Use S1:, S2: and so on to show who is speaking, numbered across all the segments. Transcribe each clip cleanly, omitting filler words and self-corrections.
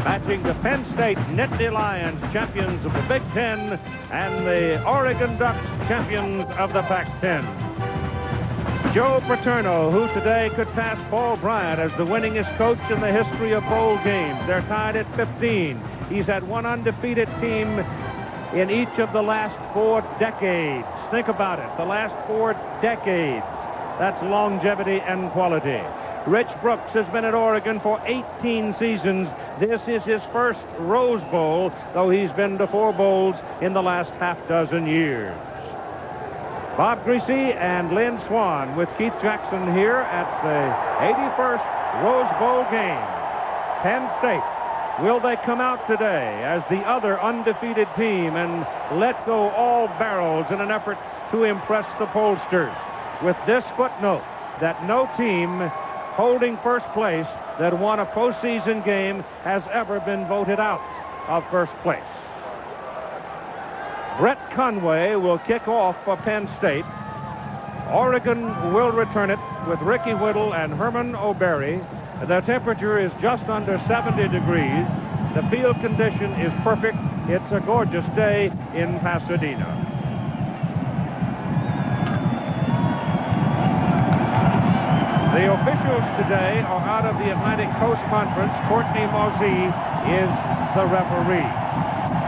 S1: matching the Penn State Nittany Lions, champions of the Big Ten, and the Oregon Ducks, champions of the Pac-10. Joe Paterno, who today could pass Paul Bryant as the winningest coach in the history of bowl games. They're tied at 15. He's had one undefeated team in each of the last 4 decades. Think about it, the last 4 decades. That's longevity and quality. Rich Brooks has been at Oregon for 18 seasons. This is his first Rose Bowl, though he's been to 4 bowls in the last half-dozen years. Bob Greasy and Lynn Swan with Keith Jackson here at the 81st Rose Bowl game. Penn State, will they come out today as the other undefeated team and let go all barrels in an effort to impress the pollsters? With this footnote that no team holding first place that won a postseason game has ever been voted out of first place. Brett Conway will kick off for Penn State. Oregon will return it with Ricky Whittle and Herman O'Berry. The temperature is just under 70 degrees. The field condition is perfect. It's a gorgeous day in Pasadena. The officials today are out of the Atlantic Coast Conference. Courtney Mosey is the referee.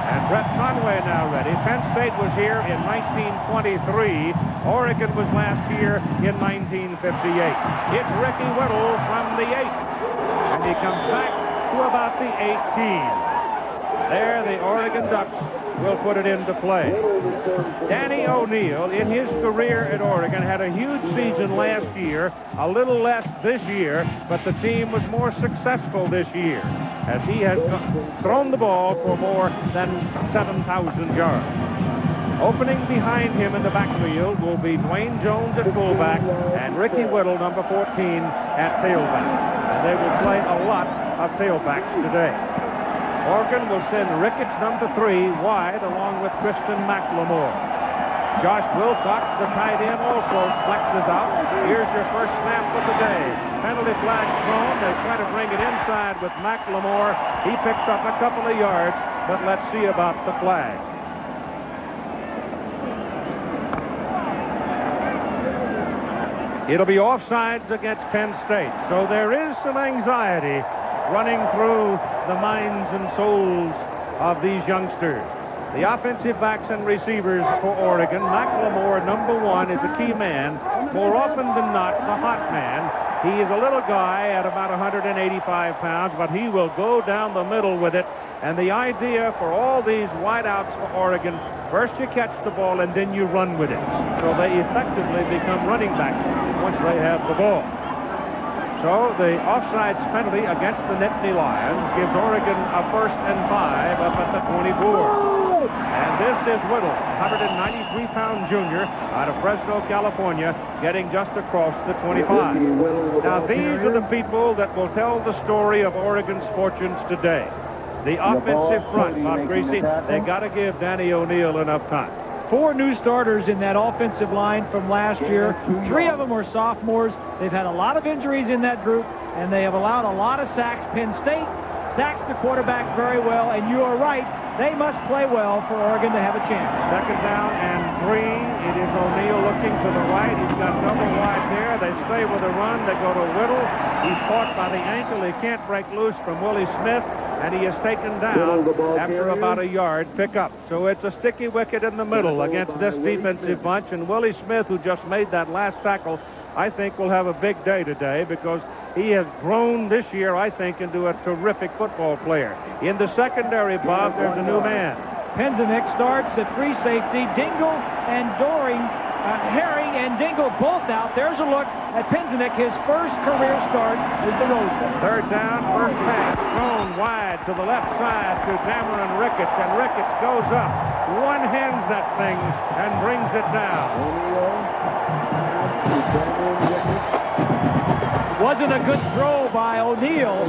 S1: And Brett Conway now ready. Penn State was here in 1923. Oregon was last here in 1958. It's Ricky Whittle from the 8. And he comes back to about the 18. There, the Oregon Ducks will put it into play. Danny O'Neill, in his career at Oregon, had a huge season last year, a little less this year, but the team was more successful this year, as he has thrown the ball for more than 7,000 yards. Opening behind him in the backfield will be Dwayne Jones at fullback and Ricky Whittle, number 14, at tailback. And they will play a lot of tailbacks today. Oregon will send Ricketts, number 3, wide, along with Christian McLemore. Josh Wilcox, the tight end, also flexes out. Here's your first snap of the day. Penalty flag thrown. They try to bring it inside with McLemore. He picks up a couple of yards, but let's see about the flag. It'll be offsides against Penn State, so there is some anxiety running through the minds and souls of these youngsters. The offensive backs and receivers for Oregon, McLemore, number 1, is a key man. More often than not, the hot man. He is a little guy at about 185 pounds, but he will go down the middle with it. And the idea for all these wideouts for Oregon, first you catch the ball and then you run with it. So they effectively become running backs once they have the ball. So the offsides penalty against the Nittany Lions gives Oregon a 1st and 5 up at the 24. And this is Whittle, 193-pound junior out of Fresno, California, getting just across the 25. Now these are the people that will tell the story of Oregon's fortunes today. The offensive front, Bob Greasy, they got to give Danny O'Neill enough time.
S2: 4 new starters in that offensive line from last year. 3 of them were sophomores. They've had a lot of injuries in that group, and they have allowed a lot of sacks. Penn State sacks the quarterback very well, and you are right. They must play well for Oregon to have a chance.
S1: 2nd down and 3. It is O'Neill looking to the right. He's got double wide there. They stay with a run. They go to Whittle. He's caught by the ankle. He can't break loose from Willie Smith. And he is taken down after about a yard pickup. So it's a sticky wicket in the middle against this defensive bunch. And Willie Smith, who just made that last tackle, I think will have a big day today because he has grown this year, I think, into a terrific football player. In the secondary, Bob, there's a new man.
S2: Penzinek starts at free safety. Dingle and Doring, Herring and Dingle both out. There's a look at Penzinek. His first career start is the Rose Bowl.
S1: 3rd down, first pass thrown wide to the left side to Cameron Ricketts, and Ricketts goes up, one-hands that thing and brings it down.
S2: Wasn't a good throw by O'Neill,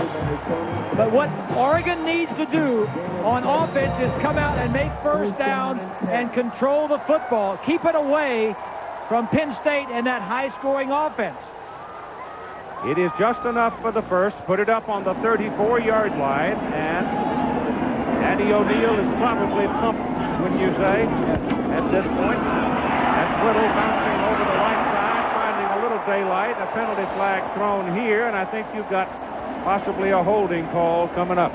S2: but what Oregon needs to do on offense is come out and make first downs and control the football. Keep it away from Penn State and that high-scoring offense.
S1: It is just enough for the first. Put it up on the 34-yard line, and Andy O'Neill is probably pumped, wouldn't you say, at this point. That's Whittle bouncing over the right side, finding a little daylight. A penalty flag thrown here, and I think you've got possibly a holding call coming up.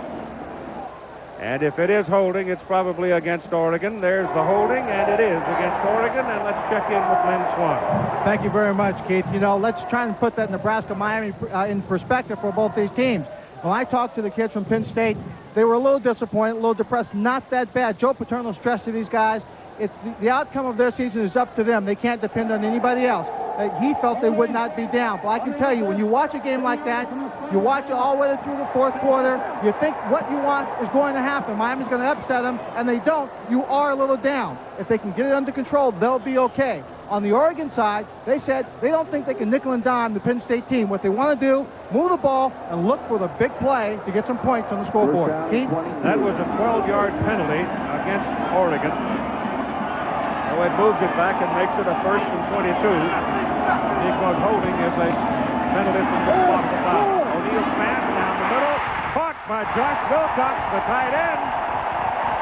S1: And if it is holding, it's probably against Oregon. There's the holding, and it is against Oregon. And let's check in with Lynn Swan.
S3: Thank you very much, Keith. You know, let's try and put that Nebraska-Miami in perspective for both these teams. When I talked to the kids from Penn State, they were a little disappointed, a little depressed. Not that bad. Joe Paterno stressed to these guys, it's the outcome of their season is up to them. They can't depend on anybody else. He felt they would not be down. But I can tell you, when you watch a game like that, you watch it all the way through the fourth quarter, you think what you want is going to happen. Miami's going to upset them, and they don't. You are a little down. If they can get it under control, they'll be okay. On the Oregon side, they said they don't think they can nickel and dime the Penn State team. What they want to do, move the ball and look for the big play to get some points on the scoreboard. Keith?
S1: That was a 12-yard penalty against Oregon. So it moves it back and makes it a 1st and 22. Because holding is a penalty from the off the foul. O'Neill smash down the middle. Caught by Josh Wilcox, the tight end.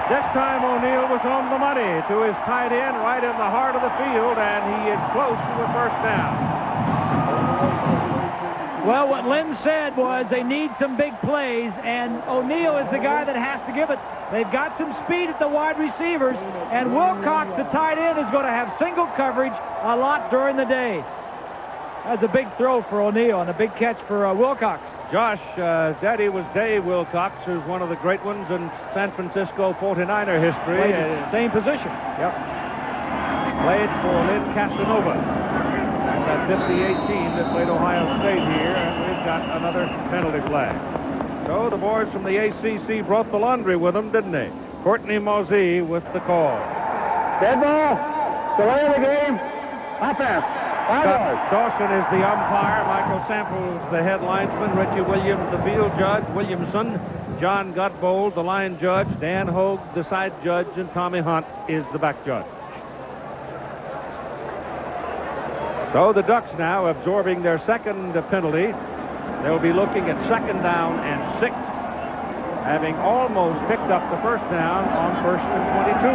S1: This time O'Neill was on the money to his tight end right in the heart of the field, and he is close to a first down.
S2: Well, what Lynn said was they need some big plays, and O'Neill is the guy that has to give it. They've got some speed at the wide receivers, and Wilcox, the tight end, is going to have single coverage a lot during the day. That's a big throw for O'Neill and a big catch for Wilcox.
S1: Josh, Daddy was Dave Wilcox, who's one of the great ones in San Francisco 49er history.
S2: Played the same position.
S1: Yep. Played for Lynn Casanova. And that 58 team that played Ohio State here, and we've got another penalty flag. So the boys from the ACC brought the laundry with them, didn't they? Courtney Mosey with the call.
S4: Dead ball. Delay of the game. Offense.
S1: Dawson is the umpire. Michael Samples, the head linesman. Richie Williams, the field judge. Williamson. John Gutbold, the line judge. Dan Hogue, the side judge. And Tommy Hunt is the back judge. So the Ducks now absorbing their second penalty. They'll be looking at 2nd down and 6, having almost picked up the first down on 1st and 22.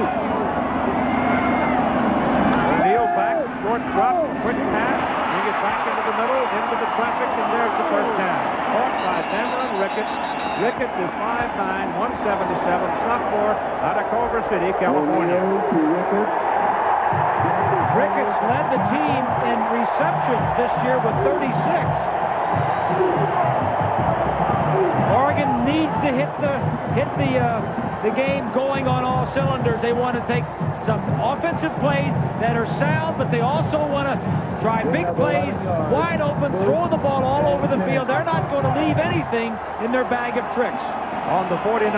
S1: O'Neill back, short drop, quick pass, bring it back into the middle, into the traffic, and there's the first down. Caught by Denver Ricketts. Ricketts is 5'9", 177, sophomore out of Culver City, California.
S2: Ricketts led the team in receptions this year with 36. Oregon needs to hit the game going on all cylinders. They want to take some offensive plays that are sound, but they also want to try big plays, wide open, throw the ball all over the field. They're not going to leave anything in their bag of tricks.
S1: On the 49,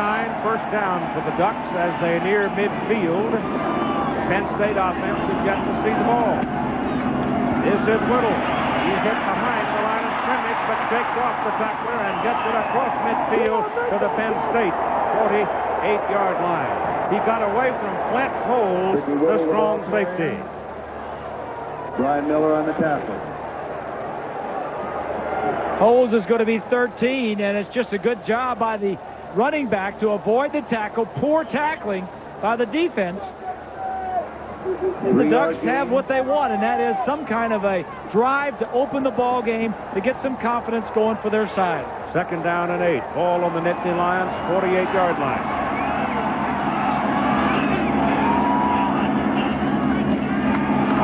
S1: first down for the Ducks as they near midfield. Penn State offense is yet to see the ball. This is Whittle. He's hit behind the line of scrimmage, but shakes off the tackler and gets it across midfield to the Penn State 48-yard line. He got away from Flint Holes, the strong safety.
S4: Brian Miller on the tackle.
S2: Holes is going to be 13, and it's just a good job by the running back to avoid the tackle. Poor tackling by the defense. And the Ducks have what they want, and that is some kind of a drive to open the ball game to get some confidence going for their side.
S1: 2nd down and 8. Ball on the Nittany Lions 48-yard line.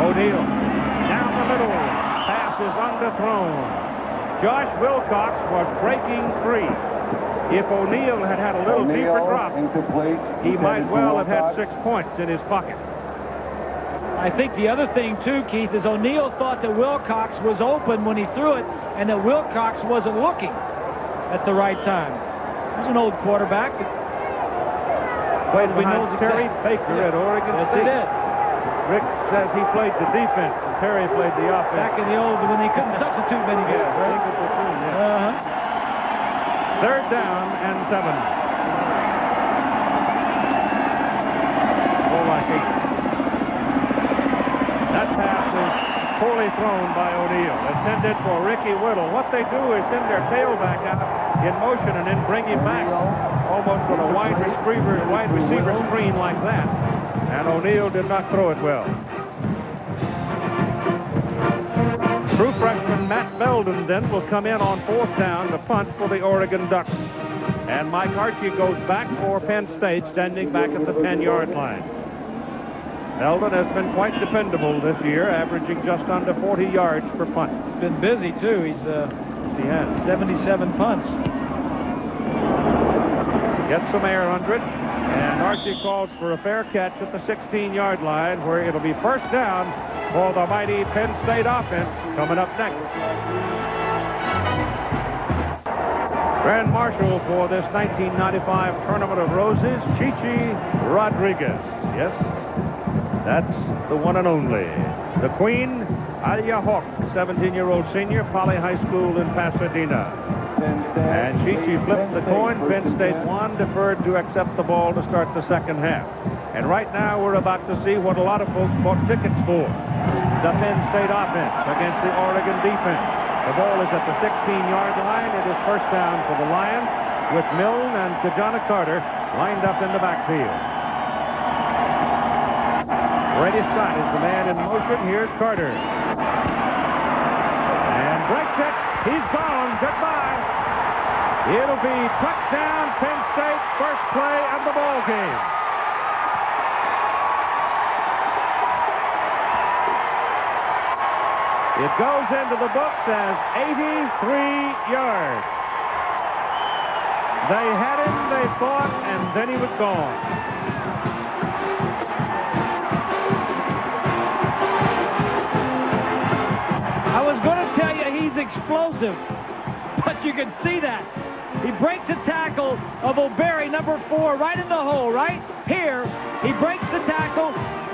S1: O'Neill down the middle. Pass is underthrown. Josh Wilcox was breaking free. If O'Neill had had a little deeper drop, he might well have had 6 points in his pocket.
S2: I think the other thing, too, Keith, is O'Neill thought that Wilcox was open when he threw it, and that Wilcox wasn't looking at the right time. He's an old quarterback.
S1: Played behind Terry Baker at Oregon State.
S2: He did.
S1: Rick says he played the defense, and Terry played the offense.
S2: Back in the old, when he couldn't substitute many games, right?
S1: Yeah. 3rd down and 7. More like 8. That pass is poorly thrown by O'Neill. Intended for Ricky Whittle. What they do is send their tailback out in motion and then bring him back almost with a wide receiver screen like that. And O'Neill did not throw it well. True freshman Matt Belden then will come in on 4th down to punt for the Oregon Ducks. And Mike Archie goes back for Penn State, standing back at the 10-yard line. Belden has been quite dependable this year, averaging just under 40 yards per punt.
S2: He's been busy, too. He has 77 punts.
S1: Gets some air under it, and Archie calls for a fair catch at the 16-yard line, where it'll be 1st down for the mighty Penn State offense coming up next. Grand Marshal for this 1995 Tournament of Roses, Chichi Rodriguez. Yes, that's the one and only. The Queen, Alia Hawk, 17-year-old senior, Poly High School in Pasadena. And Chichi flipped the coin. Penn State won, deferred to accept the ball to start the second half. And right now we're about to see what a lot of folks bought tickets for. The Penn State offense against the Oregon defense. The ball is at the 16-yard line. It is 1st down for the Lions with Milne and Kajana Carter lined up in the backfield. Brady Scott is the man in motion. Here's Carter. And breaks it. He's gone. Goodbye. It'll be touchdown Penn State, first play of the ball game. It goes into the books as 83 yards. They had him, they fought, and then he was gone.
S2: I was going to tell you he's explosive, but you can see that. He breaks a tackle of O'Berry, number 4, right in the hole, right here. He breaks the tackle.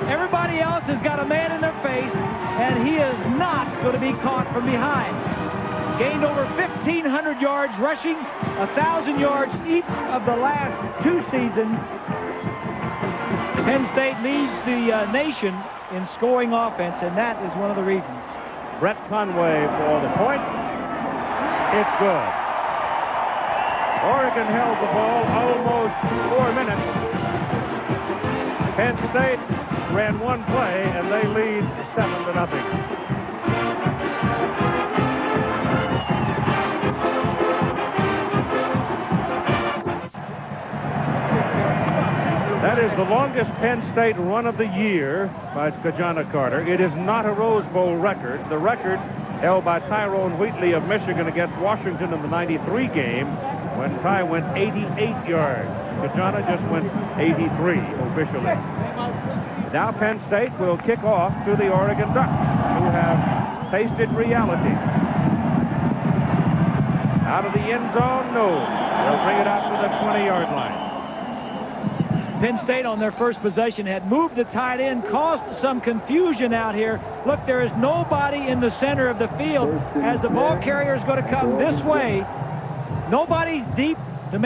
S2: Everybody else has got a man in their face, and he is not going to be caught from behind. Gained over 1,500 yards, rushing 1,000 yards each of the last 2 seasons. Penn State leads the nation in scoring offense, and that is one of the reasons.
S1: Brett Conway for the point. It's good. Oregon held the ball almost 4 minutes. Penn State ran one play, and they lead 7-0. That is the longest Penn State run of the year by Kajana Carter. It is not a Rose Bowl record. The record held by Tyrone Wheatley of Michigan against Washington in the '93 game, when Ty went 88 yards. Kajana just went 83 officially. Now Penn State will kick off to the Oregon Ducks, who have tasted reality. Out of the end zone, no. They'll bring it out to the 20-yard line.
S2: Penn State on their first possession had moved the tight end, caused some confusion out here. Look, there is nobody in the center of the field as the ball carrier is going to come this way. Nobody's deep to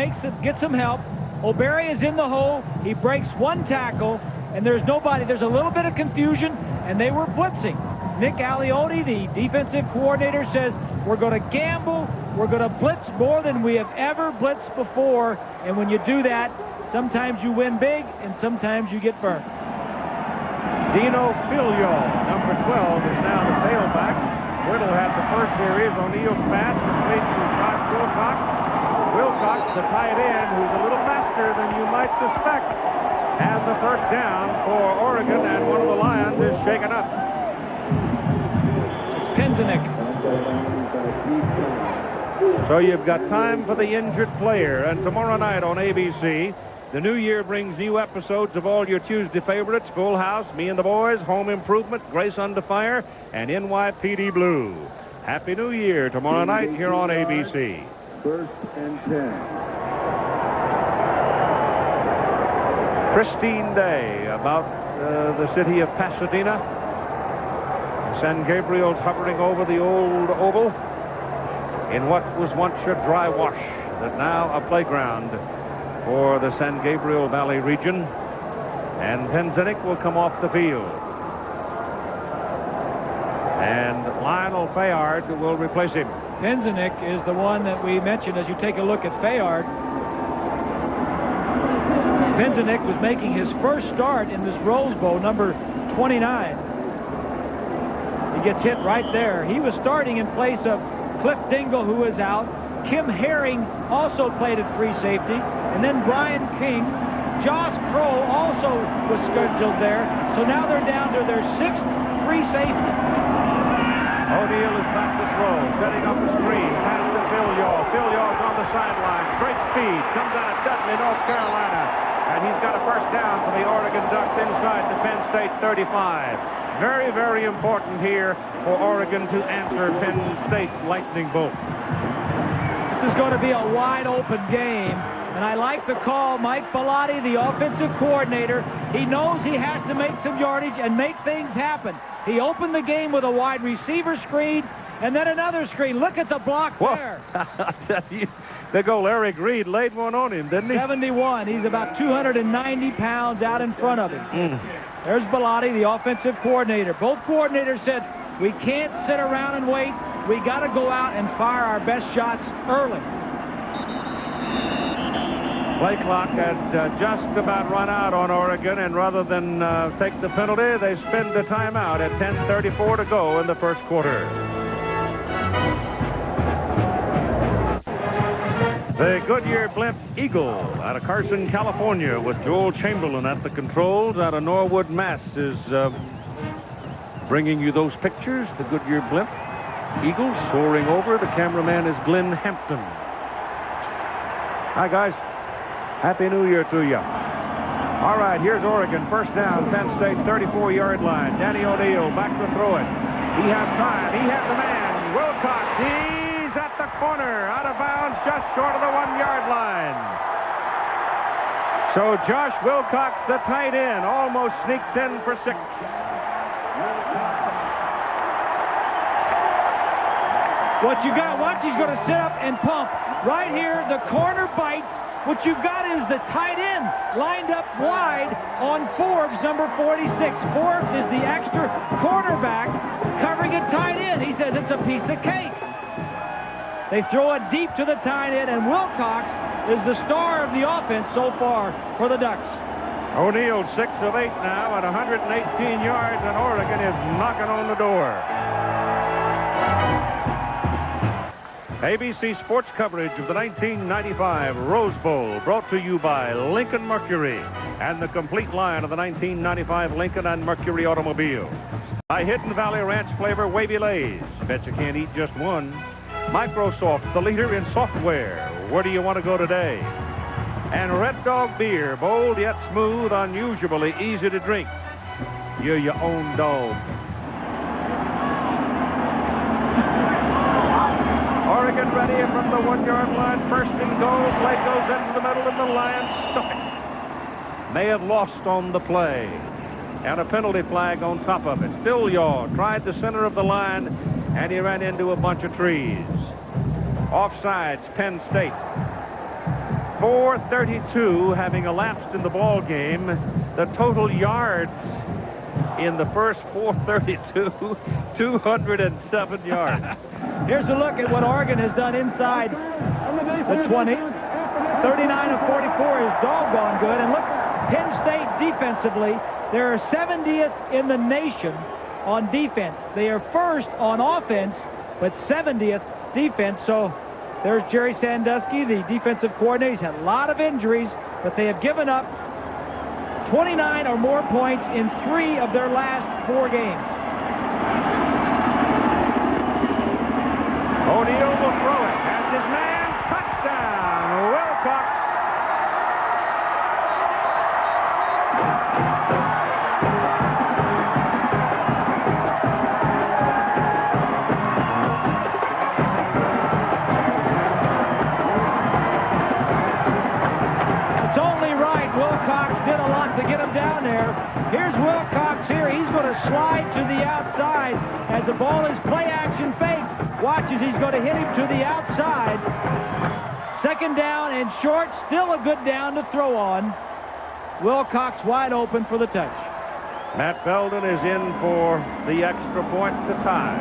S2: get some help. O'Berry is in the hole. He breaks one tackle, and there's nobody. There's a little bit of confusion, and they were blitzing. Nick Aliotti, the defensive coordinator, says, we're going to gamble. We're going to blitz more than we have ever blitzed before, and when you do that, sometimes you win big, and sometimes you get burnt.
S1: Dino Filio, number 12, is now the tailback. Whittle had the first series. O'Neill's pass complete to Josh Wilcox. Wilcox, the tight end, who's a little faster than you might suspect, has the first down for Oregon, and one of the Lions is shaken up.
S2: It's Penzinik.
S1: So you've got time for the injured player, and tomorrow night on ABC, the new year brings new episodes of all your Tuesday favorites: Full House, Me and the Boys, Home Improvement, Grace Under Fire, and NYPD Blue. Happy New Year tomorrow night here on ABC.
S4: 1st and 10.
S1: Pristine day about the city of Pasadena. San Gabriel's hovering over the old oval in what was once a dry wash, but now a playground for the San Gabriel Valley region. And Penzinik will come off the field. And Lionel Fayard will replace him.
S2: Penzinik is the one that we mentioned as you take a look at Fayard. Penzinik was making his first start in this Rose Bowl, number 29. He gets hit right there. He was starting in place of Cliff Dingle, who is out. Kim Herring also played at free safety. And then Brian King. Josh Kroll also was scheduled there. So now they're down to their 6th free safety.
S1: O'Neal is back to throw, setting up the screen. Pass to Phil Yaw. Phil Yaw's on the sideline. Great speed. Comes out of Dudley, North Carolina. And he's got a first down for the Oregon Ducks inside the Penn State 35. Very, very important here for Oregon to answer Penn State's lightning bolt.
S2: This is going to be a wide open game. And I like the call. Mike Bellotti, the offensive coordinator, he knows he has to make some yardage and make things happen. He opened the game with a wide receiver screen and then another screen. Look at the block there.
S1: There go Larry Greed, laid one on him, didn't he?
S2: 71. He's about 290 pounds out in front of him. There's Bellotti, the offensive coordinator. Both coordinators said, we can't sit around and wait. We got to go out and fire our best shots early.
S1: Play clock had just about run out on Oregon, and rather than take the penalty, they spend the timeout at 10:34 to go in the first quarter. The Goodyear Blimp Eagle out of Carson, California, with Joel Chamberlain at the controls out of Norwood, Mass, is bringing you those pictures. The Goodyear Blimp Eagle soaring over. The cameraman is Glenn Hampton. Hi, guys. Happy New Year to you. All right, here's Oregon. First down, Penn State, 34-yard line. Danny O'Neal back to throw it. He has time. He has a man. Wilcox, he's at the corner. Out of bounds, just short of the 1-yard line. So Josh Wilcox, the tight end, almost sneaked in for 6.
S2: What you got to watch, he's going to sit up and pump. Right here, the corner bites. What you've got is the tight end lined up wide on Forbes, number 46. Forbes is the extra cornerback covering a tight end. He says it's a piece of cake. They throw it deep to the tight end, and Wilcox is the star of the offense so far for the Ducks.
S1: O'Neal 6 of 8 now at 118 yards, and Oregon is knocking on the door. ABC Sports coverage of the 1995 Rose Bowl brought to you by Lincoln Mercury and the complete line of the 1995 Lincoln and Mercury automobiles. By Hidden Valley Ranch flavor Wavy Lays. Bet you can't eat just one. Microsoft, the leader in software. Where do you want to go today? And Red Dog Beer, bold yet smooth, unusually easy to drink. You're your own dog. Oregon ready from the 1-yard line. First and goal. Play goes into the middle, and the Lions stuck it. May have lost on the play. And a penalty flag on top of it. Phil Yaw tried the center of the line, and he ran into a bunch of trees. Offsides, Penn State. 4:32 having elapsed in the ball game. The total yards in the first 4:32, 207 yards.
S2: Here's a look at what Oregon has done inside the 20. 39 of 44 is doggone good. And look, Penn State defensively, they're 70th in the nation on defense. They are first on offense, but 70th defense. So there's Jerry Sandusky, the defensive coordinator. He's had a lot of injuries, but they have given up 29 or more points in 3 of their last 4 games.
S1: O'Neal will throw it. Has his man. Touchdown. Wilcox.
S2: It's only right. Wilcox did a lot to get him down there. Here's Wilcox here. He's going to slide to the outside as the ball is play action fake. Watch as he's going to hit him to the outside. Second down and short. Still a good down to throw on. Wilcox wide open for the touch.
S1: Matt Belden is in for the extra point to tie.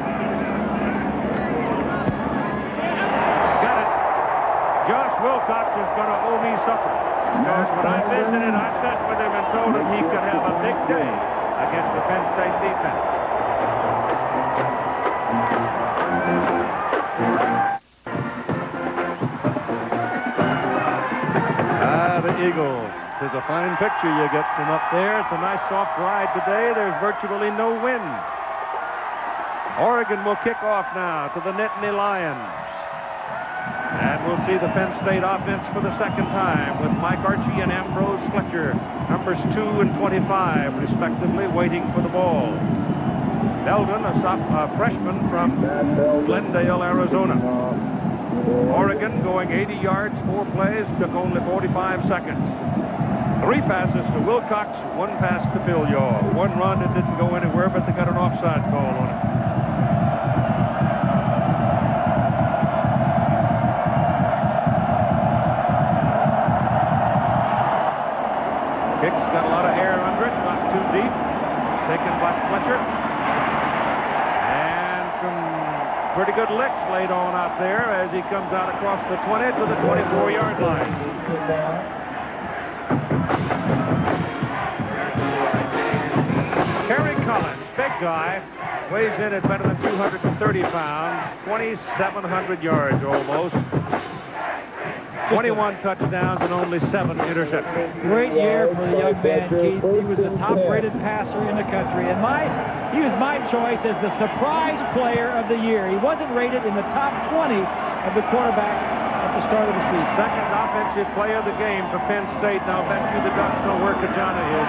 S1: Got it. Josh Wilcox is going to owe me supper. Because when I visited, I sat with him and told him he could have a big day against the Penn State defense. The Eagles. There's a fine picture you get from up there. It's a nice soft ride today. There's virtually no wind. Oregon will kick off now to the Nittany Lions. And we'll see the Penn State offense for the second time with Mike Archie and Ambrose Fletcher, numbers 2 and 25, respectively, waiting for the ball. Belden, a freshman from Glendale, Arizona. Oregon going 80 yards, 4 plays, took only 45 seconds. 3 passes to Wilcox, 1 pass to Phil Yaw. 1 run that didn't go anywhere, but they got an offside call on it. Kick's got a lot of air under it, not too deep. Taken by Fletcher. And some pretty good licks laid on out there as he comes out across the 20 to the 24-yard line. Kerry Collins, big guy, weighs in at better than 230 pounds, 2,700 yards almost. 21 touchdowns and only 7 interceptions.
S2: Great year for the young man, Keith. He was the top-rated passer in the country. And he was my choice as the surprise player of the year. He wasn't rated in the top 20 of the quarterbacks at the start of the season.
S1: Second offensive player of the game for Penn State. Now bet you the Ducks know where Kajana is.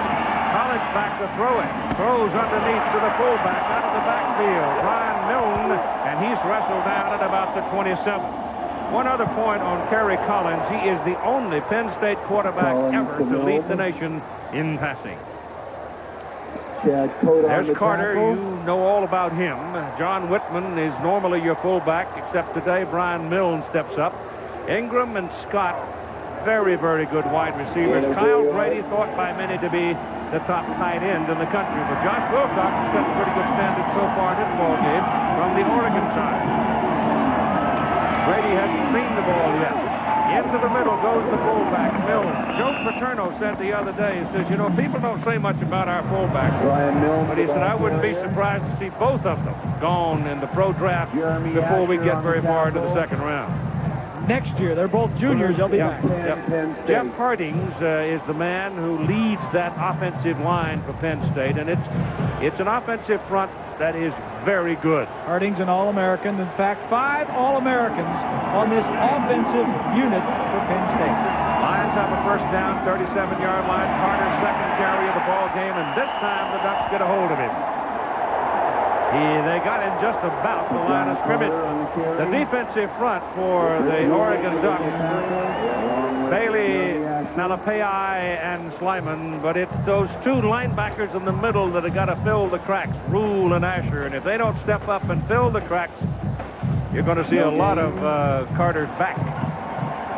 S1: Collins back to throw it. Throws underneath to the fullback out of the backfield. Brian Milne, and he's wrestled down at about the 27. One other point on Kerry Collins. He is the only Penn State quarterback ever to lead the nation in passing. There's Carter. You know all about him. John Whitman is normally your fullback, except today Brian Milne steps up. Ingram and Scott, very, very good wide receivers. Kyle Brady, thought by many to be the top tight end in the country. But Josh Wilcox has got a pretty good standard so far in this ball game from the Oregon side. Brady hasn't seen the ball yet. Into the middle goes the fullback, Milne. Joe Paterno said the other day, he says, you know, people don't say much about our fullbacks. But he said, I wouldn't be surprised to see both of them gone in the pro draft before we get very far into the second round.
S2: Next year, they're both juniors. They'll be back.
S1: Yep. Jeff Hardings is the man who leads that offensive line for Penn State, and it's an offensive front that is very good.
S2: Harding's an All-American. In fact, 5 All-Americans on this offensive unit for Penn State.
S1: Lions have a first down, 37-yard line. Carter's second carry of the ball game, and this time the Ducks get a hold of him. They got him just about the line of scrimmage. The defensive front for the Oregon Ducks, Bailey, Malapai, and Slyman, but it's those 2 linebackers in the middle that have got to fill the cracks, Rule and Asher, and if they don't step up and fill the cracks, you're going to see a lot of Carter's back.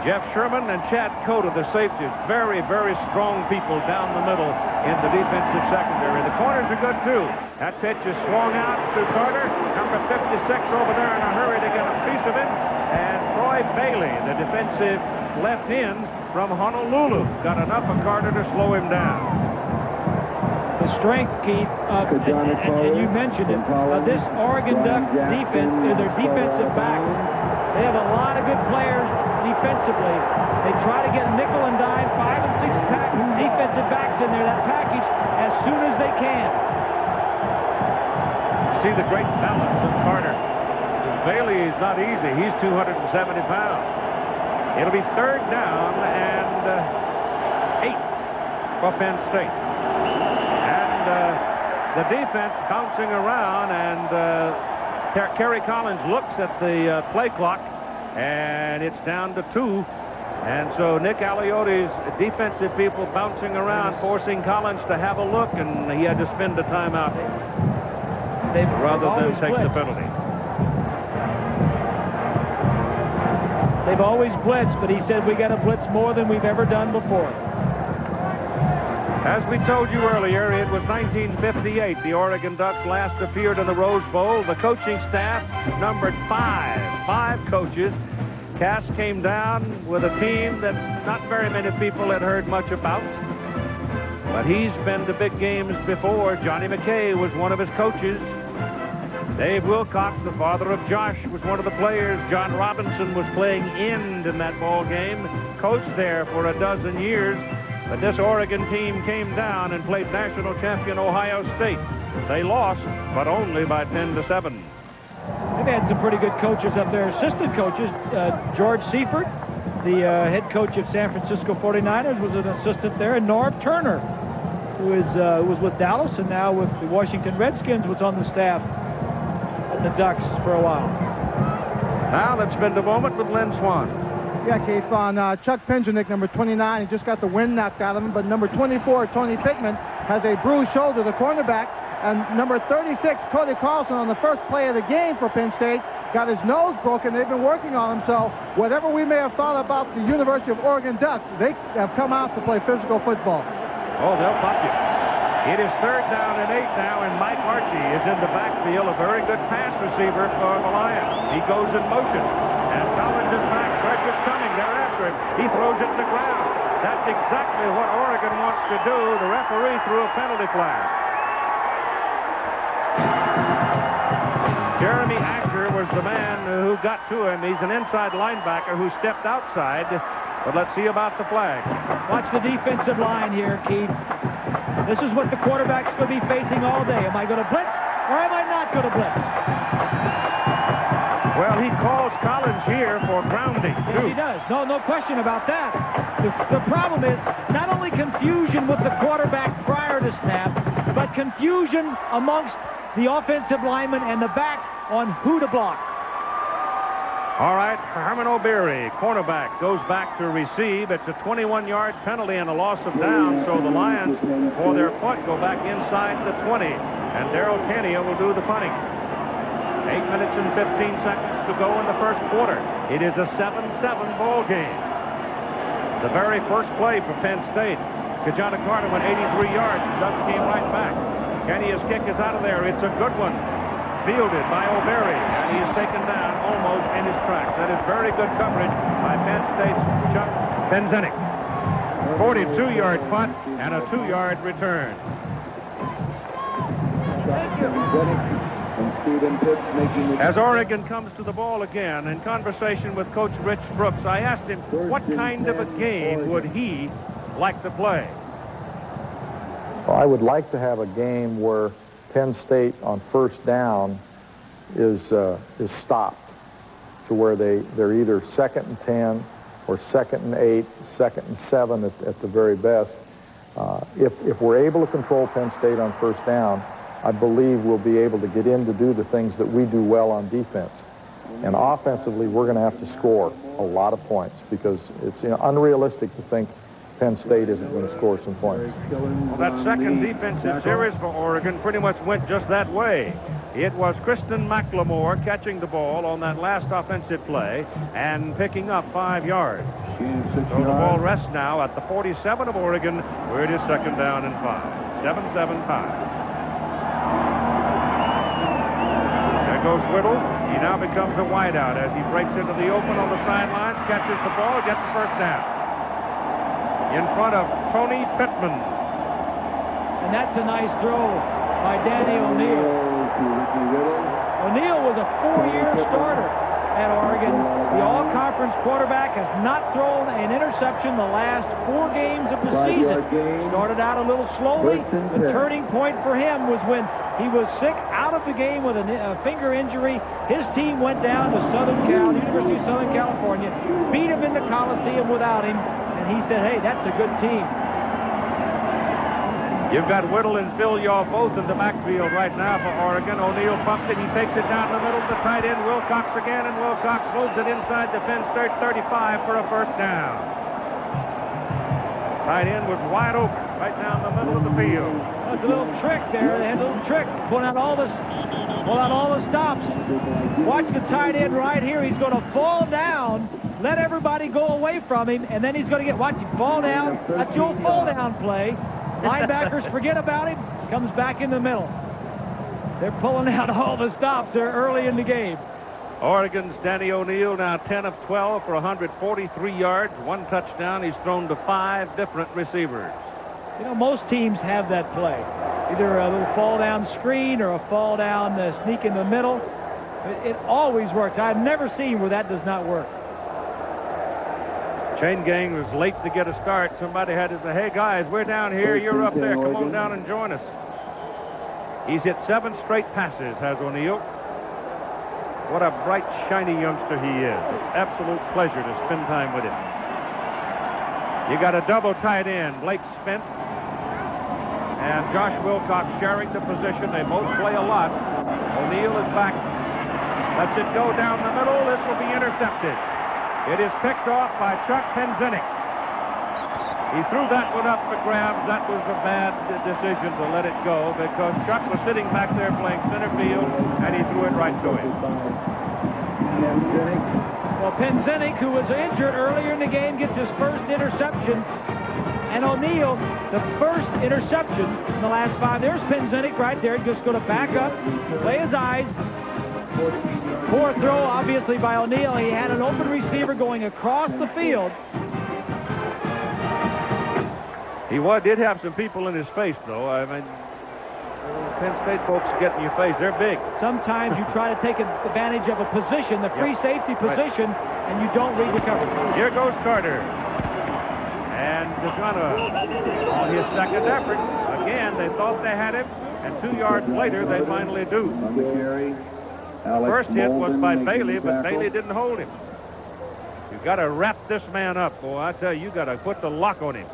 S1: Jeff Sherman and Chad Cota, the safeties, very, very strong people down the middle in the defensive secondary. The corners are good, too. That pitch is swung out to Carter, number 56 over there in a hurry to get a piece of it. And Troy Bailey, the defensive left end from Honolulu, got enough of Carter to slow him down.
S2: The strength, Keith, and you mentioned it, this Oregon Ducks defense, their defensive backs, they have a lot of good players defensively. They try to get nickel and dime, 5 and 6 pack defensive backs in there, that package, as soon as they can.
S1: See the great balance of Carter. Bailey is not easy. He's 270 pounds. It'll be 3rd down and 8 for Penn State. And the defense bouncing around, and Kerry Collins looks at the play clock, and it's down to 2. And so Nick Alioti's defensive people bouncing around, forcing Collins to have a look, and he had to spend the timeout rather than take the penalty.
S2: They've always blitzed, but he said we got to blitz more than we've ever done before.
S1: As we told you earlier, it was 1958. The Oregon Ducks last appeared in the Rose Bowl. The coaching staff numbered five coaches. Cass came down with a team that not very many people had heard much about. But he's been to big games before. Johnny McKay was one of his coaches. Dave Wilcox, the father of Josh, was one of the players. John Robinson was playing end in that ball game. Coached there for a dozen years. But this Oregon team came down and played national champion Ohio State. They lost, but only by 10-7.
S2: They've had some pretty good coaches up there, assistant coaches. George Seifert, the head coach of San Francisco 49ers, was an assistant there. And Norv Turner, who was with Dallas and now with the Washington Redskins, was on the staff at the Ducks for a while.
S1: Now let's spend a moment with Lynn Swan.
S3: Yeah, Keith, on Chuck Pinjanick, number 29, he just got the wind knocked out of him. But number 24, Tony Pickman, has a bruised shoulder, the cornerback. And number 36, Cody Carlson, on the first play of the game for Penn State, got his nose broken. They've been working on him. So whatever we may have thought about the University of Oregon Ducks, they have come out to play physical football.
S1: Oh, they'll pop you. It is 3rd down and 8 now, and Mike Archie is in the backfield, a very good pass receiver for the Lions. He goes in motion, and Collins is back. Pressure's coming. They're after him. He throws it to the ground. That's exactly what Oregon wants to do. The referee threw a penalty flag. Jeremy Asher was the man who got to him. He's an inside linebacker who stepped outside. But let's see about the flag.
S2: Watch the defensive line here, Keith. This is what the quarterback's going to be facing all day. Am I going to blitz or am I not going to blitz?
S1: Well, he calls Collins here for grounding, too.
S2: Yes, he does. No question about that. The problem is not only confusion with the quarterback prior to snap, but confusion amongst the offensive linemen and the backs on who to block.
S1: All right, Herman O'Beary, cornerback, goes back to receive. It's a 21-yard penalty and a loss of down, so the Lions, for their punt, go back inside the 20. And Darrell Kania will do the punting. 8 minutes and 15 seconds to go in the first quarter. It is a 7-7 ball game. The very first play for Penn State. Kajana Carter went 83 yards. The Ducks came right back. Kania's kick is out of there. It's a good one. Fielded by O'Beary, and he is taken down almost in his tracks. That is very good coverage by Penn State's Chuck Penzenik. 42-yard punt and a 2-yard return. As Oregon comes to the ball again, in conversation with Coach Rich Brooks, I asked him what kind of a game would he like to play.
S5: Well, I would like to have a game where Penn State on first down is stopped to where they're either 2nd and 10 or 2nd and 8, 2nd and 7 at the very best. If we're able to control Penn State on first down, I believe we'll be able to get in to do the things that we do well on defense. And offensively, we're going to have to score a lot of points because it's unrealistic to think Penn State isn't going to score some points.
S1: Well, that second defensive series for Oregon pretty much went just that way. It was Kristen McLemore catching the ball on that last offensive play and picking up 5 yards. So the ball rests now at the 47 of Oregon, where it is 2nd down and 5. 7-7 tie. There goes Whittle. He now becomes a wideout as he breaks into the open on the sidelines, catches the ball, gets the first down. In front of Tony Pittman.
S2: And that's a nice throw by Danny O'Neill. O'Neill was a 4-year starter at Oregon. The all-conference quarterback has not thrown an interception the last 4 games of the season. Started out a little slowly. The turning point for him was when he was sick out of the game with a finger injury. His team went down to University of Southern California, beat him in the Coliseum without him. And he said, hey, that's a good team.
S1: You've got Whittle and Phil Yaw both in the backfield right now for Oregon. O'Neill pumps it. He takes it down the middle to the tight end. Wilcox again, and Wilcox loads it inside the Penn State 35 for a first down. Tight end was wide open right down the middle of the field.
S2: That's a little trick there. They had a little trick. Pull out all the stops. Watch the tight end right here. He's going to fall down. Let everybody go away from him, and then he's going to watch him fall down. That's the old fall down play. Linebackers forget about him. Comes back in the middle. They're pulling out all the stops there early in the game.
S1: Oregon's Danny O'Neill now 10 of 12 for 143 yards, 1 touchdown. He's thrown to 5 different receivers.
S2: You know, most teams have that play. Either a little fall down screen or a fall down sneak in the middle. It always works. I've never seen where that does not work.
S1: Chain gang was late to get a start. Somebody had to say, hey guys, we're down here, you're up there, come on down and join us. He's hit 7 straight passes, has O'Neill. What a bright, shiny youngster he is. Absolute pleasure to spend time with him. You got a double tight end, Blake Spence and Josh Wilcox sharing the position. They both play a lot. O'Neill is back. Lets it go down the middle. This will be intercepted. It is picked off by Chuck Penzinik. He threw that one up for grabs. That was a bad decision to let it go because Chuck was sitting back there playing center field, and he threw it right to him.
S2: Well, Penzinik, who was injured earlier in the game, gets his first interception. And O'Neill, the first interception in the last 5. There's Penzinik right there. Just going to back up, play his eyes. Poor throw, obviously, by O'Neill. He had an open receiver going across the field.
S1: He did have some people in his face, though. I mean, Penn State folks get in your face. They're big.
S2: Sometimes you try to take advantage of a position, the free safety position, and you don't read the coverage.
S1: Here goes Carter. And DeJohn on his second effort. Again, they thought they had him, and 2 yards later, they finally do. First hit was by Bailey, but Bailey didn't hold him. You've got to wrap this man up, boy. I tell you, you got to put the lock on him.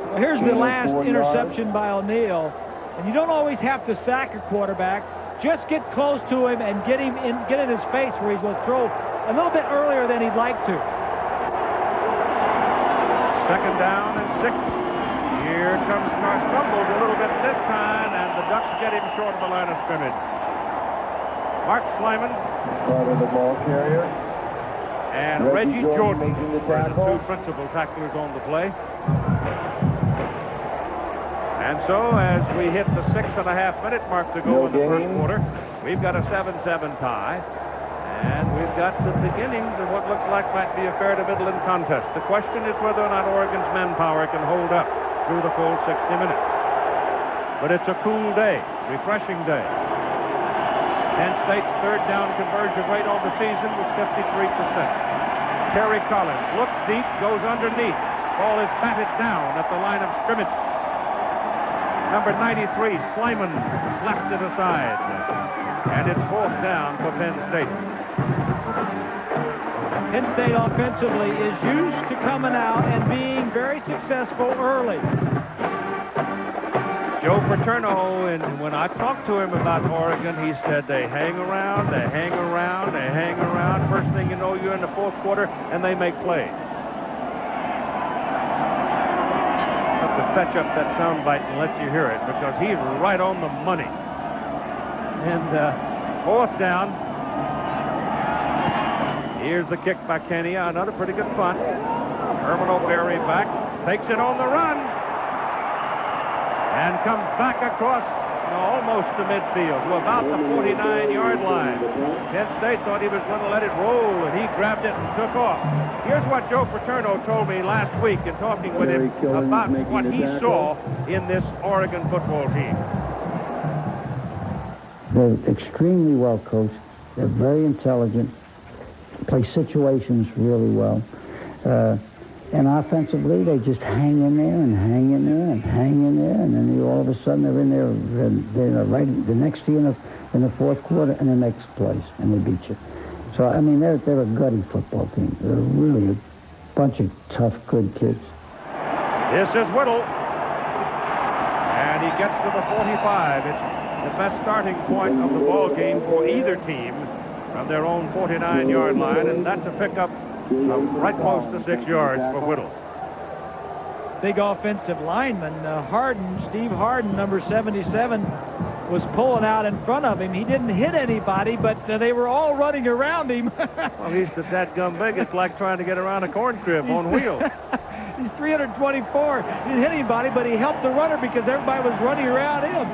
S2: Well, here's the last interception by O'Neill. And you don't always have to sack a quarterback. Just get close to him and get in his face where he's going to throw a little bit earlier than he'd like to.
S1: Second down and 6. Here comes Carr. Stumbles a little bit this time, and the Ducks get him short of the line of scrimmage. Mark Slyman.
S4: The ball carrier.
S1: And Reggie Jordan were the 2 principal tacklers on the play. And so as we hit the 6.5-minute mark to go in the first quarter, we've got a 7-7 tie. And we've got the beginning of what looks like might be a fair to middling contest. The question is whether or not Oregon's manpower can hold up through the full 60 minutes. But it's a cool day, refreshing day. Penn State's third down conversion rate on the season was 53%. Terry Collins looks deep, goes underneath. Ball is batted down at the line of scrimmage. Number 93, Slyman, slapped it aside. And it's 4th down for Penn State.
S2: Penn State offensively is used to coming out and being very successful early.
S1: Joe Paterno, and when I talked to him about Oregon, he said they hang around, they hang around, they hang around. First thing you know, you're in the 4th quarter, and they make plays. Have to fetch up that soundbite and let you hear it, because he's right on the money. And 4th down. Here's the kick by Kenya, another pretty good punt. Herman O'Berry back, takes it on the run. And comes back across almost to midfield to about the 49-yard line. Penn State thought he was going to let it roll, and he grabbed it and took off. Here's what Joe Paterno told me last week in talking with him about what he saw in this Oregon football team.
S6: They're extremely well coached. They're very intelligent. Play situations really well. And offensively, they just hang in there and hang in there and hang in there, and then all of a sudden they're in there, they're right the next to you in the 4th quarter, and the next place, and they beat you. So I mean, they're a gutty football team. They're really a bunch of tough, good kids.
S1: This is Whittle, and he gets to the 45. It's the best starting point of the ball game for either team from their own 49-yard line, and that's a pickup right close to 6 yards for Whittle.
S2: Big offensive lineman, Steve Harden, number 77, was pulling out in front of him. He didn't hit anybody, but they were all running around him.
S1: Well, he's that gum big. It's like trying to get around a corn crib on wheels.
S2: He's 324. He didn't hit anybody, but he helped the runner because everybody was running around him.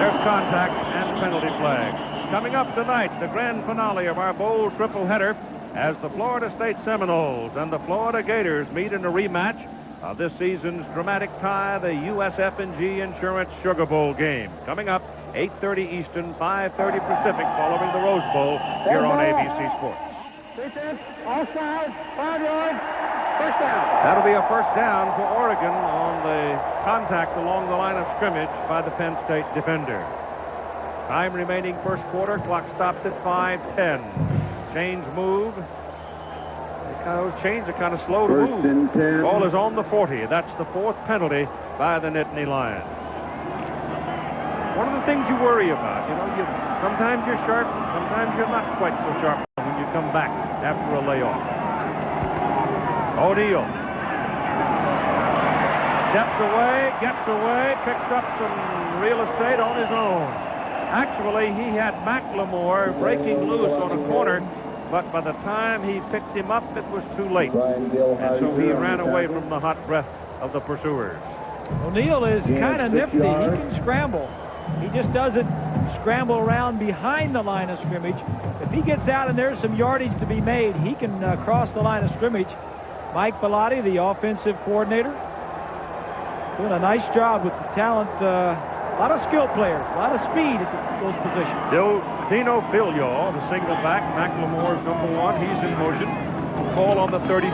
S1: There's contact and penalty flag. Coming up tonight, the grand finale of our bowl triple header as the Florida State Seminoles and the Florida Gators meet in a rematch of this season's dramatic tie, the USF&G Insurance Sugar Bowl game. Coming up, 8:30 Eastern, 5:30 Pacific, following the Rose Bowl here on ABC Sports.
S4: Defense, offside, 5 yards, first down.
S1: That'll be a first down for Oregon on the contact along the line of scrimmage by the Penn State defender. Time remaining first quarter, clock stops at 5:10. Change move. Those chains are kind of slow to
S4: First and
S1: move.
S4: 10.
S1: Ball is on the 40. That's the fourth penalty by the Nittany Lions. One of the things you worry about, sometimes you're sharp, sometimes you're not quite so sharp when you come back after a layoff. O'Neal steps away, gets away, picks up some real estate on his own. Actually, he had McLemore breaking loose on a corner, but by the time he picked him up, it was too late. And so he ran away from the hot breath of the pursuers.
S2: O'Neal is kind of nifty. He can scramble. He just doesn't scramble around behind the line of scrimmage. If he gets out and there's some yardage to be made, he can cross the line of scrimmage. Mike Bellotti, the offensive coordinator, doing a nice job with the talent. A lot of skill players, a lot of speed at those positions.
S1: Dino Filio, the single back. McLemore's number one. He's in motion. Call on the 34.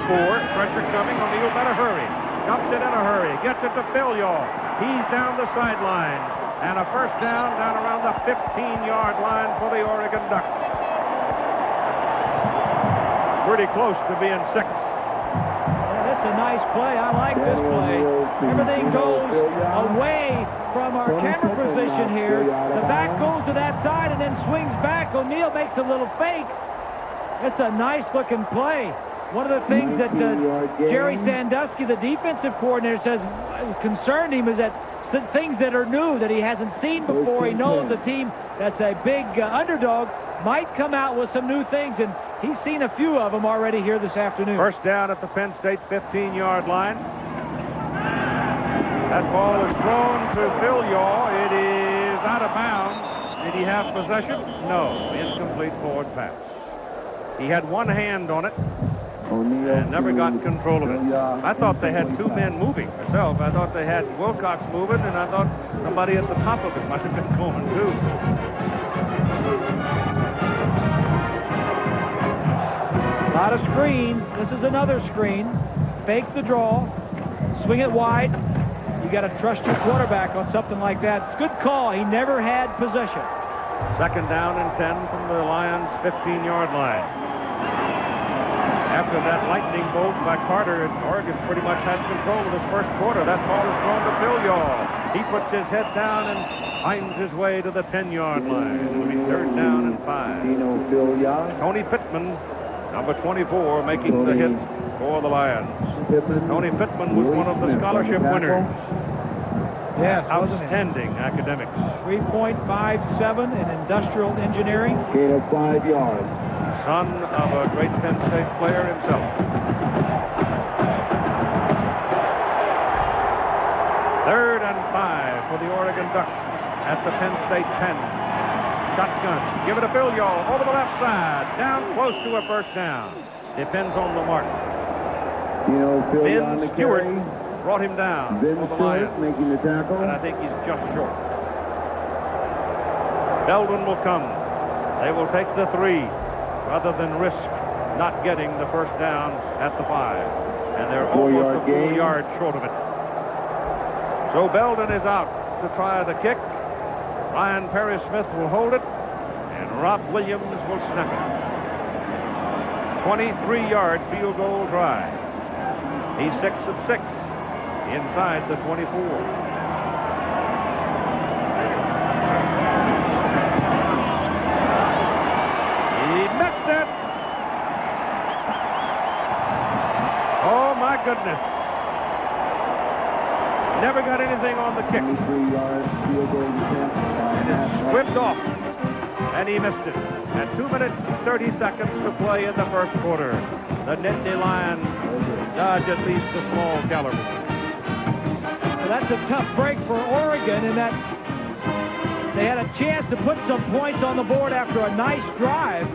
S1: Pressure coming. O'Neal better hurry. Dumps it in a hurry. Gets it to Filio. He's down the sideline. And a first down around the 15-yard line for the Oregon Ducks. Pretty close to being 6.
S2: That's a nice play. I like this play. Everything goes away from our camera position here. The back goes to that side and then swings back. O'Neal makes a little fake. It's a nice-looking play. One of the things that Jerry Sandusky, the defensive coordinator, says concerned him is that things that are new that he hasn't seen before. He knows the team that's a big underdog might come out with some new things, and he's seen a few of them already here this afternoon.
S1: First down at the Penn State 15-yard line. That ball is thrown to Filio. It is out of bounds. Did he have possession? No. Incomplete forward pass. He had one hand on it and never got control of it. I thought they had two men moving myself. I thought they had Wilcox moving, and I thought somebody at the top of it might have been going too.
S2: A lot of screens. This is another screen. Fake the draw. Swing it wide. You got to trust your quarterback on something like that. It's a good call. He never had possession.
S1: Second down and 10 from the Lions' 15-yard line. After that lightning bolt by Carter, Oregon pretty much had control of this first quarter. That ball is thrown to Filio. He puts his head down and finds his way to the 10-yard line. It'll be third down and 5. Tony Pittman, number 24, making the hit for the Lions. Tony Pittman was one of the scholarship winners.
S2: Yes,
S1: outstanding academics.
S2: 3.57 in industrial engineering.
S4: Gain of 5 yards.
S1: Son of a great Penn State player himself. Third and 5 for the Oregon Ducks at the Penn State 10. Shotgun. Give it to Filio over the left side. Down close to a first down. Depends on the mark. Ben Stewart brought him down for the Lions.
S4: Making the tackle.
S1: And I think he's just short. Belden will come. They will take the 3 rather than risk not getting the first down at the 5. And they're almost a full yard short of it. So Belden is out to try the kick. Ryan Perry-Smith will hold it. And Rob Williams will snap it. 23-yard field goal drive. He's 6 of 6 inside the 24. Oh, my goodness. Never got anything on the kick. Whipped off, and he missed it. And 2 minutes and 30 seconds to play in the first quarter. The Nittany Lions dodge at least the small caliber.
S2: So that's a tough break for Oregon in that they had a chance to put some points on the board after a nice drive.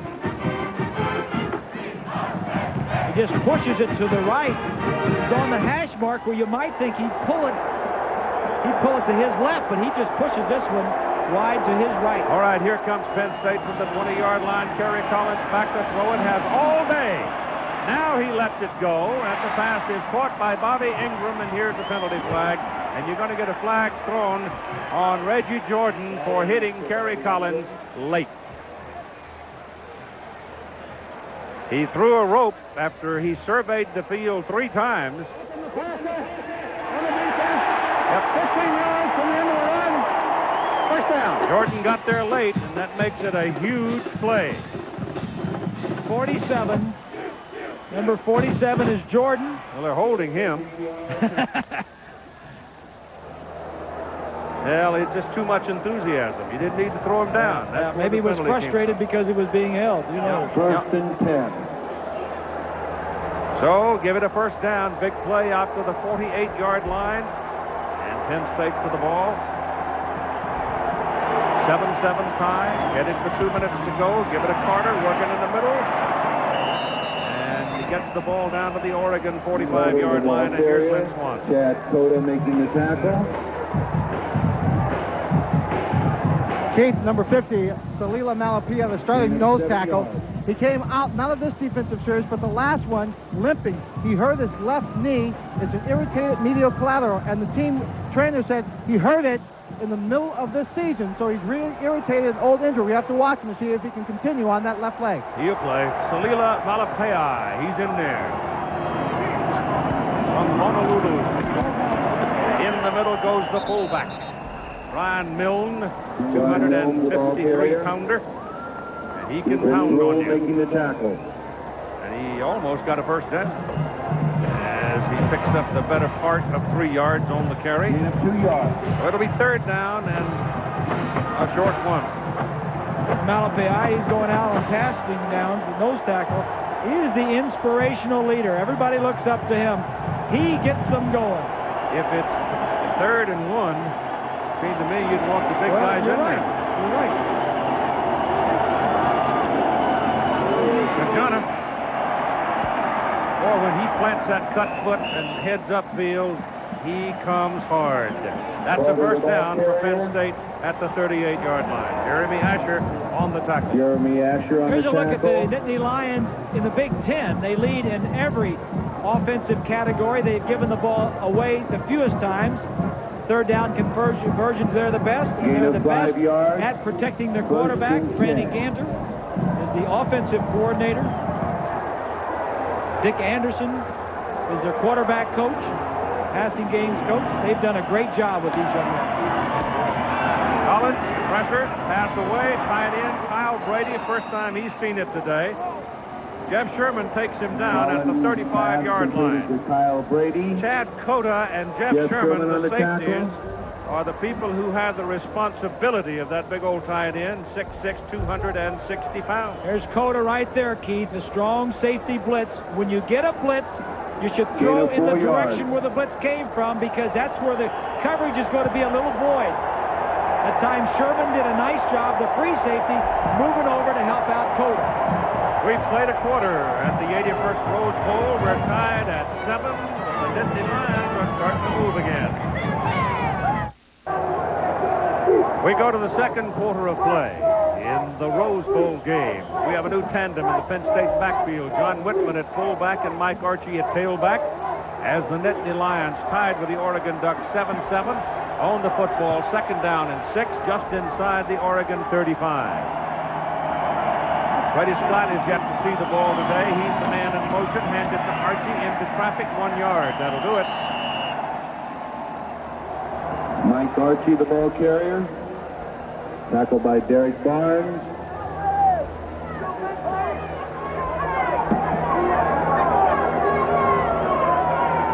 S2: He just pushes it to the right. He's on the hash mark where you might think he'd pull it. He'd pull it to his left, but he just pushes this one wide to his right.
S1: All right, here comes Penn State from the 20-yard line. Kerry Collins back to throw it, has all day. Now he lets it go, and the pass is caught by Bobby Ingram, and here's the penalty flag. And you're going to get a flag thrown on Reggie Jordan for hitting Kerry Collins late. He threw a rope after he surveyed the field 3 times.
S4: Yep. 15 yards from the end of the run. First down.
S1: Jordan got there late, and that makes it a huge play.
S2: 47. Number 47 is Jordan.
S1: Well, they're holding him. Well, it's just too much enthusiasm. You didn't need to throw him down. That's
S2: Maybe he was frustrated because he was being held. You know.
S4: First and 10.
S1: So, give it a first down. Big play out to the 48-yard line. And Penn State to the ball. 7-7 tie. Headed for 2 minutes to go. Give it to Carter, working in the middle. And he gets the ball down to the Oregon 45-yard line. And here's Lynn Swan.
S4: Chad Cota making the tackle.
S3: Keith, number 50, Salila Malapia, the starting nose tackle. He came out, not of this defensive series, but the last one, limping. He hurt his left knee. It's an irritated medial collateral, and the team trainer said he hurt it in the middle of this season, so he's really irritated, old injury. We have to watch him to see if he can continue on that left leg.
S1: He'll play. Salila Malapia, he's in there. From Honolulu. In the middle goes the fullback. Ryan Milne, 253-pounder. And he can pound on you.
S4: Making the tackle.
S1: And he almost got a first down. As he picks up the better part of 3 yards on the carry.
S4: 2 yards.
S1: So it'll be third down and a short one.
S2: Malapai, he's going out on passing downs, the nose tackle. He is the inspirational leader. Everybody looks up to him. He gets them going.
S1: If it's 3rd and 1, seems to me you'd want the big guys in there.
S2: You're right.
S1: McDonough. Or when he plants that cut foot and heads upfield, he comes hard. That's a first down for Penn State at the 38-yard line. Jeremy Asher on the tackle.
S4: Jeremy Asher on
S2: Here's
S4: the
S2: a look
S4: tackle.
S2: at the Nittany Lions in the Big Ten. They lead in every offensive category. They've given the ball away the fewest times. Third down conversions, they're the best. And they're the best at protecting their quarterback. Randy Ganter is the offensive coordinator. Dick Anderson is their quarterback coach, passing games coach. They've done a great job with these young men.
S1: Collins, pressure, pass away, tied in. Kyle Brady, first time he's seen it today. Jeff Sherman takes him down at the 35-yard line.
S4: Kyle Brady.
S1: Chad Cota and Jeff Sherman, the safeties, are the people who have the responsibility of that big old tight end, 6'6", 260 pounds.
S2: There's Cota right there, Keith, a strong safety blitz. When you get a blitz, you should throw in the direction where the blitz came from, because that's where the coverage is going to be a little void. At times, Sherman did a nice job, the free safety, moving over to help out Cota.
S1: We've played a quarter at the 81st Rose Bowl. We're tied at 7. The Nittany Lions are starting to move again. We go to the second quarter of play in the Rose Bowl game. We have a new tandem in the Penn State backfield. John Whitman at fullback and Mike Archie at tailback, as the Nittany Lions tied with the Oregon Ducks 7-7 on the football. Second down and 6, just inside the Oregon 35. Freddie Scott is yet to see the ball today. He's the man in motion. Hand it to Archie into traffic, 1 yard. That'll do it.
S4: Mike Archie, the ball carrier. Tackled by Derek Barnes.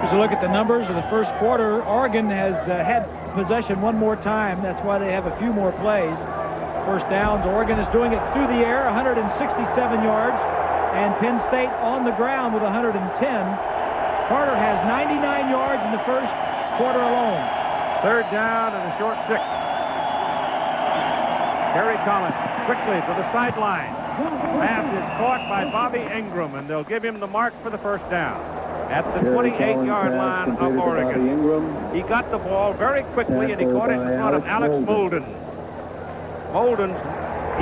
S2: Here's a look at the numbers of the first quarter. Oregon has had possession one more time. That's why they have a few more plays. First downs. Oregon is doing it through the air, 167 yards, and Penn State on the ground with 110. Carter has 99 yards in the first quarter alone.
S1: Third down and a short 6. Kerry Collins quickly to the sideline. Pass is caught by Bobby Ingram, and they'll give him the mark for the first down at the 28-yard line of Oregon. He got the ball very quickly, and he caught it in front of Alex Molden. Molden,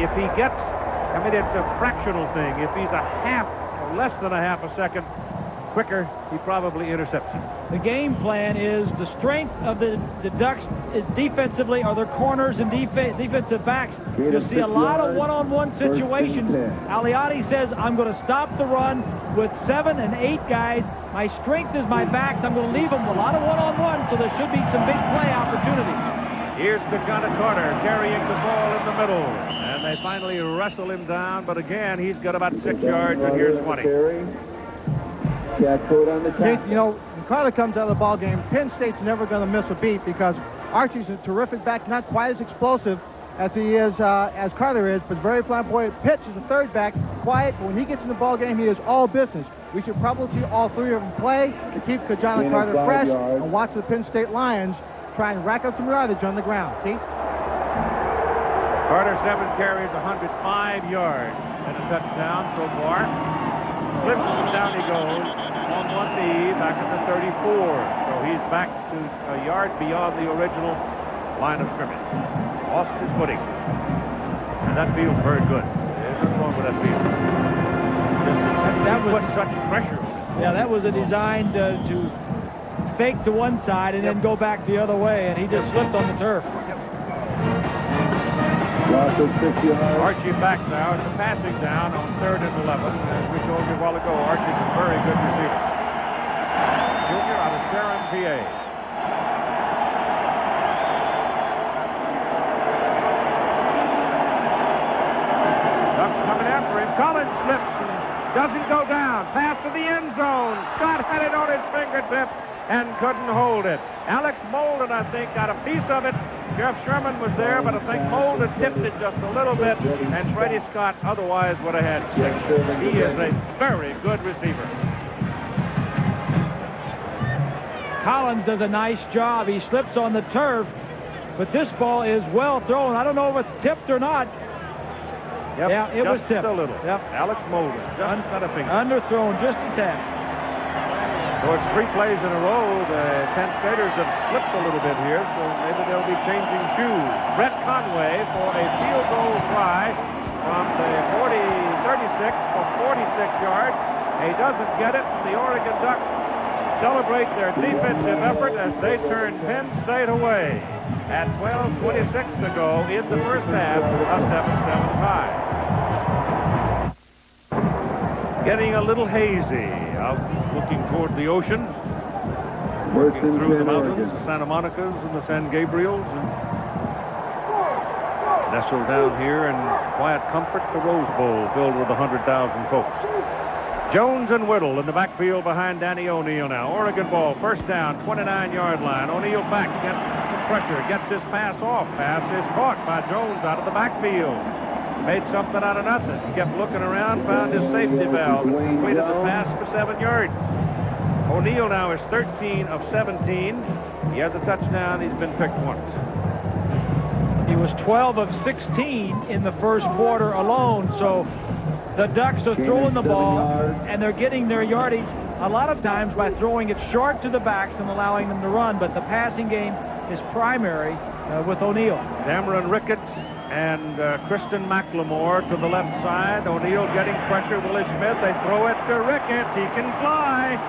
S1: if he gets, I mean, it's a fractional thing. If he's a half or less than a half a second quicker, he probably intercepts him.
S2: The game plan is the strength of the Ducks is defensively, or their corners and defensive backs. You'll see a lot of one-on-one situations. Aliati says, I'm going to stop the run with 7 and 8 guys. My strength is my backs. I'm going to leave them a lot of one-on-one, so there should be some big play opportunities.
S1: Here's Takana Carter carrying the ball in the middle. And they finally wrestle him down, but again, he's got about 6 yards, and here's 20.
S3: You know, when Carter comes out of the ball game, Penn State's never going to miss a beat because Archie's a terrific back, not quite as explosive as he is, as Carter is, but very flamboyant. Pitch is a third back, quiet, but when he gets in the ball game, he is all business. We should probably see all 3 of them play to keep Kajana Carter fresh and watch the Penn State Lions try and rack up some yardage on the ground. Keith?
S1: Carter 7 carries, 105 yards, and a touchdown so far. Flips and down he goes on one knee back at the 34. So he's back to a yard beyond the original line of scrimmage. Lost his footing. And that feels very good. There's nothing wrong with that field. That was put such pressure on it.
S2: Yeah, that was designed to fake to one side and then go back the other way, and he just slipped on the turf.
S1: Archie back now. It's a passing down on 3rd and 11. As we told you a while ago, Archie's a very good receiver. Junior out of Sharon, PA. Ducks coming after him. Collins slips and doesn't go down. Pass to the end zone. Scott had it on his fingertip and couldn't hold it. Alex Molden, I think, got a piece of it. Jeff Sherman was there, but I think Molden tipped it just a little bit, and Freddie Scott otherwise would have had 6. He is a very good receiver.
S2: Collins does a nice job. He slips on the turf, but this ball is well thrown. I don't know if it's tipped or not.
S1: Yep,
S2: yeah, it was tipped.
S1: Just a little.
S2: Yep.
S1: Alex Molden, just not a finger.
S2: Underthrown, just a tap.
S1: So it's 3 plays in a row. The Penn Staters have slipped a little bit here, so maybe they'll be changing shoes. Brett Conway for a field goal try from the 36 for 46 yards. He doesn't get it. The Oregon Ducks celebrate their defensive effort as they turn Penn State away at 12:26 to go in the first half, a 7-7 tie. Getting a little hazy out looking toward the ocean, working through the mountains, the Santa Monicas and the San Gabriels, and nestled down here in quiet comfort, the Rose Bowl filled with 100,000 folks. Jones and Whittle in the backfield behind Danny O'Neill now. Oregon ball, first down, 29-yard line. O'Neill back, gets the pressure, gets his pass off. Pass is caught by Jones out of the backfield. Made something out of nothing. Kept looking around, found his safety valve, and completed the pass for 7 yards. O'Neill now is 13 of 17. He has a touchdown. He's been picked once.
S2: He was 12 of 16 in the first quarter alone, so the Ducks are throwing the ball, and they're getting their yardage a lot of times by throwing it short to the backs and allowing them to run, but the passing game is primary with O'Neill.
S1: Cameron Ricketts and Kristen McLemore to the left side. O'Neill getting pressure. Willie Smith, they throw it to Ricketts. He can fly,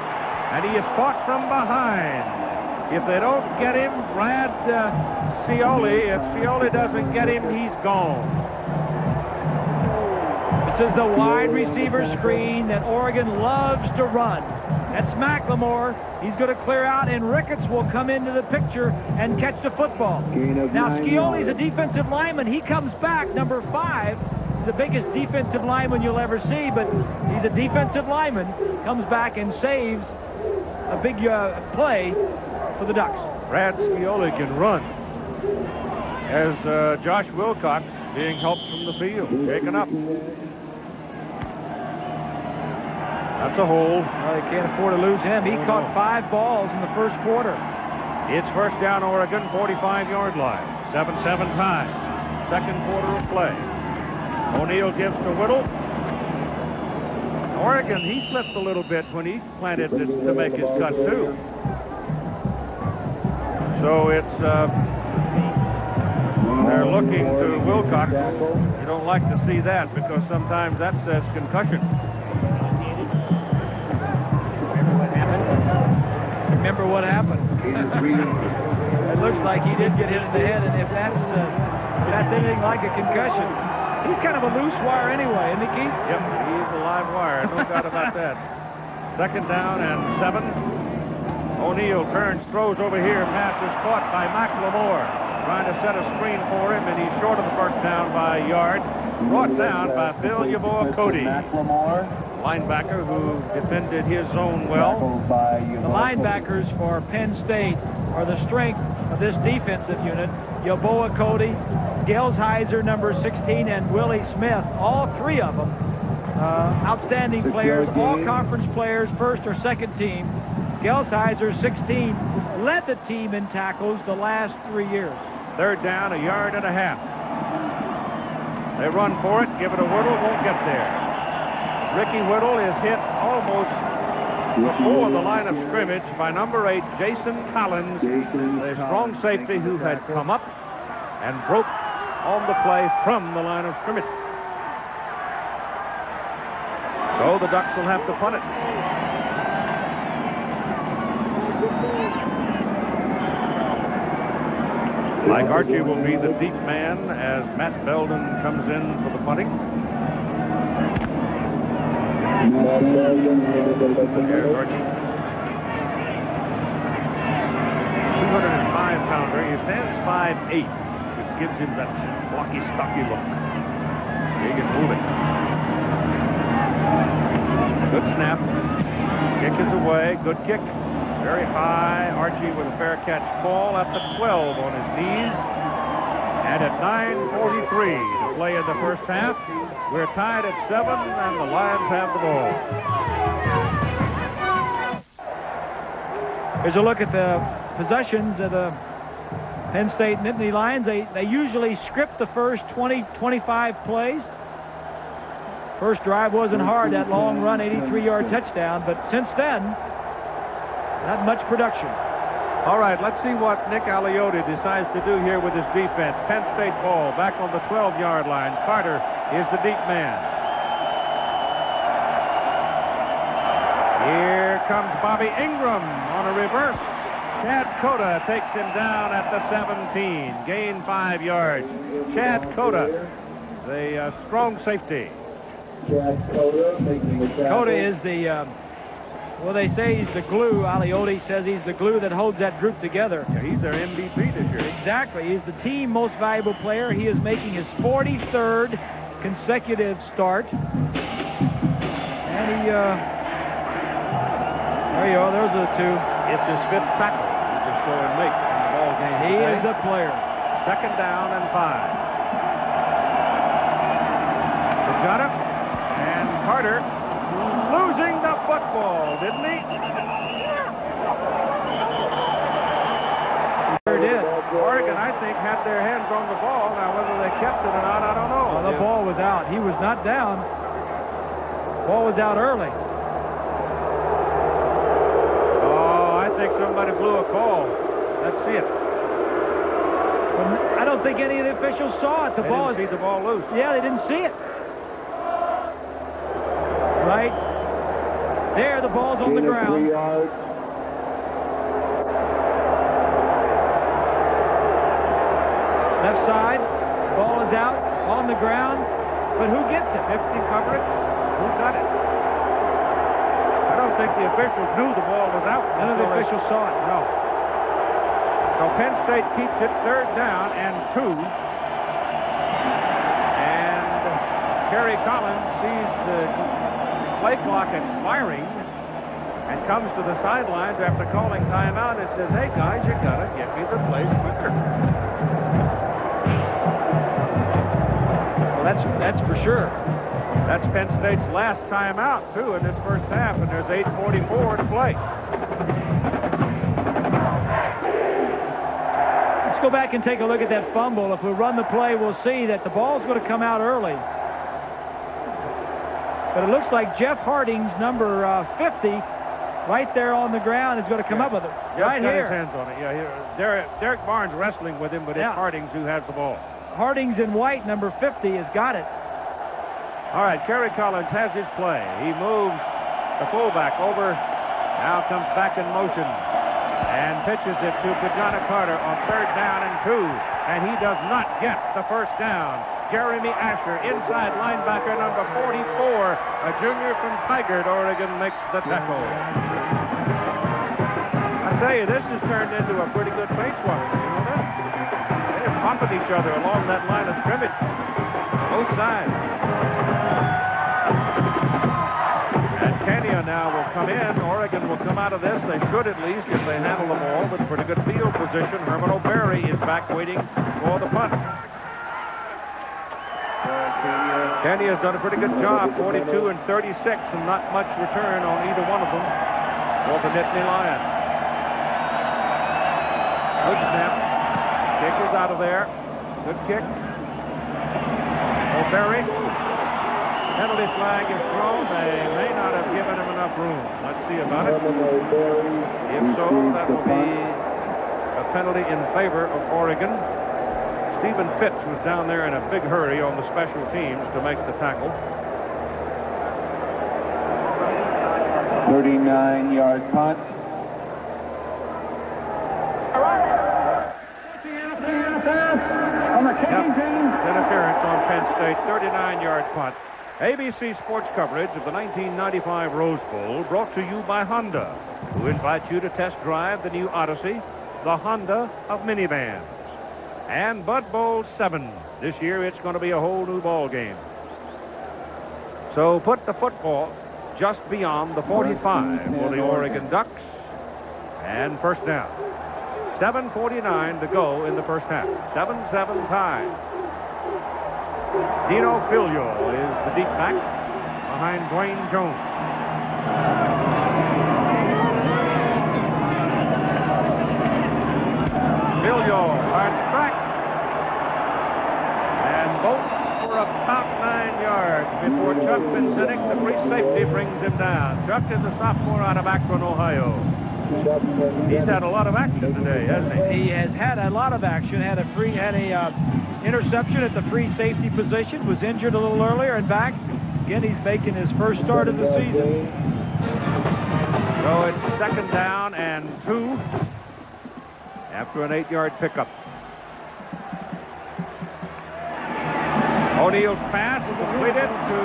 S1: and he is caught from behind. If they don't get him, Brad Scioli, if Scioli doesn't get him, he's gone.
S2: This is the wide receiver screen that Oregon loves to run. That's McLemore. He's going to clear out, and Ricketts will come into the picture and catch the football. Now, Scioli's a defensive lineman. He comes back, number 5, the biggest defensive lineman you'll ever see, but he's a defensive lineman, comes back and saves a big play for the Ducks.
S1: Brad Scioli can run. As Josh Wilcox being helped from the field, shaken up. That's a hole.
S2: Well, they can't afford to lose him. He caught 5 balls in the first quarter.
S1: It's first down, Oregon, 45-yard line. 7-7 tie. Second quarter of play. O'Neal gives to Whittle. Oregon, he slipped a little bit when he planted to make his cut, too. So it's, they're looking to Wilcox. You don't like to see that because sometimes that says concussion.
S2: Remember what happened? It looks like he did get hit in the head, and if that's anything like a concussion, he's kind of a loose wire anyway, isn't he, Keith?
S1: Yep, he's a live wire, no doubt about that. Second down and 7. O'Neal turns, throws over here, pass is caught by McLemore, trying to set a screen for him, and he's short of the first down by a yard. Brought down by Phil Yeboah-Cody, linebacker who defended his zone well.
S2: The linebackers for Penn State are the strength of this defensive unit. Yeboah-Cody, Gelsheiser, number 16, and Willie Smith, all 3 of them outstanding players, all conference players, first or second team. Gelsheiser, 16, led the team in tackles the last 3 years.
S1: Third down, a yard and a half. They run for it, give it to Whittle, won't get there. Ricky Whittle is hit almost before the line of scrimmage by number 8, Jason Collins, the strong safety who had come up and broke on the play from the line of scrimmage. So the Ducks will have to punt it. Mike Archie will be the deep man as Matt Belden comes in for the punting. Here's Archie. 205-pounder. He stands 5'8", which gives him that blocky, stocky look. He can move it. Good snap. Kick is away. Good kick. Very high. Archie with a fair catch ball at the 12 on his knees. And at 9:43 to play in the first half, we're tied at 7, and the Lions have the ball.
S2: Here's a look at the possessions of the Penn State Nittany Lions. They usually script the first 20, 25 plays. First drive wasn't hard, that long run, 83-yard touchdown, but since then, not much production.
S1: All right, let's see what Nick Aliotti decides to do here with his defense. Penn State ball back on the 12-yard line. Carter is the deep man. Here comes Bobby Ingram on a reverse. Chad Cota takes him down at the 17. Gain 5 yards. Chad Cota, the strong safety.
S2: Cota is the, well, they say he's the glue. Aliotti says he's the glue that holds that group together.
S1: Yeah, he's their MVP this year.
S2: Exactly. He's the team most valuable player. He is making his 43rd consecutive start. And he, there you are. Those are the 2.
S1: It's his 5th tackle. He just go and make in the ball game.
S2: He is the player.
S1: Second down and 5. They got him. And Carter losing the football, didn't he?
S2: Sure did.
S1: Oregon, I think, had their hands on the ball. Now, whether they kept it or not, I don't know.
S2: Well, the ball was out. He was not down. Ball was out early.
S1: Oh, I think somebody blew a call. Let's see it.
S2: I don't think any of the officials saw it. The
S1: They
S2: ball
S1: didn't see the ball loose.
S2: Yeah, they didn't see it. Right there, the ball's on the ground. Left side, ball is out on the ground, but who gets it?
S1: 50 coverage. Who got it? I don't think the officials knew the ball was out.
S2: None of the officials saw it.
S1: No. So Penn State keeps it 3rd down and 2. And Kerry Collins sees the play clock expiring and comes to the sidelines after calling timeout and says, hey guys, you gotta get me the plays quicker.
S2: Well, that's for sure.
S1: That's Penn State's last time out, too, in this first half, and there's 8:44 to play.
S2: Let's go back and take a look at that fumble. If we run the play, we'll see that the ball's going to come out early. But it looks like Jeff Harding's number 50 right there on the ground is going to come up with it. Right
S1: got
S2: here.
S1: His hands on it. Yeah, here. Derek Barnes wrestling with him, but it's Hardings who has the ball.
S2: Hardings in white, number 50, has got it.
S1: All right, Kerry Collins has his play. He moves the fullback over. Now comes back in motion and pitches it to Pajana Carter on 3rd down and 2. And he does not get the first down. Jeremy Asher, inside linebacker number 44, a junior from Tigard, Oregon, makes the tackle. I tell you, this has turned into a pretty good paint swap. You know that? They're pumping each other along that line of scrimmage. Both sides. And Kenya now will come in. Oregon will come out of this. They should at least if they handle the ball with pretty good field position. Herman O'Berry is back waiting for the punt. Kenya's done a pretty good job, 42 and 36, and not much return on either one of them for the Nittany Lions. Good snap. Kick is out of there. Good kick. O'Berry. Penalty flag is thrown. They may not have given him enough room. Let's see about it. If so, that will be a penalty in favor of Oregon. Stephen Fitz was down there in a big hurry on the special teams to make the tackle.
S4: 39-yard punt.
S1: Interference on Penn State, 39-yard punt. ABC Sports coverage of the 1995 Rose Bowl brought to you by Honda, who invites you to test drive the new Odyssey, the Honda of minivans. And Bud Bowl 7. This year it's going to be a whole new ball game. So put the football just beyond the 45 for the Oregon Ducks. And first down. 7:49 to go in the first half. 7-7 tie. Dino Filio is the deep back behind Dwayne Jones. Filio on track. And both for about 9 yards before Chuck Vincentic, the free safety, brings him down. Chuck is a sophomore out of Akron, Ohio. He's had a lot of action today, hasn't he?
S2: He has had a lot of action. Had a interception at the free safety position. Was injured a little earlier and back. Again, he's making his first start of the season.
S1: So it's 2nd down and 2 after an 8-yard pickup. O'Neill's pass completed to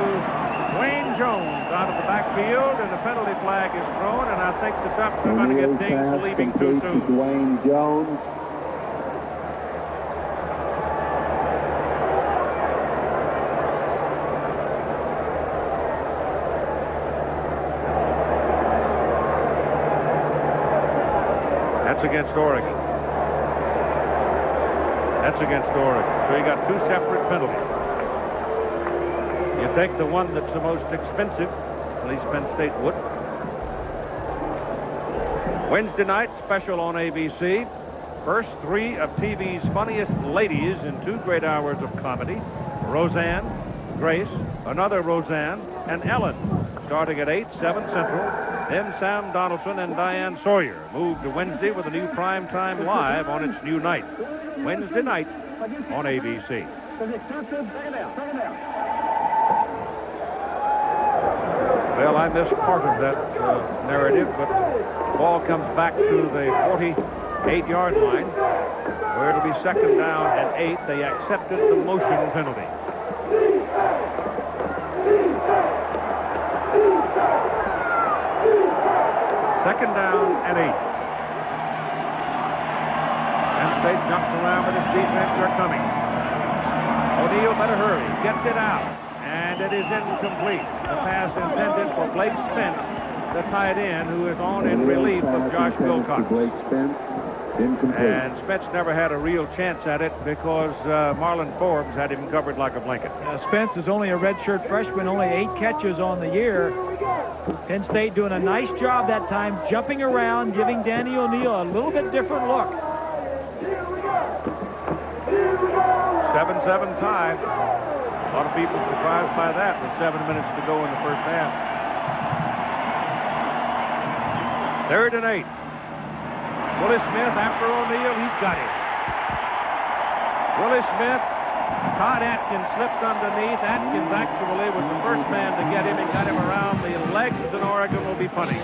S1: Dwayne Jones out of the backfield, and the penalty flag is thrown, and I think the Ducks are going to get dinged for leaving too soon.
S4: Dwayne Jones.
S1: That's against Oregon. That's against Oregon. So you got 2 separate penalties. You take the one that's the most expensive, at least Penn State would. Wednesday night special on ABC. First 3 of TV's funniest ladies in 2 great hours of comedy. Roseanne, Grace, another Roseanne, and Ellen. Starting at 8, 7 Central. Then Sam Donaldson and Diane Sawyer moved to Wednesday with a new primetime live on its new night. Wednesday night on ABC. Well, I missed part of that narrative, but the ball comes back to the 48-yard line, where it'll be 2nd down and 8. They accepted the motion penalty. Second down and 8. Penn State jumps around with his defense. They're coming. O'Neill better hurry. Gets it out. And it is incomplete. The pass intended for Blake Spence, the tight end, who is on in relief of Josh Wilcox.
S4: Blake Spence, Incomplete.
S1: And Spence never had a real chance at it because Marlon Forbes had him covered like a blanket.
S2: Spence is only a redshirt freshman, only 8 catches on the year. Penn State doing a nice job that time, jumping around, giving Danny O'Neill a little bit different look.
S1: 7-7 tie. A lot of people surprised by that with 7 minutes to go in the first half. 3rd and 8. Willie Smith after O'Neill. He's got him. Willie Smith. Todd Atkins slipped underneath. Atkins actually was the first man to get him. He got him around the legs, and Oregon will be punting.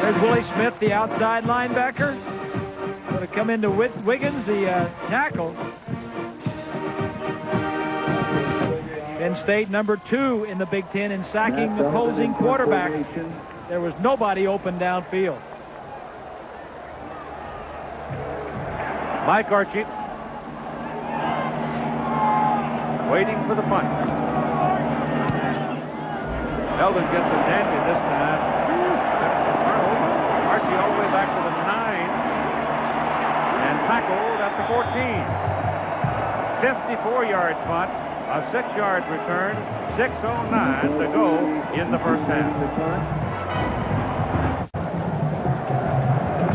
S2: There's Willie Smith, the outside linebacker. Going to come into Wiggins, the tackle. Penn State number 2 in the Big Ten in sacking opposing quarterbacks. There was nobody open downfield.
S1: Mike Archie waiting for the punt. Eldon gets a dandy this time. Archie all the way back to the 9 and tackled at the 14. 54-yard punt, a 6-yard return, 6:09 to go in the first half.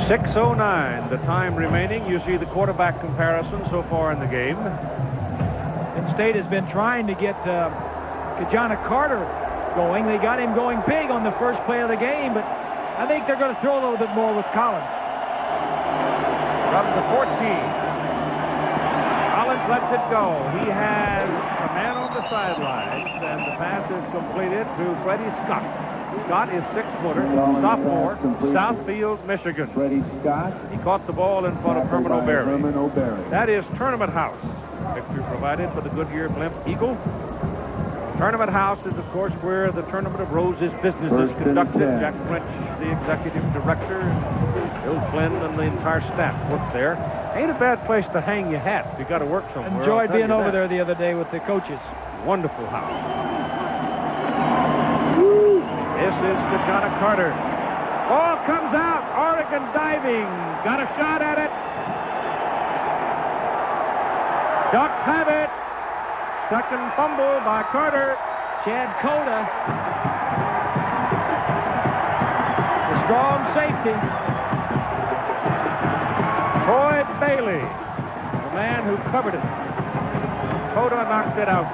S1: 6:09, the time remaining. You see the quarterback comparison so far in the game.
S2: Penn State has been trying to get Kajana Carter going. They got him going big on the first play of the game, but I think they're going to throw a little bit more with Collins.
S1: From the 14. Collins lets it go. He has a man on the sidelines, and the pass is completed to Freddie Scott. Scott is 6-footer, sophomore, Southfield, Michigan.
S4: Freddie Scott.
S1: He caught the ball in front of Herman O'Berry.
S4: Herman O'Berry.
S1: That is Tournament House. Picture provided for the Goodyear Blimp Eagle. Tournament House is, of course, where the Tournament of Roses business is conducted. Jack French, the executive director, Bill Flynn, and the entire staff work there. Ain't a bad place to hang your hat if you got to work somewhere.
S2: Enjoyed being over there the other day with the coaches.
S1: Wonderful house. This is Kajana Carter. Ball comes out. Oregon diving. Got a shot at it. Ducks have it. Second fumble by Carter.
S2: Chad Cota, the strong safety.
S1: Troy Bailey, the man who covered it. Cota knocked it out.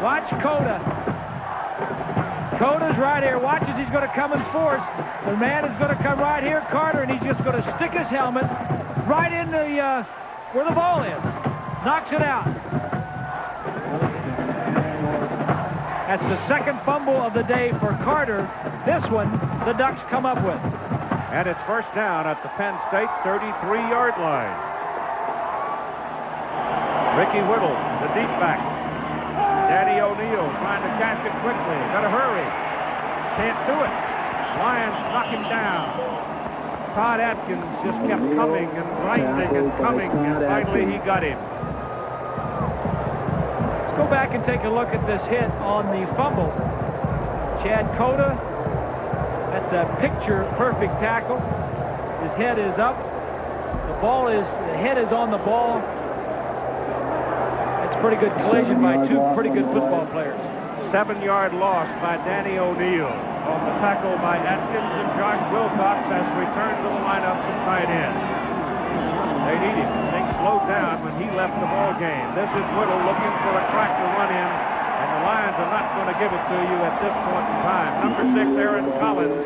S2: Watch Cota. Coda's right here. Watch as he's going to come in force. The man is going to come right here, Carter, and he's just going to stick his helmet right in the where the ball is. Knocks it out. That's the second fumble of the day for Carter. This one, the Ducks come up with.
S1: And it's first down at the Penn State 33-yard line. Ricky Whittle, the deep back. Danny O'Neill trying to catch it quickly. Got to hurry. Can't do it. Lions knock him down. Todd Atkins just kept coming and grinding and coming, and finally he got him.
S2: Let's go back and take a look at this hit on the fumble. Chad Cota, that's a picture-perfect tackle. His head is up. The head is on the ball. That's a pretty good collision by two pretty good football players.
S1: 7-yard loss by Danny O'Neill on the tackle by Atkins, and Josh Wilcox has returned to the lineup to tight end. They need him. Things slowed down when he left the ball game. This is Whittle looking for a crack to run in, and the Lions are not going to give it to you at this point in time. Number 6, Aaron Collins,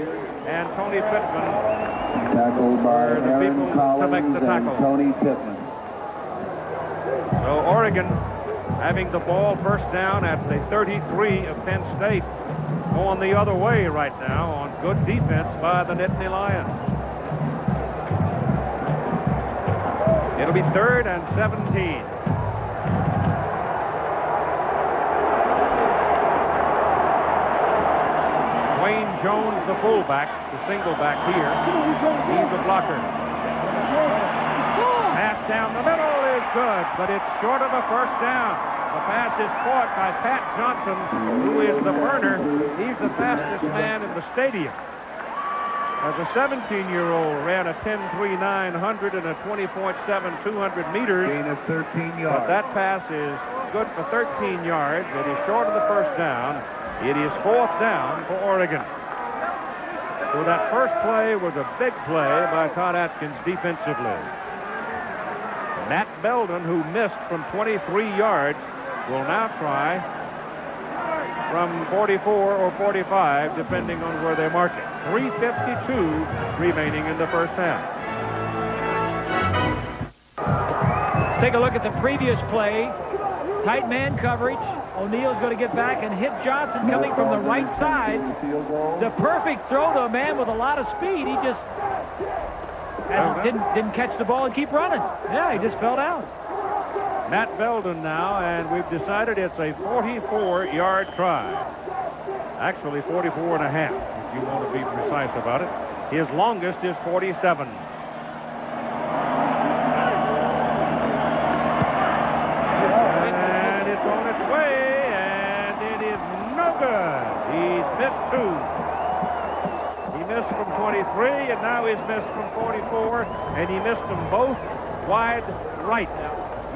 S1: and Tony Pittman.
S4: Tackled by
S1: the
S4: Aaron
S1: people
S4: Collins
S1: to make the tackle.
S4: and Tony Pittman.
S1: So Oregon having the ball first down at the 33 of Penn State, going the other way right now on good defense by the Nittany Lions. It'll be 3rd and 17. Wayne Jones, the fullback, the single back here. He's the blocker. Pass down the middle is good, but it's short of a first down. The pass is caught by Pat Johnson, who is the burner. He's the fastest man in the stadium. as a 17-year-old ran a 10.3 900 and a 20.7 200 meters.
S4: Gain of 13
S1: But
S4: yards.
S1: that pass is good for 13 yards. It is short of the first down. It is 4th down for Oregon. So that first play was a big play by Todd Atkins defensively. Matt Belden, who missed from 23 yards, will now try from 44 or 45, depending on where they mark it. 3:52 remaining in the first half.
S2: Take a look at the previous play. Tight man coverage. O'Neal's going to get back and hit Johnson coming from the right side. The perfect throw to a man with a lot of speed. He just didn't catch the ball and keep running. Yeah, he just fell down.
S1: Matt Belden now, and we've decided it's a 44-yard try. Actually, 44 and a half, if you want to be precise about it. His longest is 47. And it's on its way, and it is no good. He's missed 2. He missed from 23, and now he's missed from 44, and he missed them both wide right.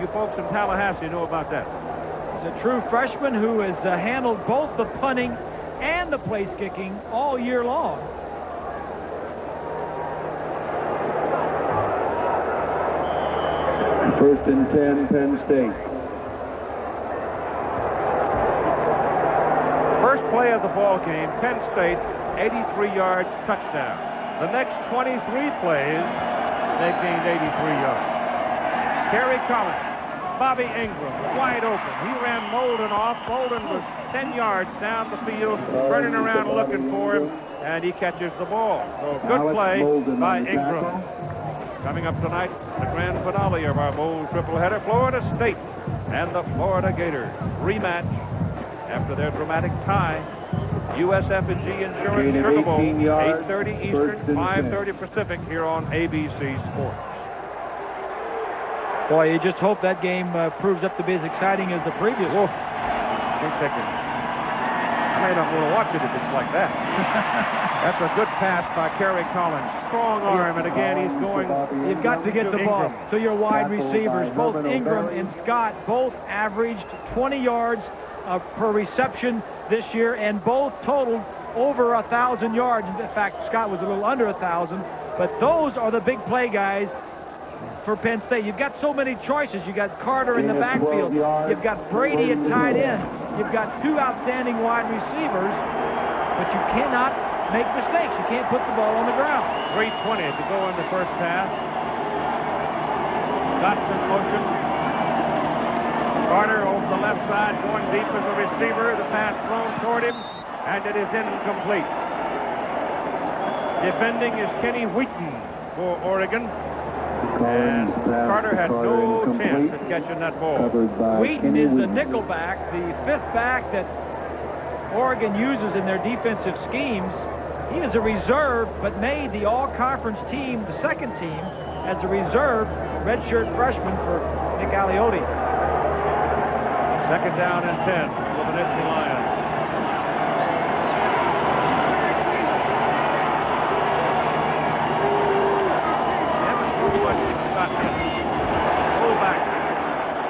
S1: You folks in Tallahassee know about that.
S2: He's a true freshman who has handled both the punting and the place kicking all year long.
S4: First and 10, Penn State.
S1: First play of the ball game, Penn State, 83 yards, touchdown. The next 23 plays, they've gained 83 yards. Kerry Collins, Bobby Ingram, wide open. He ran Molden off. Molden was 10 yards down the field, turning around looking for him, and he catches the ball. So good play by Ingram. Coming up tonight, the grand finale of our bowl tripleheader, Florida State and the Florida Gators. Rematch after their dramatic tie. USF&G Insurance Sugar Bowl, 8:30 Eastern, 5:30 Pacific here on ABC Sports.
S2: Boy, you just hope that game proves up to be as exciting as the previous one.
S1: I may not want to watch it if it's like that. That's a good pass by Kerry Collins. Strong arm, and again, he's going.
S2: You've got to get the ball to your wide receivers. Both Ingram and Scott both averaged 20 yards per reception this year, and both totaled over 1,000 yards. In fact, Scott was a little under 1,000. But those are the big play guys for Penn State. You've got so many choices. You've got Carter in the backfield. You've got Brady at tight end. You've got 2 outstanding wide receivers, but you cannot make mistakes. You can't put the ball on the ground.
S1: 3:20 to go in the first half. Scott's in motion. Carter over the left side, going deep as a receiver. The pass thrown toward him, and it is incomplete. Defending is Kenny Wheaton for Oregon. And Carter had no chance at catching that ball.
S2: Wheaton is the nickel back, the 5th back that Oregon uses in their defensive schemes. He is a reserve, but made the all-conference team, the second team, as a reserve redshirt freshman for Nick Aliotti.
S1: Second down and 10 for the Nittany Lions.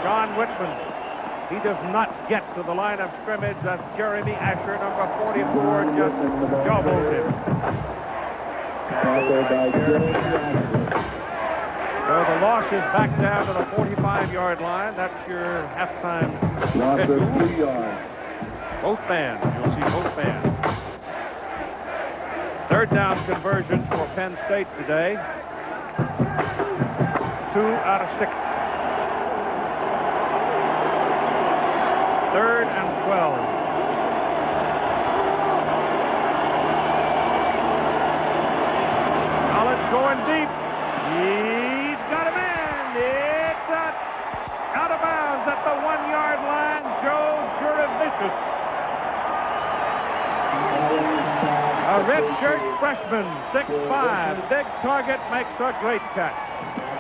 S1: John Whitman. He does not get to the line of scrimmage. That's Jeremy Asher, number 44, just doubled him. So the loss is back down to the 45-yard line. That's your halftime whistle. Both bands. You'll see both bands. Third down conversions for Penn State today. 2 out of 6. 3rd and 12. Collins going deep. He's got a man. It's out of bounds at the 1-yard line. Joe Juravicius. A redshirt freshman, 6'5", big target, makes a great catch.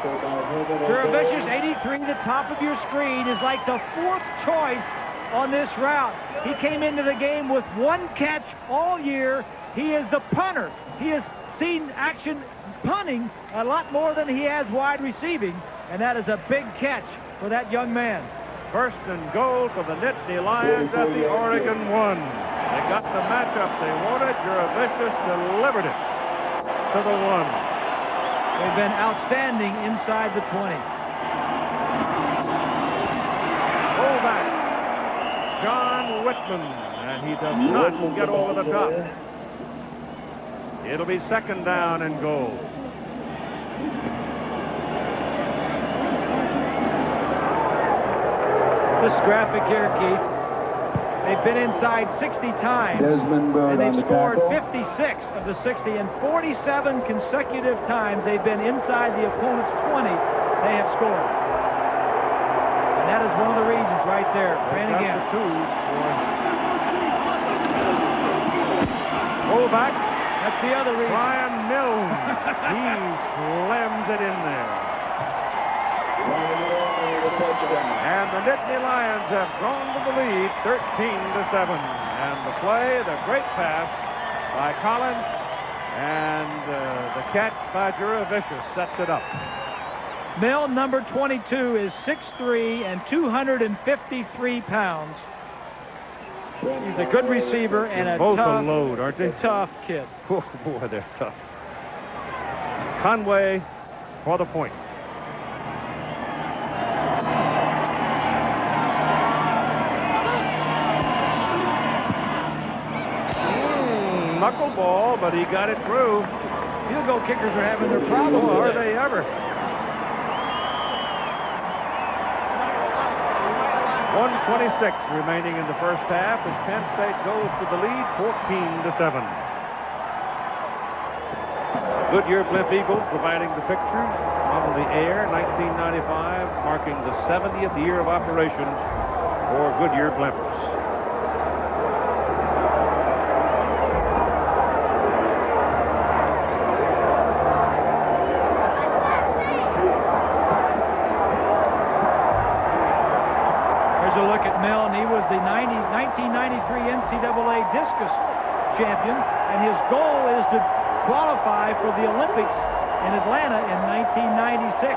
S2: Juravicius, 83, the top of your screen, is like the 4th choice on this route. He came into the game with 1 catch all year. He is the punter. He is seen action punting a lot more than he has wide receiving, and that is a big catch for that young man.
S1: First and goal for the Nittany Lions at the Oregon 1. They got the matchup they wanted. Jurevicius delivered it to the 1.
S2: They've been outstanding inside the 20.
S1: Fullback, John Whitman, and he does not get over the top. It'll be second down and goal.
S2: This graphic here, Keith, they've been inside 60 times, and they've scored 56 of the 60, and 47 consecutive times they've been inside the opponent's 20, they have scored. And that is one of the reasons right there. Brannigan.
S1: Fullback,
S2: That's the other reason.
S1: Brian Milne. He slams it in there. And the Nittany Lions have grown to the lead 13-7. And the play, the great pass by Collins, and the catch by Jurevicius sets it up.
S2: Milne, number 22, is 6'3" and 253 pounds. He's a good receiver and a
S1: Both
S2: tough,
S1: a load, aren't they?
S2: tough kid.
S1: Oh, boy, they're tough. Conway for the point. Knuckleball, but he got it through.
S2: Field goal kickers are having their problems.
S1: Oh, are they ever? 1:26 remaining in the first half as Penn State goes to the lead 14-7. Goodyear Blimp Eagle providing the pictures on the air. 1995 marking the 70th year of operations for Goodyear Blimpers.
S2: The 1993 NCAA discus champion, and his goal is to qualify for the Olympics in Atlanta in 1996.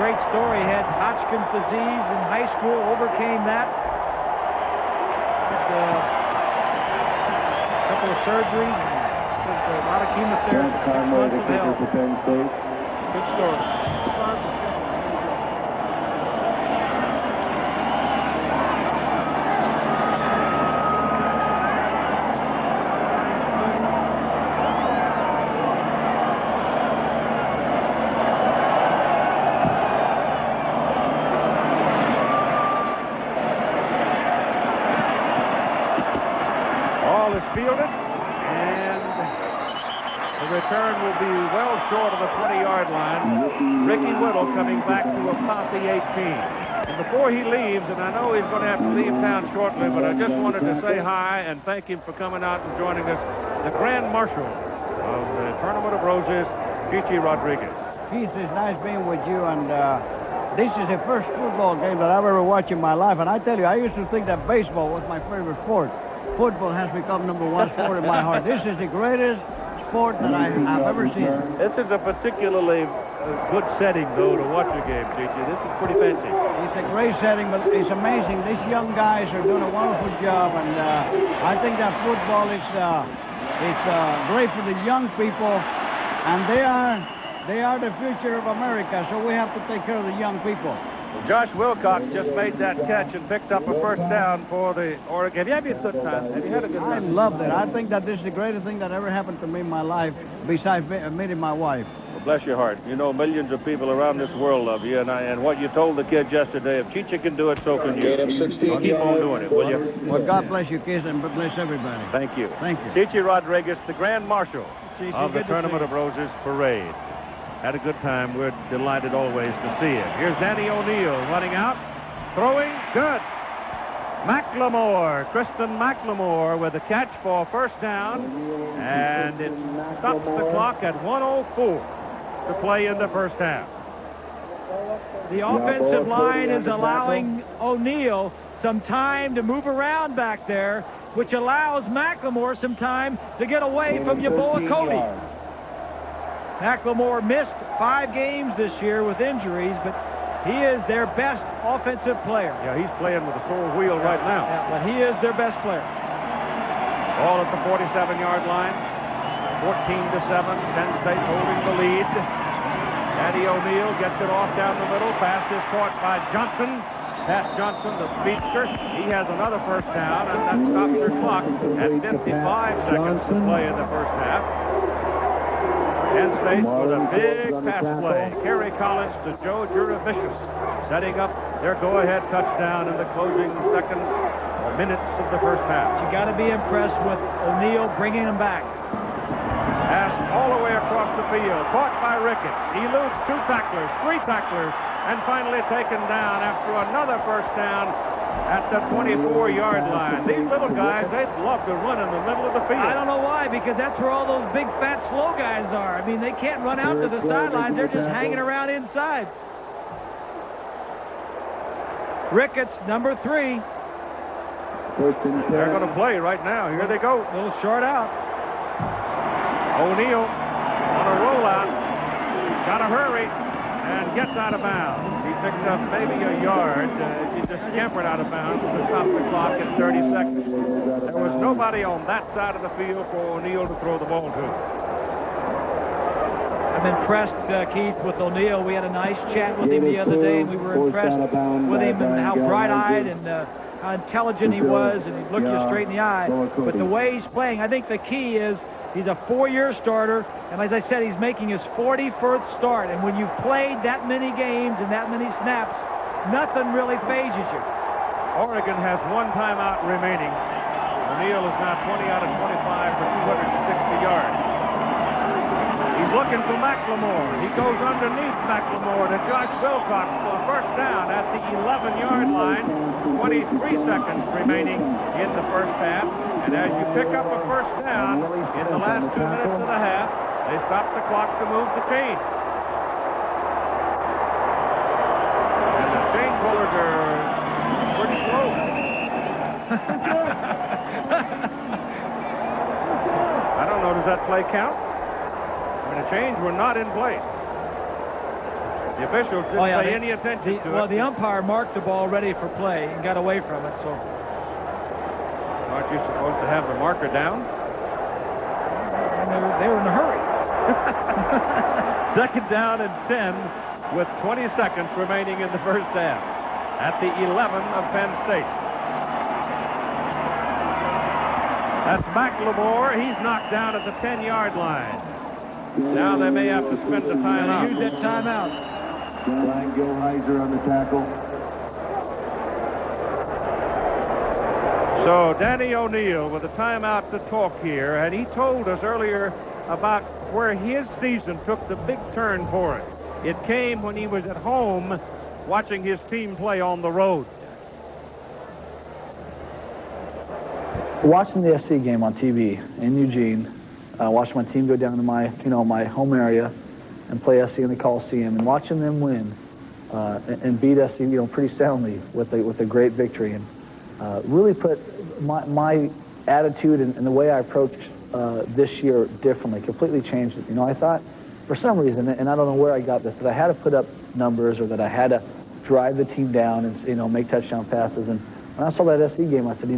S2: Great story. He had Hodgkin's disease in high school, overcame that. Just a couple of surgeries, just a lot of chemotherapy. 6 months of hell. Good story.
S1: Fielded, and the return will be well short of the 20-yard line. Ricky Whittle coming back to a posse 18. And before he leaves, and I know he's going to have to leave town shortly, but I just wanted to say hi and thank him for coming out and joining us. The Grand Marshal of the Tournament of Roses, Chichi Rodriguez.
S7: Keith, it's nice being with you, and this is the first football game that I've ever watched in my life. And I tell you, I used to think that baseball was my favorite sport. Football has become #1 sport in my heart. This is the greatest sport that I've ever seen.
S1: This is a particularly good setting, though, to watch a game, Chichi. This is pretty fancy.
S7: It's a great setting, but it's amazing. These young guys are doing a wonderful job, and I think that football is great for the young people, and they are the future of America, so we have to take care of the young people.
S1: Josh Wilcox just made that catch and picked up a first down for the Oregon. Have you had a good time? Have you had a good time?
S7: I loved it. I think that this is the greatest thing that ever happened to me in my life, besides meeting my wife.
S1: Well, bless your heart. You know, millions of people around this world love you, and what you told the kids yesterday, if Chichi can do it, so can you. So keep on doing it, will you?
S7: Well, God bless you, kids, and bless everybody.
S1: Thank you.
S7: Thank you.
S1: Chichi Rodriguez, the Grand Marshal of the Tournament of Roses Parade. Had a good time. We're delighted always to see it. Here's Danny O'Neill running out, throwing, good. McLemore, Kristen McLemore with a catch for first down, and it stops the clock at 1:04 to play in the first half.
S2: The offensive line is allowing O'Neill some time to move around back there. which allows McLemore some time to get away from Yaboa Cody. McLemore missed 5 games this year with injuries, but he is their best offensive player.
S1: Yeah, he's playing with a sore wheel right now.
S2: Yeah, but he is their best player.
S1: Ball at the 47-yard line. 14-7. Penn State holding the lead. Daddy O'Neill gets it off down the middle. Pass is caught by Johnson. Pat Johnson, the speedster. He has another first down, and that stops their clock at 55 seconds to play in the first half. Penn State with a big pass play. Kerry Collins to Joe Juravicius, setting up their go-ahead touchdown in the closing seconds or minutes of the first half.
S2: You got to be impressed with O'Neill bringing him back.
S1: Pass all the way across the field, caught by Ricketts. Eludes 2 tacklers, 3 tacklers, and finally taken down after another first down at the 24-yard line. These little guys, they'd love to run in the middle of the field.
S2: I don't know why, because that's where all those big, fat, slow guys are. I mean, they can't run out to the sidelines. They're just hanging around inside. Ricketts, number 3.
S1: They're going to play right now. Here they go.
S2: A little short out.
S1: O'Neill on a rollout. Got to hurry and gets out of bounds. He picked up maybe a yard. He just scampered out of bounds to stop the clock at 30 seconds. There was nobody on that side of the field for O'Neill to throw the ball to.
S2: I'm impressed, Keith, with O'Neill. We had a nice chat with him the other day, and we were impressed with him and how bright-eyed and how intelligent he was, and he looked you straight in the eye. But the way he's playing, I think the key is he's a 4-year starter, and as I said, he's making his 41st start. And when you've played that many games and that many snaps, nothing really phases you.
S1: Oregon has 1 timeout remaining. O'Neill is now 20 out of 25 for 260 yards. He's looking for McLemore. He goes underneath McLemore to Josh Wilcox for a first down at the 11-yard line. 23 seconds remaining in the first half. And as you pick up a first down in the last 2 minutes of the half, they stop the clock to move the chain. And the chain pullers are pretty slow. I don't know, does that play count? I mean, the chains were not in place. The officials didn't pay any attention to it.
S2: Well, the umpire marked the ball ready for play and got away from it, so.
S1: Aren't you supposed to have the marker down?
S2: They were in a hurry.
S1: Second down and 10 with 20 seconds remaining in the first half at the 11 of Penn State. That's McLemore. He's knocked down at the 10-yard line. Now they may have to spend the timeout.
S2: Use that timeout.
S4: Brian Gilheiser on the tackle.
S1: So Danny O'Neill with a timeout to talk here, and he told us earlier about where his season took the big turn for it. It came when he was at home watching his team play on the road.
S8: Watching the SC game on TV in Eugene, watching my team go down to my home area and play SC in the Coliseum, and watching them win and beat SC, pretty soundly with a great victory, and really put my attitude and the way I approached this year differently, completely changed it. I thought for some reason, and I don't know where I got this, that I had to put up numbers or that I had to drive the team down and make touchdown passes. And when I saw that SC game, I said,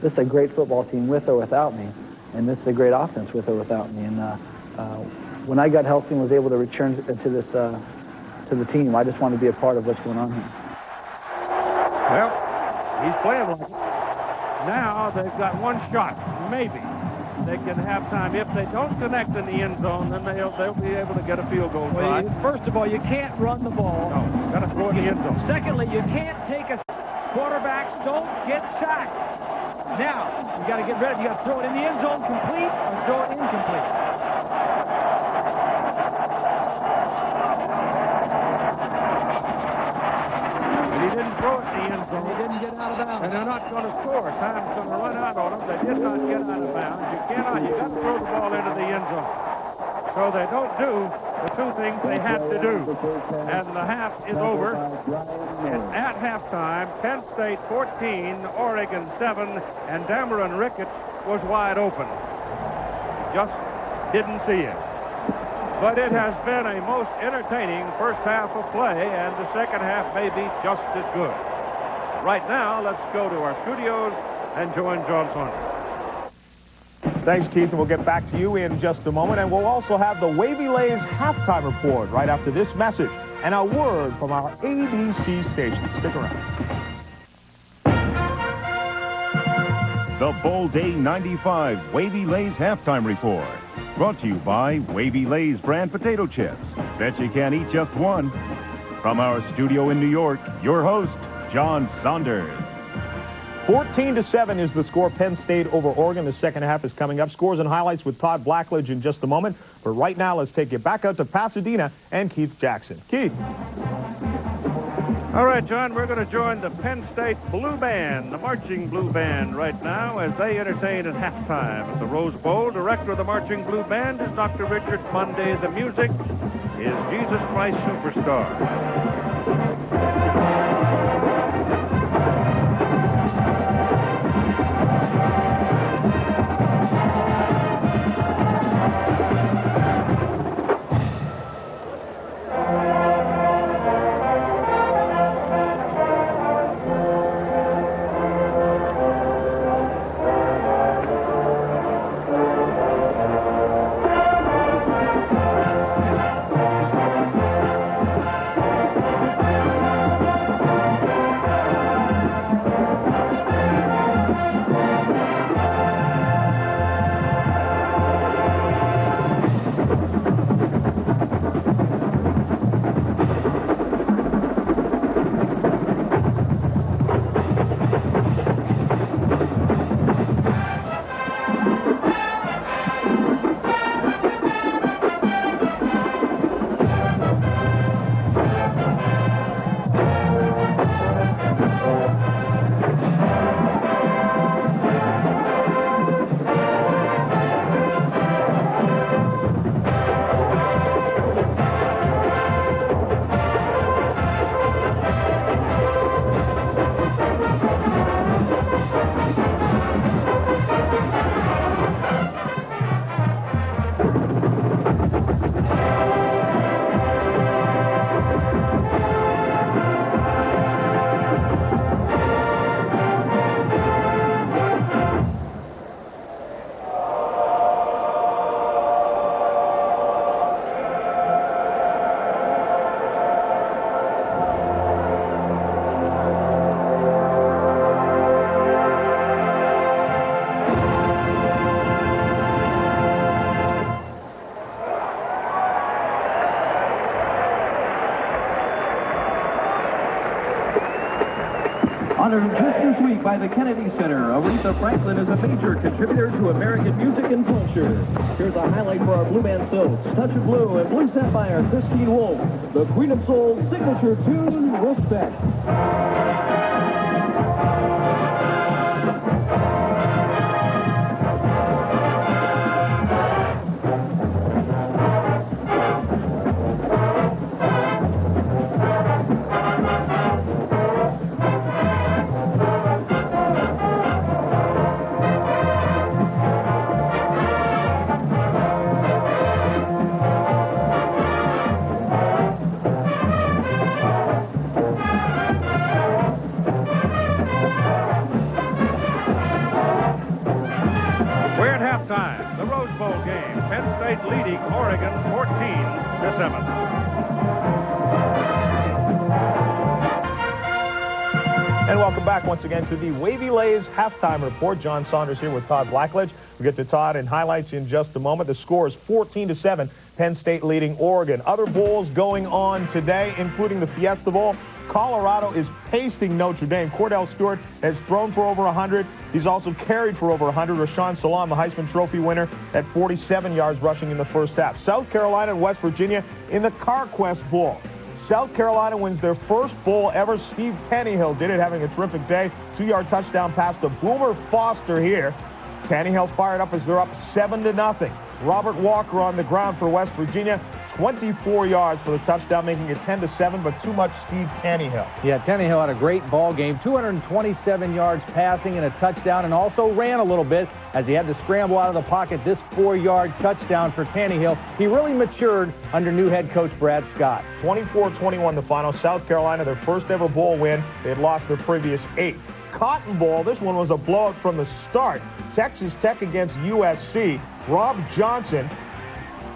S8: this is a great football team with or without me, and this is a great offense with or without me. And when I got healthy and was able to return to this to the team, I just wanted to be a part of what's going on here.
S1: Well, he's playing like it. Now they've got one shot, maybe. They can have time. If they don't connect in the end zone, then they'll be able to get a field goal.
S2: Well, first of all, you can't run the ball.
S1: No, you've got to throw it in the end zone.
S2: Secondly, you can't take a quarterbacks don't get sacked. Now, you got to get rid of it. You got to throw it in the end zone complete or throw it incomplete.
S1: And he didn't throw it in the end zone.
S2: He didn't get out of bounds.
S1: And they're not going to score. Time's going to run out on them. They did not get out of bounds. You got to throw the ball into the end zone. So they don't do the two things they had to do. And the half is over. And at halftime, Penn State 14, Oregon 7, and Dameron Ricketts was wide open. Just didn't see it. But it has been a most entertaining first half of play, and the second half may be just as good. Right now, let's go to our studios and join John Saunders.
S9: Thanks, Keith, and we'll get back to you in just a moment. And we'll also have the Wavy Lays halftime report right after this message and a word from our ABC station. Stick around.
S10: The Bowl Day 95 Wavy Lays halftime report. Brought to you by Wavy Lays brand potato chips. Bet you can't eat just one. From our studio in New York, your host, John Saunders.
S9: 14-7 is the score. Penn State over Oregon. The second half is coming up. Scores and highlights with Todd Blackledge in just a moment. But right now, let's take you back out to Pasadena and Keith Jackson. Keith.
S1: All right, John, we're going to join the Penn State Blue Band, the Marching Blue Band, right now as they entertain at halftime at the Rose Bowl. Director of the Marching Blue Band is Dr. Richard Monday. The music is Jesus Christ Superstar.
S11: Honored just this week by the Kennedy Center, Aretha Franklin is a major contributor to American music and culture. Here's a highlight for our Blue Band Silks, Touch of Blue and Blue Sapphire, Christine Wolfe, the Queen of Soul's signature tune, Respect.
S1: Leading Oregon 14-7.
S9: And welcome back once again to the Wavy Lays halftime report. John Saunders here with Todd Blackledge. We'll get to Todd in highlights in just a moment. The score is 14-7. Penn State leading Oregon. Other bowls going on today, including the Fiesta Bowl. Colorado is pasting Notre Dame. Cordell Stewart has thrown for over 100. He's also carried for over 100. Rashawn Salam, the Heisman Trophy winner, at 47 yards rushing in the first half. South Carolina and West Virginia in the CarQuest Bowl. South Carolina wins their first bowl ever. Steve Tannehill did it, having a terrific day. 2-yard touchdown pass to Boomer Foster here. Tannehill fired up as they're up 7-0. Robert Walker on the ground for West Virginia. 24 yards for the touchdown, making it 10-7, but too much speed, Tannehill.
S2: Yeah, Tannehill had a great ball game, 227 yards passing and a touchdown, and also ran a little bit as he had to scramble out of the pocket. This 4-yard touchdown for Tannehill. He really matured under new head coach Brad Scott.
S9: 24-21 the final. South Carolina, their first ever bowl win. They had lost their previous 8. Cotton Bowl, this one was a blowout from the start. Texas Tech against USC. Rob Johnson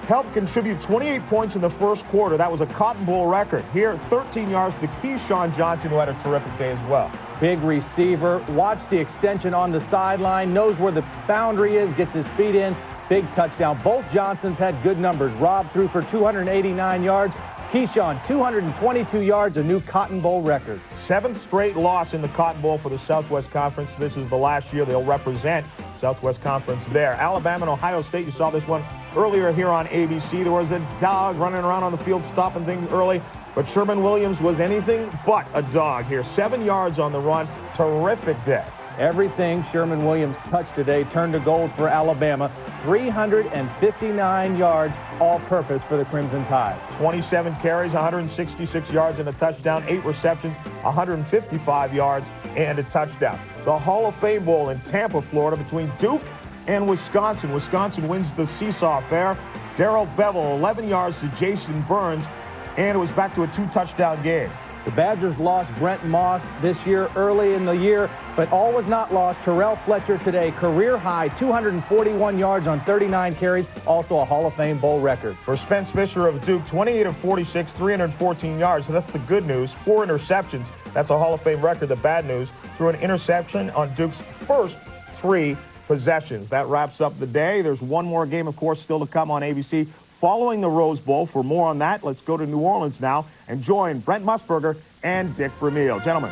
S9: helped contribute 28 points in the first quarter. That was a Cotton Bowl record. Here, 13 yards to Keyshawn Johnson, who had a terrific day as well.
S2: Big receiver, watch the extension on the sideline, knows where the boundary is, gets his feet in. Big touchdown. Both Johnsons had good numbers. Rob threw for 289 yards. Keyshawn, 222 yards, a new Cotton Bowl record.
S9: 7th straight loss in the Cotton Bowl for the Southwest Conference. This is the last year they'll represent Southwest Conference there. Alabama and Ohio State, you saw this one earlier here on ABC. There was a dog running around on the field, stopping things early. But Sherman Williams was anything but a dog here. 7 yards on the run. Terrific day.
S2: Everything Sherman Williams touched today turned to gold for Alabama. 359 yards all-purpose for the Crimson Tide.
S9: 27 carries, 166 yards and a touchdown. 8 receptions, 155 yards and a touchdown. The Hall of Fame Bowl in Tampa, Florida, between Duke and Wisconsin. Wisconsin wins the seesaw affair. Darrell Bevel, 11 yards to Jason Burns, and it was back to a 2-touchdown game.
S2: The Badgers lost Brent Moss this year, early in the year, but all was not lost. Terrell Fletcher today, career high, 241 yards on 39 carries, also a Hall of Fame Bowl record.
S9: For Spence Fisher of Duke, 28 of 46, 314 yards. So that's the good news. 4 interceptions. That's a Hall of Fame record. The bad news, threw an interception on Duke's first 3 possessions. That wraps up the day. There's one more game, of course, still to come on ABC following the Rose Bowl. For more on that, let's go to New Orleans now and join Brent Musburger and Dick Vermeil. Gentlemen.